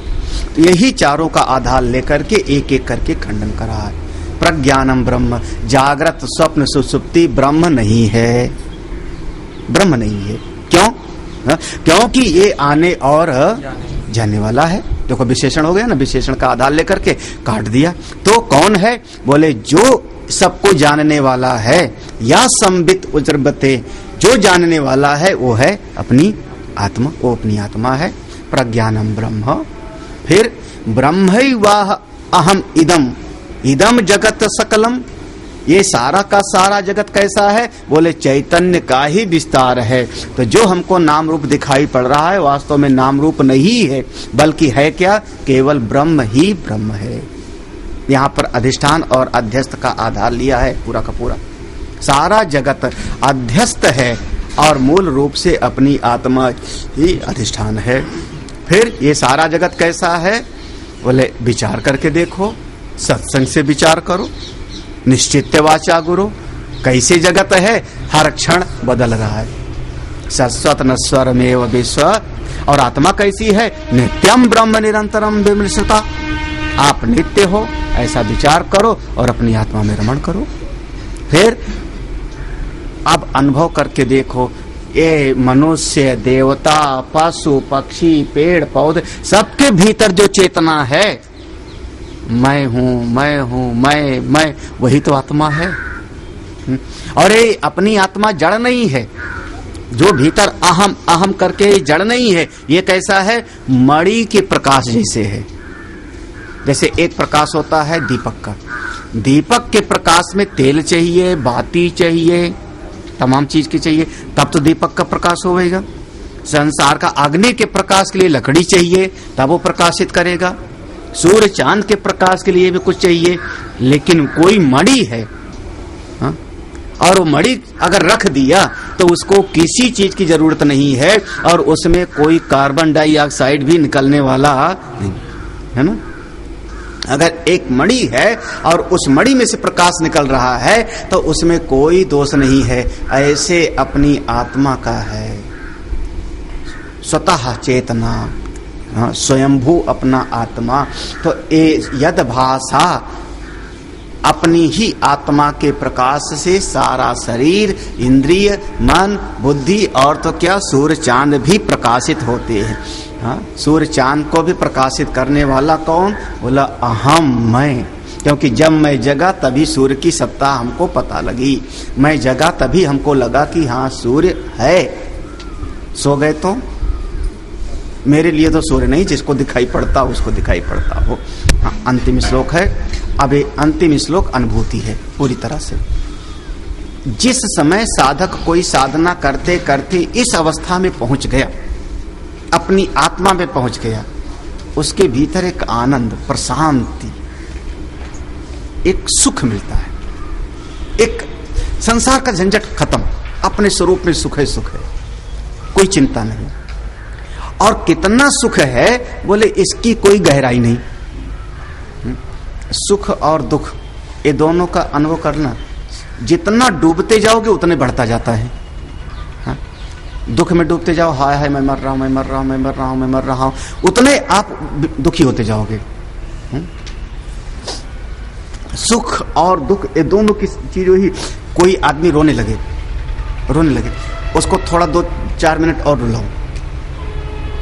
तो यही 4 का आधार लेकर के एक एक करके खंडन करा है। प्रज्ञानम ब्रह्म, जागृत स्वप्न सुसुप्ति ब्रह्म नहीं है, ब्रह्म नहीं है। क्यों? क्योंकि ये आने और जाने वाला है। देखो विशेषण हो गया ना, विशेषण का आधार लेकर के काट दिया। तो कौन है? बोले जो सबको जानने वाला है, या संबित उज्रबते, जो जानने वाला है वो है अपनी आत्मा, वो अपनी आत्मा है। प्रज्ञानम ब्रह्म, फिर ब्रह्मैवाह अहम इदम, इदम जगत सकलम, ये सारा का सारा जगत कैसा है? बोले चैतन्य का ही विस्तार है। तो जो हमको नाम रूप दिखाई पड़ रहा है वास्तव में नाम रूप नहीं है, बल्कि है क्या? केवल ब्रह्म ही ब्रह्म है। यहाँ पर अधिष्ठान और अध्यस्त का आधार लिया है पूरा का पूरा। सारा जगत अध्यस्त है और मूल रूप से अपनी आत्मा ही अधिष्ठान है। फिर ये सारा जगत कैसा है? बोले विचार करके देखो, सत्संग से विचार करो, निश्चित्य वाचा गुरु। कैसे जगत है? हर क्षण बदल रहा है। सस्वत नस्वरमेव विश्व। और आत्मा कैसी है? नित्यम ब्रह्म निरंतरम विमृशता। आप नित्य हो ऐसा विचार करो और अपनी आत्मा में रमण करो। फिर अब अनुभव करके देखो, ये मनुष्य, देवता, पशु, पक्षी, पेड़ पौधे, सबके भीतर जो चेतना है, मैं हूं, मैं हूं, मैं, वही तो आत्मा है। और ये अपनी आत्मा जड़ नहीं है, जो भीतर अहम अहम करके जड़ नहीं है। ये कैसा है? मणि के प्रकाश जैसे है। जैसे एक प्रकाश होता है दीपक का, दीपक के प्रकाश में तेल चाहिए, बाती चाहिए, तमाम चीज की चाहिए, तब तो दीपक का प्रकाश होगा। संसार का अग्नि के प्रकाश के लिए लकड़ी चाहिए, तब वो प्रकाशित करेगा। सूर्य चांद के प्रकाश के लिए भी कुछ चाहिए, लेकिन कोई मणि है, हा? और वो मणि अगर रख दिया तो उसको किसी चीज की जरूरत नहीं है, और उसमें कोई कार्बन डाइऑक्साइड भी निकलने वाला नहीं है ना। अगर एक मणि है और उस मणि में से प्रकाश निकल रहा है तो उसमें कोई दोष नहीं है। ऐसे अपनी आत्मा का है स्वतः चेतना, स्वयंभू अपना आत्मा। तो यद भाषा, अपनी ही आत्मा के प्रकाश से सारा शरीर, इंद्रिय, मन, बुद्धि और तो क्या सूर्य चांद भी प्रकाशित होते हैं। हाँ, सूर्य चांद को भी प्रकाशित करने वाला कौन? बोला अहम, मैं। क्योंकि जब मैं जगा तभी सूर्य की सत्ता हमको पता लगी। मैं जगा तभी हमको लगा कि हाँ सूर्य है। सो गए तो मेरे लिए तो सूर्य नहीं, जिसको दिखाई पड़ता उसको दिखाई पड़ता हो। हाँ, अंतिम श्लोक है। अब ये अंतिम श्लोक अनुभूति है पूरी तरह से। जिस समय साधक कोई साधना करते करते इस अवस्था में पहुंच गया, अपनी आत्मा में पहुंच गया, उसके भीतर एक आनंद, प्रशांति, एक सुख मिलता है। एक संसार का झंझट खत्म, अपने स्वरूप में सुख है, सुख है, कोई चिंता नहीं। और कितना सुख है बोले इसकी कोई गहराई नहीं। सुख और दुख ये दोनों का अनुभव करना, जितना डूबते जाओगे उतने बढ़ता जाता है। हाँ? दुख में डूबते जाओ, हाय हाय मैं मर रहा हूं, मैं मर रहा हूं, मैं मर रहा हूं, मैं मर रहा हूं, उतने आप दुखी होते जाओगे। सुख और दुख ये दोनों की चीजों ही। कोई आदमी रोने लगे, उसको थोड़ा 2-4 मिनट और रुलाओ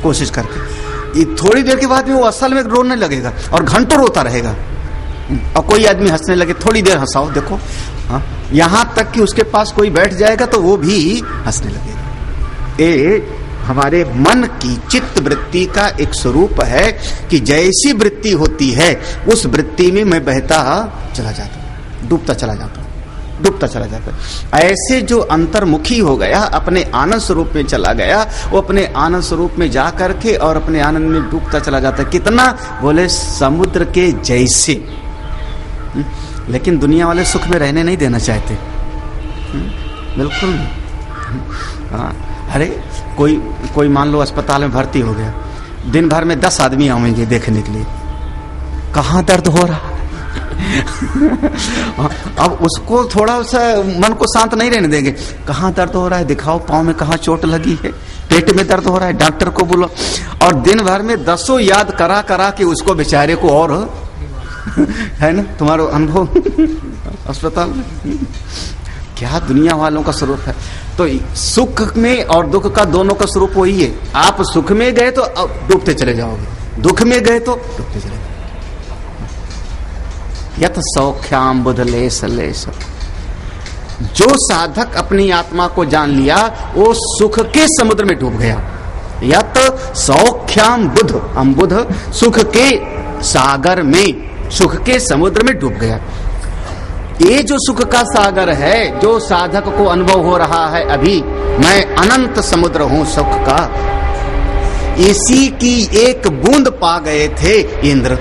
कोशिश करके, ये थोड़ी देर के बाद में वो असल में रोने लगेगा और घंटों रोता रहेगा। और कोई आदमी हंसने लगे, थोड़ी देर हंसाओ, देखो यहां तक कि उसके पास कोई बैठ जाएगा तो वो भी हंसने लगेगा। ये हमारे मन की चित्त वृत्ति का एक स्वरूप है कि जैसी वृत्ति होती है उस वृत्ति में मैं बहता चला जाता हूं, डूबता चला जाता हूं, डूबता चला जाता है। ऐसे जो अंतर्मुखी हो गया, अपने आनंद स्वरूप में चला गया, वो अपने आनंद स्वरूप में जा करके और अपने आनंद में डूबता चला जाता है। कितना? बोले समुद्र के जैसे। लेकिन दुनिया वाले सुख में रहने नहीं देना चाहते, बिल्कुल नहीं। हाँ, अरे कोई मान लो अस्पताल में भर्ती हो गया, दिन भर में 10 आदमी आएंगे देखने के लिए, कहाँ दर्द हो रहा। अब उसको थोड़ा सा मन को शांत नहीं रहने देंगे, कहाँ दर्द हो रहा है दिखाओ, पाँव में कहाँ चोट लगी है, पेट में दर्द हो रहा है, डॉक्टर को बोलो। और दिन भर में 10 याद करा करा के उसको बेचारे को, और है ना तुम्हारा अनुभव अस्पताल में, क्या दुनिया वालों का स्वरूप है। तो सुख में और दुख का दोनों का स्वरूप वही है। आप सुख में गए तो डूबते चले जाओगे, दुख में गए तो डूबते चले जाओगे। यत सौख्याम बुध लेस लेस। जो साधक अपनी आत्मा को जान लिया वो सुख के समुद्र में डूब गया। यत सौख्याम बुध, हम बुध सुख के सागर में, सुख के समुद्र में डूब गया। ये जो सुख का सागर है, जो साधक को अनुभव हो रहा है अभी, मैं अनंत समुद्र हूं सुख का, इसी की एक बूंद पा गए थे इंद्र।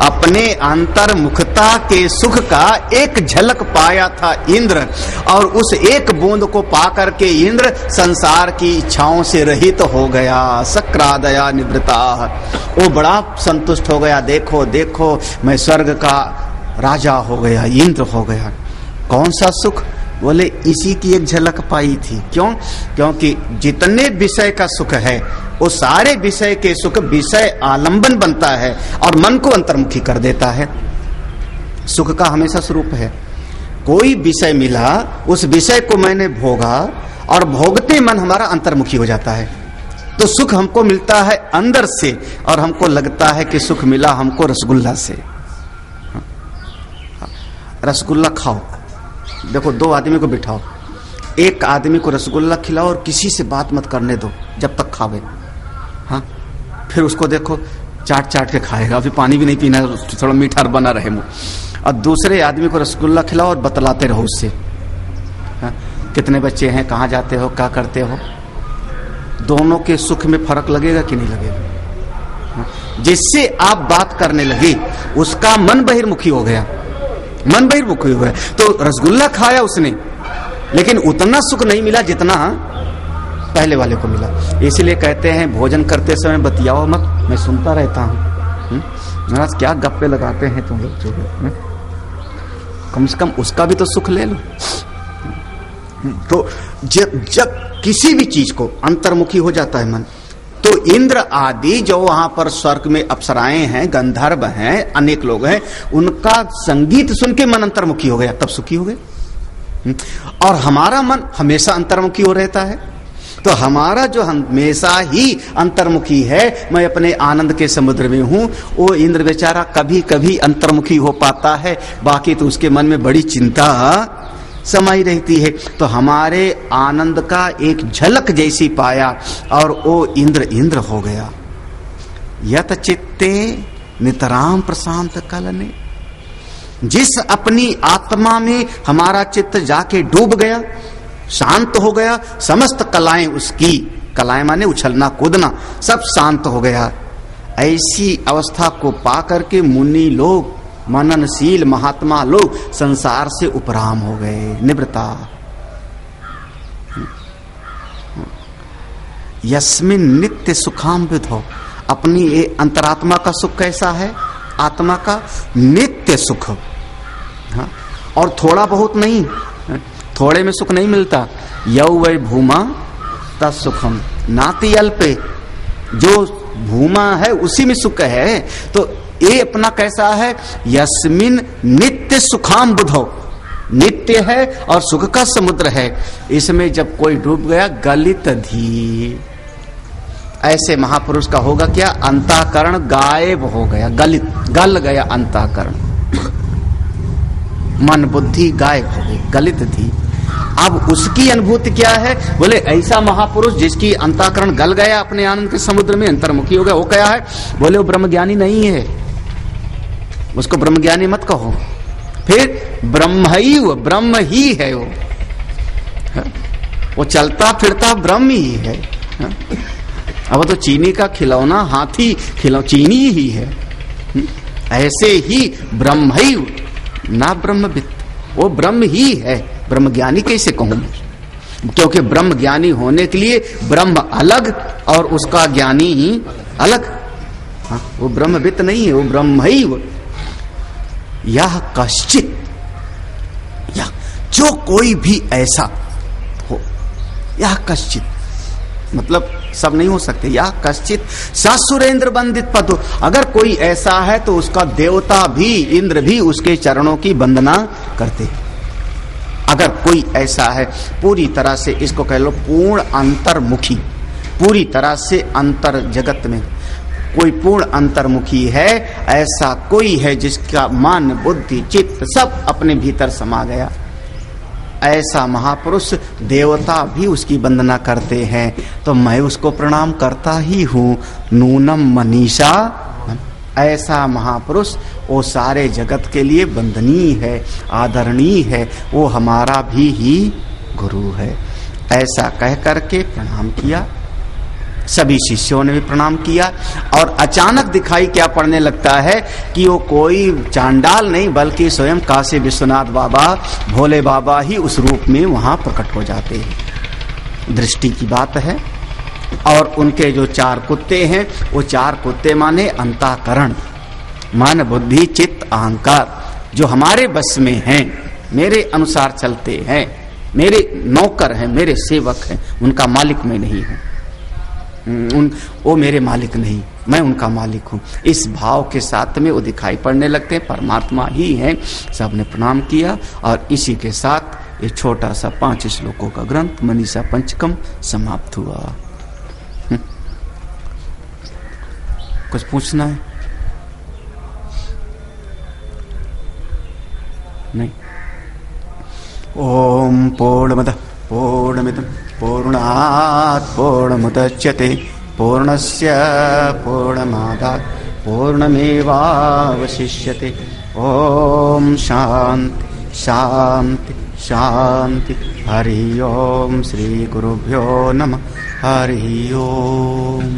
अपने अंतर्मुखता के सुख का एक झलक पाया था इंद्र, और उस एक बूंद को पाकर के इंद्र संसार की इच्छाओं से रहित हो गया। सक्रादया निवृता, वो बड़ा संतुष्ट हो गया। देखो देखो मैं स्वर्ग का राजा हो गया, इंद्र हो गया। कौन सा सुख? बोले इसी की एक झलक पाई थी। क्यों? क्योंकि जितने विषय का सुख है वो सारे विषय के सुख विषय आलंबन बनता है और मन को अंतर्मुखी कर देता है। सुख का हमेशा स्वरूप है, कोई विषय मिला, उस विषय को मैंने भोगा और भोगते मन हमारा अंतर्मुखी हो जाता है। तो सुख हमको मिलता है अंदर से, और हमको लगता है कि सुख मिला हमको रसगुल्ला से। रसगुल्ला खाओ, देखो 2 आदमी को बिठाओ, एक आदमी को रसगुल्ला खिलाओ और किसी से बात मत करने दो जब तक खावे। हाँ, फिर उसको देखो चाट चाट के खाएगा, अभी पानी भी नहीं पीना, थोड़ा मीठा बना रहे मुंह। और दूसरे आदमी को रसगुल्ला खिलाओ और बतलाते रहो उससे, हाँ, कितने बच्चे हैं, कहाँ जाते हो, क्या करते हो। दोनों के सुख में फर्क लगेगा कि नहीं लगेगा? हाँ, जिससे आप बात करने लगे उसका मन बहिर्मुखी हो गया, मन बहिर्मुखी हो गया। तो रसगुल्ला खाया उसने, लेकिन उतना सुख नहीं मिला जितना पहले वाले को मिला। इसीलिए कहते हैं भोजन करते समय बतियाओ मत, मैं सुनता रहता हूं। महाराज क्या गप्पे लगाते हैं तुम लोग जो है? कम से कम उसका भी तो सुख ले लो। तो जब किसी भी चीज को अंतर्मुखी हो जाता है मन, तो इंद्र आदि जो वहां पर स्वर्ग में अप्सराएं हैं, गंधर्व हैं, अनेक लोग हैं, उनका संगीत सुन के मन अंतर्मुखी हो गया, तब सुखी हो गए। और हमारा मन हमेशा अंतर्मुखी हो रहता है, तो हमारा जो हमेशा ही अंतर्मुखी है, मैं अपने आनंद के समुद्र में हूं, वो इंद्र बेचारा कभी कभी अंतर्मुखी हो पाता है, बाकी तो उसके मन में बड़ी चिंता समाई रहती है। तो हमारे आनंद का एक झलक जैसी पाया और वो इंद्र हो गया। यत चित्ते नितराम प्रशांत कलने, जिस अपनी आत्मा में हमारा चित्त जाके डूब गया, शांत हो गया, समस्त कलाएं उसकी, कलाएं माने उछलना कूदना, सब शांत हो गया। ऐसी अवस्था को पा करके मुनि लोग, मननशील महात्मा लोग संसार से उपराम हो गए, निवृत्ता। यस्मिन नित्य सुखाम विधो, अपनी ये अंतरात्मा का सुख कैसा है? आत्मा का नित्य सुख, हाँ? और थोड़ा बहुत नहीं, थोड़े में सुख नहीं मिलता। यौ वै भूमा तत्सुखम नाति अल्पे, जो भूमा है उसी में सुख है। तो ये अपना कैसा है? यस्मिन नित्य सुखाम बुधो, नित्य है और सुख का समुद्र है। इसमें जब कोई डूब गया, गलित धी, ऐसे महापुरुष का होगा क्या? अंतःकरण गायब हो गया, गलित, गल गया अंतःकरण, मन बुद्धि गायब हो गई, गलित थी। अब उसकी अनुभूति क्या है? बोले ऐसा महापुरुष जिसकी अंतःकरण गल गया अपने आनंद के समुद्र में, अंतर्मुखी हो गया, वो क्या है? बोले वो ब्रह्मज्ञानी नहीं है, उसको ब्रह्मज्ञानी मत कहो। फिर ब्रह्म ही है वो चलता फिरता ब्रह्म ही है। अब तो चीनी का खिलौना, हाथी चीनी ही है। ऐसे ही ब्रह्म ही ना ब्रह्मविद, वो ब्रह्म ही है। ब्रह्मज्ञानी कैसे कहूं? क्योंकि ब्रह्म ज्ञानी होने के लिए ब्रह्म अलग और उसका ज्ञानी ही अलग। हाँ, वो ब्रह्मविद नहीं है, वो ब्रह्म ही। यह कश्चित, या जो कोई भी ऐसा हो, यह कश्चित मतलब सब नहीं हो सकते। या कश्चित ससुरेंद्र वंदित पदो, अगर कोई ऐसा है तो उसका देवता भी, इंद्र भी उसके चरणों की वंदना करते। अगर कोई ऐसा है पूरी तरह से, इसको कह लो पूर्ण अंतर्मुखी, पूरी तरह से अंतर जगत में कोई पूर्ण अंतर्मुखी है, ऐसा कोई है जिसका मन बुद्धि चित्त सब अपने भीतर समा गया, ऐसा महापुरुष देवता भी उसकी वंदना करते हैं। तो मैं उसको प्रणाम करता ही हूँ। नूनम मनीषा, ऐसा महापुरुष वो सारे जगत के लिए वंदनीय है, आदरणीय है, वो हमारा भी ही गुरु है। ऐसा कह करके प्रणाम किया। सभी शिष्यों ने भी प्रणाम किया। और अचानक दिखाई क्या पड़ने लगता है कि वो कोई चांडाल नहीं बल्कि स्वयं काशी विश्वनाथ बाबा, भोले बाबा ही उस रूप में वहां प्रकट हो जाते हैं। दृष्टि की बात है। और उनके जो 4 कुत्ते हैं, वो 4 कुत्ते माने अंतःकरण, मन बुद्धि चित्त अहंकार, जो हमारे बस में हैं, मेरे अनुसार चलते हैं, मेरे नौकर हैं, मेरे सेवक हैं, उनका मालिक मैं नहीं हूं। वो मेरे मालिक नहीं, मैं उनका मालिक हूं। इस भाव के साथ में वो दिखाई पड़ने लगते हैं, परमात्मा ही हैं। सबने प्रणाम किया और इसी के साथ ये छोटा सा 5 श्लोकों का ग्रंथ मनीषा पंचकम समाप्त हुआ। कुछ पूछना है? नहीं। ओम पूर्णमदः पूर्णमिदं पूर्णात् पूर्णमुदच्यते पूर्णस्य पूर्णमादात् पूर्णमेवावशिष्यते। ओम शांति शांति शांति। हरि ओम। श्री गुरुभ्यो नमः। हरि ओम।